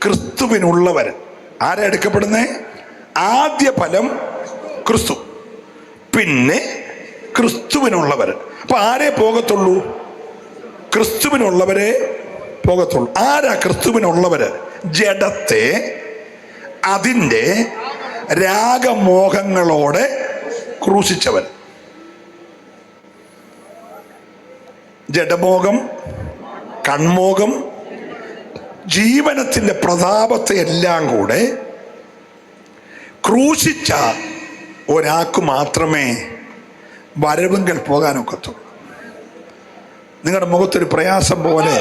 ക്രിസ്തുവിനുള്ളവർ. ആരാ എടുക്കപ്പെടുന്നേ? ആദ്യ ഫലം ക്രിസ്തു, പിന്നെ ക്രിസ്തുവിനുള്ളവർ. അപ്പൊ ആരേ പോകത്തുള്ളൂ? ക്രിസ്തുവിനുള്ളവരെ പോകത്തുള്ളൂ. ആരാ ക്രിസ്തുവിനുള്ളവര്? ജഡത്തെ അതിൻ്റെ രാഗമോഹങ്ങളോടെ ക്രൂശിച്ചവൻ. ജഡമോഹം, കൺമോഹം, ജീവനത്തിന്റെ പ്രതാപത്തെ എല്ലാം കൂടെ ക്രൂശിച്ച ഒരാൾക്ക് മാത്രമേ വരവെങ്കിൽ പോകാനൊക്കത്തുള്ളൂ. നിങ്ങളുടെ മുഖത്തൊരു പ്രയാസം പോലെ,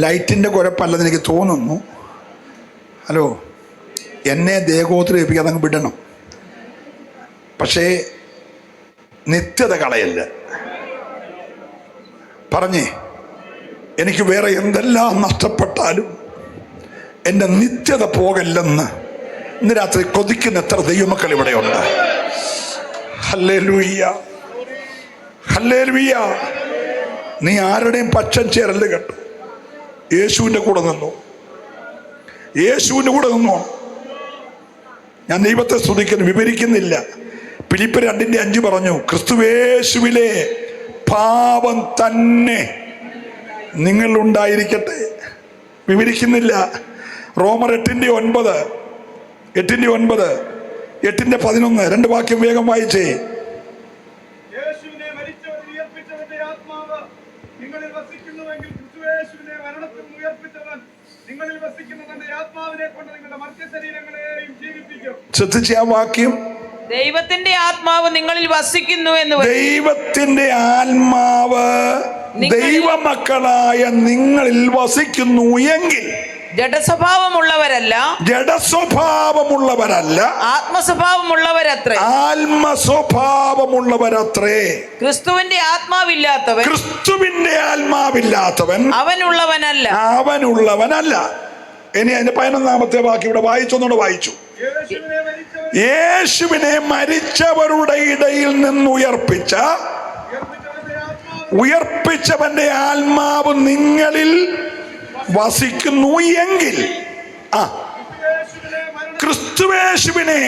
ലൈറ്റിൻ്റെ കുഴപ്പമല്ലെന്ന് എനിക്ക് തോന്നുന്നു. ഹലോ, എന്നെ ദേഹോദ്രവിപ്പിക്കാൻ അതങ്ങ് വിടണം. പക്ഷേ നിത്യത കളയല്ല. പറഞ്ഞേ, എനിക്ക് വേറെ എന്തെല്ലാം നഷ്ടപ്പെട്ടാലും എൻ്റെ നിത്യത പോകല്ലെന്ന് ഇന്ന് രാത്രി കൊതിക്കുന്ന എത്ര ദൈവമക്കൾ ഇവിടെയുണ്ട്. Hallelujah, hallelujah. നീ ആരുടെയും പക്ഷം ചേരല് കേട്ടോ. യേശുവിൻ്റെ കൂടെ നിന്നു, യേശുവിൻ്റെ കൂടെ നിന്നു. ഞാൻ ദൈവത്തെ സ്തുതിക്കുന്നു, വിവരിക്കുന്നില്ല. ഫിലിപ്പിയർ 2:5 പറഞ്ഞു, ക്രിസ്തുയേശുവിലെ പാപം തന്നെ നിങ്ങളുണ്ടായിരിക്കട്ടെ. വിവരിക്കുന്നില്ല. റോമർ 8:9, 8:9, 8:11, 2 വാക്യം വേഗം വായിച്ചേ. ശ്രദ്ധിച്ച ആ വാക്യം, ദൈവത്തിന്റെ ആത്മാവ് നിങ്ങളിൽ വസിക്കുന്നു എന്ന്. ദൈവത്തിന്റെ ആത്മാവ് ദൈവമക്കളായ നിങ്ങളിൽ വസിക്കുന്നു എങ്കിൽ ജഡസ്വഭാവമുള്ളവരല്ല, ജഡസ്വഭാവമുള്ളവരല്ല, ആത്മസ്വഭാവമുള്ളവരത്രേ. ആത്മസ്വഭാവമുള്ളവരത്രേ. ക്രിസ്തുവിന്റെ ആത്മാവില്ലാത്തവൻ, ക്രിസ്തുവിന്റെ ആത്മാവില്ലാത്തവൻ അവനുള്ളവനല്ല, അവനുള്ളവനല്ല. ഇനി അതിന്റെ 11-ാമത്തെ വാക്യം ഇവിടെ വായിച്ചൊന്നുകൂടെ വായിച്ചു. യേശുവിനെ മരിച്ചവരുടെ ഇടയിൽ നിന്ന് ഉയർപ്പിച്ചവന്റെ ആത്മാവ് നിങ്ങളിൽ വസിക്കുന്നു എങ്കിൽ, ക്രിസ്തുയേശുവിനെ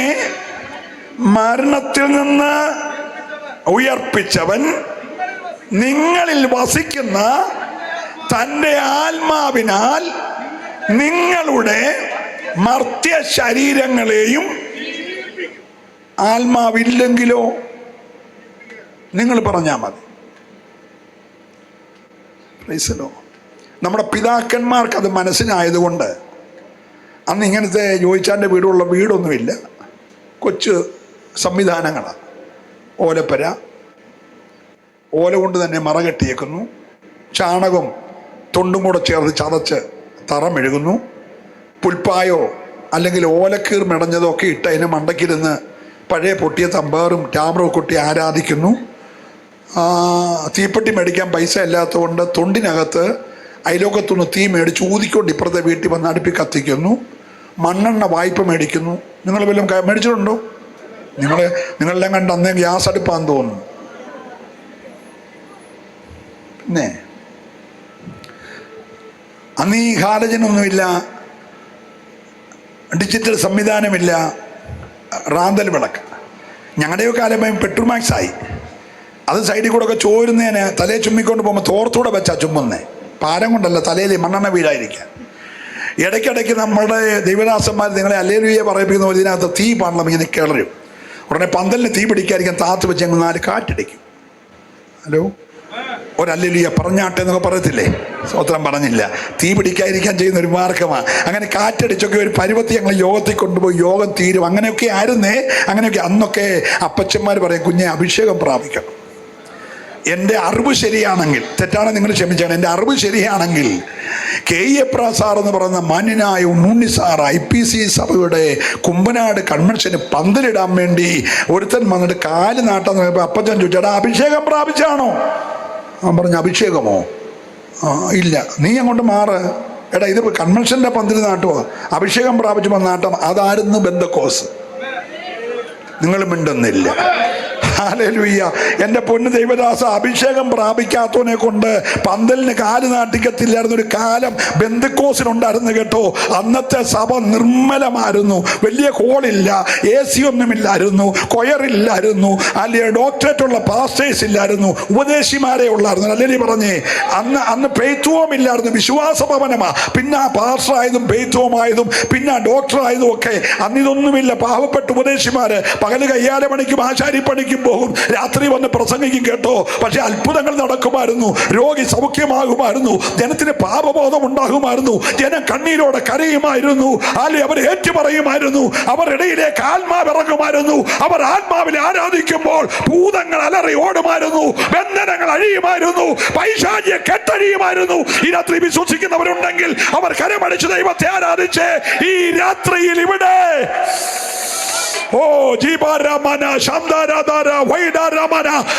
മരണത്തിൽ നിന്ന് ഉയർപ്പിച്ചവൻ നിങ്ങളിൽ വസിക്കുന്ന തൻ്റെ ആത്മാവിനാൽ നിങ്ങളുടെ മർത്യ ശരീരങ്ങളെയും. ആത്മാവില്ലെങ്കിലോ? നിങ്ങൾ പറഞ്ഞാൽ മതി. നമ്മുടെ പിതാക്കന്മാർക്ക് അത് മനസ്സിലായതുകൊണ്ട് അന്ന് ഇങ്ങനത്തെ ജോയിച്ചാൻ്റെ വീടുള്ള വീടൊന്നുമില്ല, കൊച്ചു സംവിധാനങ്ങളാണ്. ഓലപ്പര, ഓല കൊണ്ട് തന്നെ മറ കെട്ടിയേക്കുന്നു, ചാണകം തൊണ്ടും കൂടെ ചേർത്ത് ചതച്ച് തറ മെഴുകുന്നു, പുൽപ്പായോ അല്ലെങ്കിൽ ഓലക്കീർ മെടഞ്ഞതോ ഒക്കെ ഇട്ട് അതിന് മണ്ടയ്ക്കിരുന്ന് പഴയ പൊട്ടിയ തമ്പാറും ക്യാമറയും കൊട്ടി ആരാധിക്കുന്നു. തീപ്പെട്ടി മേടിക്കാൻ പൈസ ഇല്ലാത്തതുകൊണ്ട് തൊണ്ടിനകത്ത് അയലോക്കത്തുനിന്ന് തീ മേടിച്ച് ഊതിക്കൊണ്ട് ഇപ്പുറത്തെ വീട്ടിൽ വന്ന് അടുപ്പി കത്തിക്കുന്നു. മണ്ണെണ്ണ വായ്പ മേടിക്കുന്നു. നിങ്ങൾ വല്ലതും മേടിച്ചിട്ടുണ്ടോ? നിങ്ങളെല്ലാം കണ്ട് അന്നേ ഗ്യാസ് അടുപ്പാന്ന് തോന്നുന്നു. പിന്നെ അന്ന് ഈ ഹാലജനൊന്നുമില്ല, ഡിജിറ്റൽ സംവിധാനമില്ല, റാന്തൽ വിളക്ക്. ഞങ്ങളുടെയോ കാലം പെട്രോമാക്സ് ആയി. അത് സൈഡിൽ കൂടെ ഒക്കെ ചോരുന്നതിന് തലയെ ചുമ്മിക്കൊണ്ട് പോകുമ്പോൾ തോർത്തൂടെ വെച്ചാൽ ചുമ്മുന്നേ, പാരം കൊണ്ടല്ല, തലയിൽ മണ്ണെണ്ണ വീഴാതിരിക്കാൻ. ഇടയ്ക്കിടയ്ക്ക് നമ്മുടെ ദൈവദാസന്മാർ നിങ്ങളെ ഹല്ലേലൂയ പറയിപ്പിക്കുന്ന പോലെ ഇതിനകത്ത് തീ പാടണം, ഇങ്ങനെ കിളറും. ഉടനെ പന്തലിന് തീ പിടിക്കാതിരിക്കാൻ താത്ത് വെച്ച് ഞങ്ങൾ 4 കാറ്റടിക്കും. ഹലോ, ഒരല്ലേലൂയ പറഞ്ഞാട്ടെ എന്നൊക്കെ പറയത്തില്ലേ? സ്തോത്രം പറഞ്ഞില്ല. തീ പിടിക്കാതിരിക്കാൻ ചെയ്യുന്ന ഒരു മാർഗമാണ്. അങ്ങനെ കാറ്റടിച്ചൊക്കെ ഒരു പരുവത്തി ഞങ്ങൾ യോഗത്തിൽ കൊണ്ടുപോയി യോഗം തീരും. അങ്ങനെയൊക്കെ ആയിരുന്നേ. അങ്ങനെയൊക്കെ അന്നൊക്കെ അപ്പച്ചന്മാർ പറയും, കുഞ്ഞെ അഭിഷേകം പ്രാപിക്കണം. എൻ്റെ അറിവ് ശരിയാണെങ്കിൽ, തെറ്റാണ് നിങ്ങൾ ക്ഷമിച്ചാണ്, എൻ്റെ അറിവ് ശരിയാണെങ്കിൽ KA സാർ എന്ന് പറയുന്ന മാന്യനായ ഉണ്ണി സാർ IPC സഭയുടെ കുമ്പനാട് കൺവെൻഷന് പന്തലിടാൻ വേണ്ടി ഒരുത്തൻ വന്നിട്ട് കാല് നാട്ടാൻ നോക്കിയപ്പോൾ അപ്പച്ചൻ ചോദിച്ചാടാ അഭിഷേകം പ്രാപിച്ചാണോ? അവൻ പറഞ്ഞു അഭിഷേകമോ? ഇല്ല, നീ അങ്ങോട്ട് മാറ്. എടാ ഇത് കൺവെൻഷൻ്റെ പന്തൽ നാട്ടുമോ? അഭിഷേകം പ്രാപിച്ചു നാട്ടം. അതായിരുന്നു ബെന്തക്കോസ്. നിങ്ങൾ മിണ്ടുന്നില്ല. ഹല്ലേലൂയ. എൻ്റെ പൊന്ന് ദൈവദാസ, അഭിഷേകം പ്രാപിക്കാത്തവനെ കൊണ്ട് പന്തലിന് കാല് നാട്ടിക്കത്തില്ലായിരുന്ന ഒരു കാലം ബെന്തക്കോസിനുണ്ടായിരുന്നു കേട്ടോ. അന്നത്തെ സഭ നിർമ്മലമായിരുന്നു. വലിയ ഹോളില്ല, AC ഒന്നുമില്ലായിരുന്നു, കൊയറില്ലായിരുന്നു, അല്ലെങ്കിൽ ഡോക്ടറേറ്റ് ഉള്ള പാസ്റ്റേഴ്സ് ഇല്ലായിരുന്നു, ഉപദേശിമാരെ ഉള്ളായിരുന്നു. അല്ലെങ്കിൽ പറഞ്ഞേ അന്ന് പെയ്ത്തുവം ഇല്ലായിരുന്നു, വിശ്വാസ ഭവനമാ. പിന്നെ പാസ്റ്ററായതും പെയ്ത്തുവമായതും പിന്നെ ഡോക്ടറായതും ഒക്കെ അന്നിതൊന്നുമില്ല. പാവപ്പെട്ട ഉപദേശിമാര് പകല് കയ്യാല പണിക്കും ആശാരിപ്പണിക്കും പോകും, രാത്രി വന്ന് പ്രസംഗിക്കും കേട്ടോ. പക്ഷെ അത്ഭുതങ്ങൾ നടക്കുമായിരുന്നു, രോഗി സൗഖ്യമാകുമായിരുന്നു, ജനത്തിന് പാപബോധം ഉണ്ടാകുമായിരുന്നു, ജനം കണ്ണീരോടെ കരയുമായിരുന്നു, അല്ലെ അവർ ഏറ്റുപറയുമായിരുന്നു, അവർ ഇടയിലേക്ക് ആത്മാവ് ഇറങ്ങുമായിരുന്നു. അവർ ആത്മാവിൽ ആരാധിക്കുമ്പോൾ ഭൂതങ്ങൾ അലറി ഓടുമായിരുന്നു, ബന്ധനങ്ങൾ അഴിയുമായിരുന്നു, പൈശാചിയെ കെട്ടഴിയുമായിരുന്നു. ഈ രാത്രി വിശ്വസിക്കുന്നവരുണ്ടെങ്കിൽ അവർ കരമടിച്ച് ദൈവത്തെ ആരാധിച്ച് ഈ രാത്രിയിൽ ഇവിടെ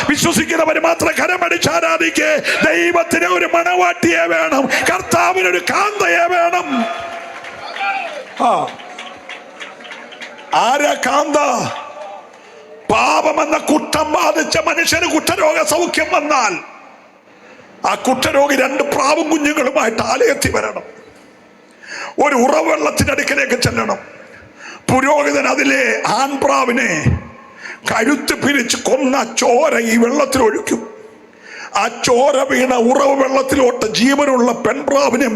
വിശ്വസിക്കുന്നവർ മാത്രം കരമടിച്ച് ആരാധിക്കേ. ദൈവത്തിന് ഒരു മണവാട്ടിയെ വേണം, കർത്താവിന് ഒരു കാന്തയെ വേണം. ആരാ കാന്ത? പാപമെന്ന കുറ്റം ബാധിച്ച മനുഷ്യന് കുഷ്ഠരോഗ സൗഖ്യം വന്നാൽ ആ കുഷ്ഠരോഗി 2 പ്രാവും കുഞ്ഞുങ്ങളുമായിട്ട് ആലയത്തിൽ വരണം, ഒരു ഉറവെള്ളത്തിനടുക്കിലേക്ക് ചെല്ലണം. പുരോഹിതൻ അതിലെ ആൺപ്രാവിനെ കഴുത്ത് പിരിച്ച് കൊന്ന ചോര ഈ വെള്ളത്തിൽ ഒഴിക്കും. ആ ചോര വീണ ഉറവ് വെള്ളത്തിലോട്ട് ജീവനുള്ള പെൺപ്രാവിനെ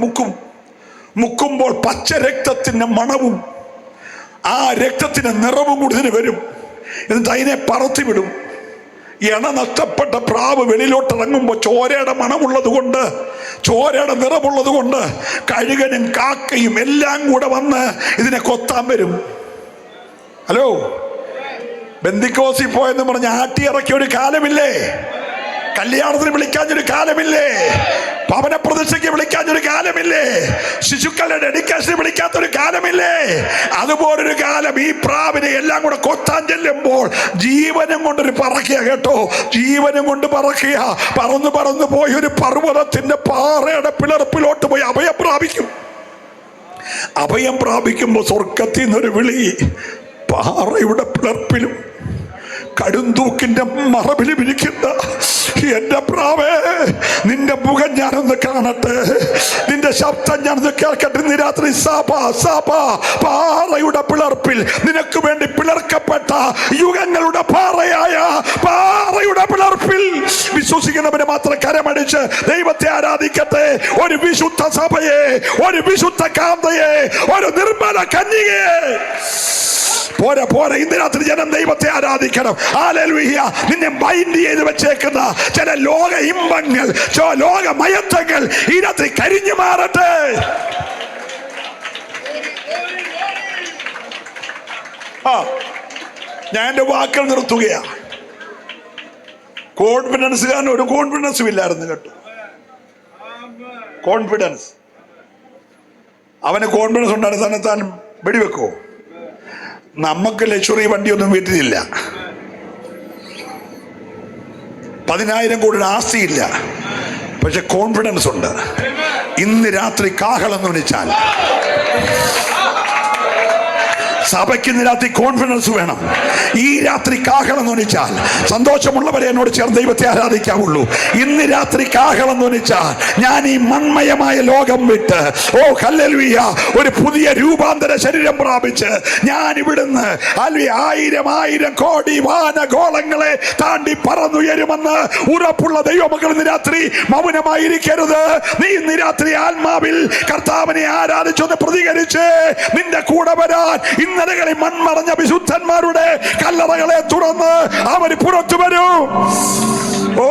മുക്കുമ്പോൾ പച്ച രക്തത്തിന്റെ മണവും ആ രക്തത്തിന്റെ നിറവും കൂടി ഇതിന് വരും. എന്നിട്ട് അതിനെ പറത്തിവിടും. എണ നഷ്ടപ്പെട്ട പ്രാവ് വെളിയിലോട്ട് ഇറങ്ങുമ്പോൾ ചോരയുടെ മണമുള്ളത് കൊണ്ട്, ചോരയുടെ നിറമുള്ളത് കൊണ്ട് കഴുകനും കാക്കയും എല്ലാം കൂടെ വന്ന് ഇതിനെ കൊത്താൻ വരും. ഹലോ, ബന്ദിക്കോസിൽ പോയെന്ന് പറഞ്ഞ് ആട്ടിയിറക്കിയ ഒരു കാലമില്ലേ? കല്യാണത്തിന് വിളിക്കാഞ്ഞൊരു കാലമില്ലേ? ഭവന പ്രതിഷ്ഠയ്ക്ക് വിളിക്കാഞ്ഞൊരു കാലമില്ലേ? ശിശുക്കളുടെ ഡെഡിക്കേഷന് വിളിക്കാത്തൊരു കാലമില്ലേ? അതുപോലൊരു കാലം ഈ പ്രാവിനെ എല്ലാം കൂടെ കൊത്താൻ ചെല്ലുമ്പോൾ ജീവനും കൊണ്ടൊരു പറക്കുക കേട്ടോ, ജീവനും കൊണ്ട് പറക്കുക. പറന്നു പോയി ഒരു പർവ്വതത്തിന്റെ പാറയുടെ പിളർപ്പിലോട്ട് പോയി അഭയം പ്രാപിക്കും. അഭയം പ്രാപിക്കുമ്പോൾ സ്വർഗത്തിൽ നിന്നൊരു വിളി, പാറയുടെ പിളർപ്പിലും കടുന്തൂക്കിന്റെ മറവിലും ഇരിക്കുന്ന എന്റെ പ്രാവേ, നിന്റെ മുഖം ഞാനൊന്ന് കാണട്ടെ, നിന്റെ ശബ്ദം ഞാനൊന്ന് കേൾക്കട്ടെ. ഇന്ന് രാത്രി പാറയുടെ പിളർപ്പിൽ നിനക്ക് വേണ്ടി പിളർക്കപ്പെട്ട യുഗങ്ങളുടെ പാറയായ പാറയുടെ പിളർപ്പിൽ വിശ്വസിക്കുന്നവരെ മാത്രം കരമടിച്ച് ദൈവത്തെ ആരാധിക്കട്ടെ. ഒരു വിശുദ്ധ സഭയെ, ഒരു വിശുദ്ധ കാന്തയെ, ഒരു നിർമ്മല കന്യകയെ. പോരാ, ഇന്ന് രാത്രി ജനം ദൈവത്തെ ആരാധിക്കണം. ഹല്ലേലൂയ. നിന്നെ ബൈൻഡ് ചെയ്ത് വെച്ചേക്കുന്ന ചില ലോക ഇമ്പങ്ങൾ, ലോക മയത്തങ്ങൾ ഈ രാത്രി കരിഞ്ഞു മാറട്ടെ. ഞാൻ എന്റെ വാക്കുകൾ നിർത്തുകയാ. കോൺഫിഡൻസുകാരൻ ഒരു കോൺഫിഡൻസും ഇല്ലായിരുന്നു കേട്ടോ. കോൺഫിഡൻസ്, അവന് കോൺഫിഡൻസ് ഉണ്ടായിരുന്ന താൻ വെടിവെക്കോ? നമുക്ക് ലക്ഷറി വണ്ടിയൊന്നും വീട്ടിലില്ല, 10,000 കോടിയുടെ ആസ്തിയില്ല, പക്ഷെ കോൺഫിഡൻസ് ഉണ്ട്. ഇന്ന് രാത്രി കാഹളം എന്ന് വിളിച്ചാൽ സഭയ്ക്ക് ഇന്ന് രാത്രി കോൺഫിഡൻസ് വേണം. ഈ രാത്രി കാഹളം ധ്വനിച്ചാൽ സന്തോഷമുള്ളവരെ എന്നോട് ചേർന്ന് ദൈവത്തെ ആരാധിക്കാവുള്ളൂ. ഇന്ന് രാത്രി കാഹളം ധ്വനിച്ചാൽ ഞാൻ ഈ മൺമയമായ ലോകം വിട്ട് ഹല്ലേലൂയ ഒരു പുതിയ രൂപാന്തര ശരീരം പ്രാപിച്ച് ഞാൻ ഇവിടുന്ന് 1000 കോടി വാനഗോളങ്ങളെ താണ്ടി പറന്നുയരുമെന്ന് ഉറപ്പുള്ള ദൈവമക്കൾ ഇന്ന് രാത്രി മൗനമായിരിക്കരുത്. നീ ഇന്ന് രാത്രി ആത്മാവിൽ കർത്താവിനെ ആരാധിച്ചൊന്ന് പ്രതികരിച്ച് നിന്റെ കൂടെ വരാൻ ഇന്നലകളിൽ മൺമറഞ്ഞ വിശുദ്ധന്മാരുടെ കല്ലറകളെ തുറന്ന് അവർ പുറത്തു വരും. ഓ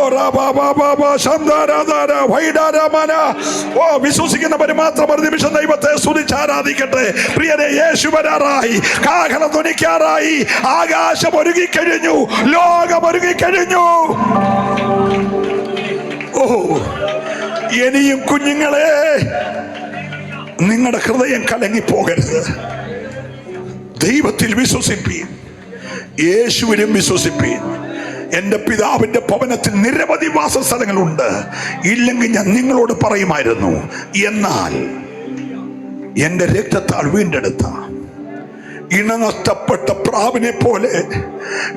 ഓ വിശ്വസിക്കുന്നവര് മാത്രം ഒരു നിമിഷം ദൈവത്തെ സ്തുതിച്ച് ആരാധിക്കട്ടെ. പ്രിയരെ, യേശു വരാറായി, കാഹളം ധ്വനിക്കാറായി, ആകാശം ഒരുങ്ങിക്കഴിഞ്ഞു, ലോകം ഒരുങ്ങിക്കഴിഞ്ഞു. ഓ, ഇനിയും കുഞ്ഞുങ്ങളെ, നിങ്ങളുടെ ഹൃദയം കലങ്ങിപ്പോകരുത്. ദൈവത്തിൽ വിശ്വസിപ്പീൻ, യേശുവിനും വിശ്വസിപ്പീൻ. എൻ്റെ പിതാവിൻ്റെ ഭവനത്തിൽ നിരവധി വാസസ്ഥലങ്ങളുണ്ട്, ഇല്ലെങ്കിൽ ഞാൻ നിങ്ങളോട് പറയുമായിരുന്നു. എന്നാൽ എൻ്റെ രക്തത്താൽ വീണ്ടെടുത്ത ഇണനഷ്ടപ്പെട്ട പ്രാവിനെ പോലെ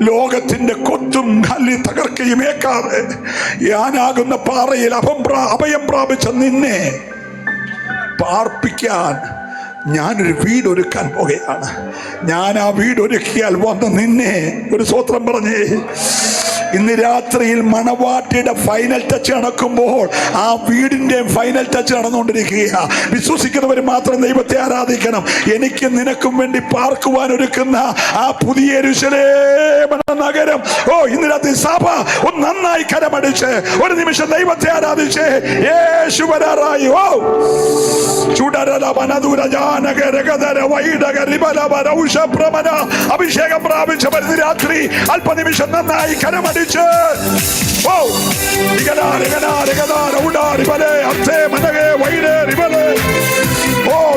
ലോകത്തിന്റെ കൊത്തും കല്ലി തകർക്കുകയും ഏക്കാതെ ഞാനാകുന്ന പാറയിൽ അഭയം പ്രാപിച്ച നിന്നെ പാർപ്പിക്കാൻ ഞാനൊരു വീടൊരുക്കാൻ പോകുകയാണ്. ഞാൻ ആ വീടൊരുക്കിയാൽ വന്ന് നിന്നെ, ഒരു സ്തോത്രം പറഞ്ഞേ, ഇന്ന് രാത്രിയിൽ മണവാട്ടിയുടെ ഫൈനൽ ടച്ച് നടക്കുമ്പോൾ ആ വീടിന്റെ ഫൈനൽ ടച്ച് നടന്നുകൊണ്ടിരിക്കുക. വിശ്വസിക്കുന്നവർ മാത്രം ദൈവത്തെ ആരാധിക്കണം. എനിക്ക് നിനക്കും വേണ്ടി പാർക്കുവാൻ ഒരുക്കുന്ന ആ പുതിയ യെരൂശലേം നഗരം, ഓ ഇന്ന് രാത്രി സഭ ഒന്ന് നന്നായി കരമടിച്ച് ഒരു നിമിഷം ദൈവത്തെ ആരാധിച്ച് യേശു വരാറായി. ഓ അഭിഷേകം പ്രാപിച്ചവർ രാത്രി അല്പനിമിഷം നന്നായി കരമടിച്ച് ഓ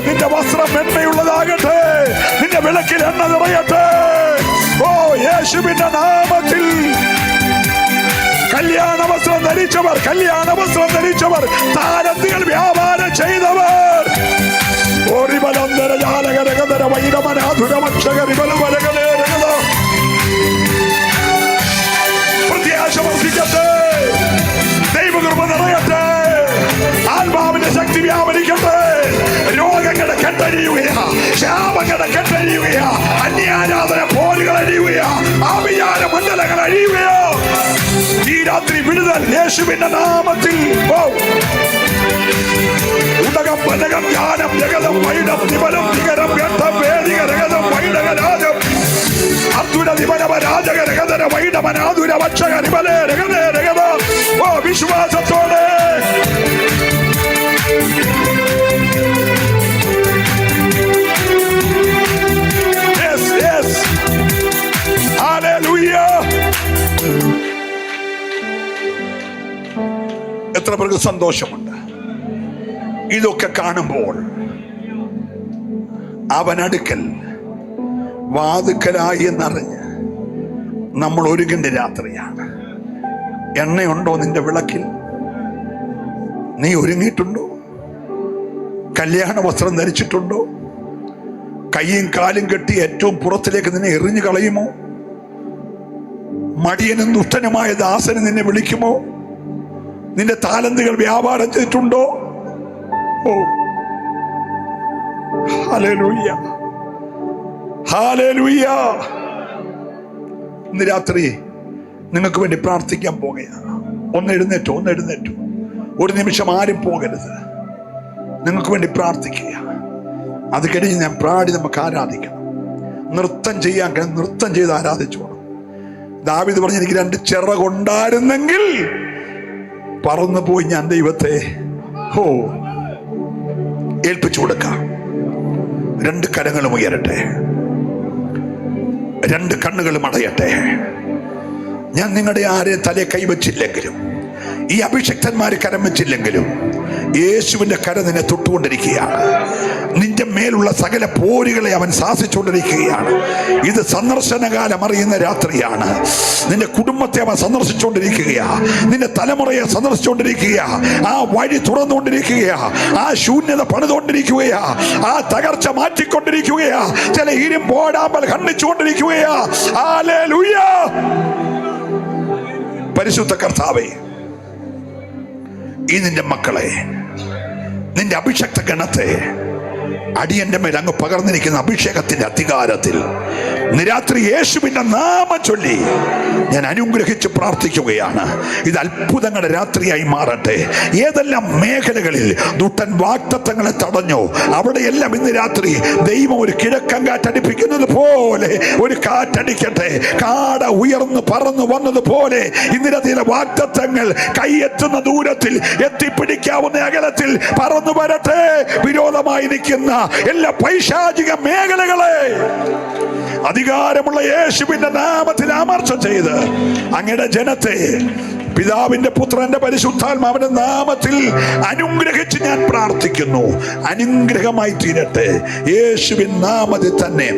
നിന്റെ വസ്ത്രം മെന്മയുള്ളതാകട്ടെ, നിന്റെ വിളക്കിൽ എണ്ണ നിറയട്ടെ. ഓ യേശുവിന്റെ നാമത്തിൽ കല്യാണ വസ്ത്രം ധരിച്ചവർ, താലന്തുകൾ വ്യാപാരം ചെയ്തവർ, പ്രത്യാശ വർദ്ധിക്കട്ടെ, ദൈവകൃപ നിറയട്ടെ, ആത്മാവിന്റെ ശക്തി വ്യാപരിക്കട്ടെ, രോഗങ്ങളുടെ കെട്ടഴിയുകയാ, ശാപങ്ങളുടെ കെട്ടഴിയുകയാ, അന്യാരാധന പോലുകൾ അഴിയുകയാ, ആവിചാര മണ്ഡലങ്ങൾ അഴിയുകയോ. ഈ രാത്രി വിടുതൽ യേശുവിന്റെ നാമത്തിൽ. ഉടകം പനകം ജ്ഞാനം ജഗതം വൈഡം നിബലം നികരം ഘട്ടം വേദിക രഗതം വൈഡക രാജം അർജുന നിബലവ രാജക രഗതര വൈഡമനാതുര വക്ഷക നിബലേ രഗതേ രഗത. ഓ വിശ്വാസത്തോടെ എത്ര പേർക്ക് സന്തോഷമുണ്ട് ഇതൊക്കെ കാണുമ്പോൾ. അവനടുക്കൽ വാതുക്കലായി എന്നറിഞ്ഞ് നമ്മൾ ഒരുങ്ങേണ്ട രാത്രിയാണ്. എണ്ണയുണ്ടോ നിന്റെ വിളക്കിൽ? നീ ഒരുങ്ങിയിട്ടുണ്ടോ? കല്യാണ വസ്ത്രം ധരിച്ചിട്ടുണ്ടോ? കയ്യും കാലും കെട്ടി ഏറ്റവും പുറത്തിലേക്ക് നിന്നെ എറിഞ്ഞു കളയുമോ? മടിയനും ദുഷ്ടനുമായ ദാസന് നിന്നെ വിളിക്കുമോ? നിന്റെ താലന്തുകൾ വ്യാപാരം ചെയ്തിട്ടുണ്ടോ? ഓ ഹല്ലേലൂയ, ഹല്ലേലൂയ. ഇന്ന് രാത്രി നിങ്ങൾക്ക് വേണ്ടി പ്രാർത്ഥിക്കാൻ പോകുകയാണ്. ഒന്ന് എഴുന്നേറ്റോ. ഒരു നിമിഷം ആരും പോകരുത്. നിങ്ങൾക്ക് വേണ്ടി പ്രാർത്ഥിക്കുക. അത് കഴിഞ്ഞ് ഞാൻ പാടി നമുക്ക് ആരാധിക്കണം. നൃത്തം ചെയ്യാൻ നൃത്തം ചെയ്ത് ആരാധിച്ചോണം. ദാവീദ് പറഞ്ഞു, എനിക്ക് 2 ചിറകുണ്ടായിരുന്നെങ്കിൽ പറന്നു പോയി ഞാൻ ദൈവത്തെ ഏൽപ്പിച്ചു കൊടുക്കാം. 2 കരങ്ങളും ഉയരട്ടെ, 2 കണ്ണുകളും അടയട്ടെ. ഞാൻ നിങ്ങളുടെ ആരെയും തലയെ കൈവച്ചില്ലെങ്കിലും, ഈ അഭിഷക്തന്മാര് കരം വെച്ചില്ലെങ്കിലും, യേശുവിന്റെ കര നിന്നെ തൊട്ടുകൊണ്ടിരിക്കുകയാണ്. നിന്റെ മേലുള്ള സകല പോരുകളെ അവൻ ശാസിച്ചുകൊണ്ടിരിക്കുകയാണ്. ഇത് സന്ദർശനകാലം അറിയുന്ന രാത്രിയാണ്. നിന്റെ കുടുംബത്തെ അവൻ സന്ദർശിച്ചുകൊണ്ടിരിക്കുകയാ, നിന്റെ തലമുറയെ സന്ദർശിച്ചുകൊണ്ടിരിക്കുകയാ, ആ വഴി തുറന്നുകൊണ്ടിരിക്കുകയാ, ആ ശൂന്യത പണിതുകൊണ്ടിരിക്കുകയാ, ആ തകർച്ച മാറ്റിക്കൊണ്ടിരിക്കുകയാ, ചില ഇരുമ്പോടാമ്പൽ ഖണ്ഡിച്ചുകൊണ്ടിരിക്കുകയാ. ഹല്ലേലൂയ. പരിശുദ്ധ കർത്താവേ, ഈ നിന്റെ മക്കളെ, നിന്റെ അഭിഷക്ത ഗണത്തെ അടിയന്റെ മേൽ അങ്ങ് പകർന്നിരിക്കുന്ന അഭിഷേകത്തിന്റെ അധികാരത്തിൽ ഇന്ന് രാത്രി യേശുവിന്റെ നാമം ചൊല്ലി ഞാൻ അനുഗ്രഹിച്ച് പ്രാർത്ഥിക്കുകയാണ്. ഇത് അത്ഭുതങ്ങളുടെ രാത്രിയായി മാറട്ടെ. ഏതെല്ലാം മേഖലകളിൽ ദുഷ്ടൻ വാഗ്ദത്തങ്ങളെ തടഞ്ഞോ അവിടെയെല്ലാം ഇന്ന് രാത്രി ദൈവം ഒരു കിഴക്കൻ കാറ്റടിപ്പിക്കുന്നത് പോലെ ഒരു കാറ്റടിക്കട്ടെ. കാട ഉയർന്ന് പറന്നു വന്നതുപോലെ ഇന്ന് രാത്രിയിലെ വാഗ്ദത്തങ്ങൾ കൈയെത്തുന്ന ദൂരത്തിൽ, എത്തിപ്പിടിക്കാവുന്ന അകലത്തിൽ പറന്നു വരട്ടെ. വിരോധമായി നിൽക്കുന്ന എല്ലാ പൈശാചിക മേഖലകളെ അധികാരമുള്ള യേശുവിന്റെ നാമത്തിൽ അമർച്ച ചെയ്ത് അങ്ങയുടെ ജനത്തെ പിതാവിന്റെ പുത്രന്റെ പരിശുദ്ധാത്മാവിന്റെ നാമത്തിൽ അനുഗ്രഹിച്ച് ഞാൻ പ്രാർത്ഥിക്കുന്നു. അനുഗ്രഹമായി തീരട്ടെ യേശുവിൻ നാമത്തിൽ തന്നെ.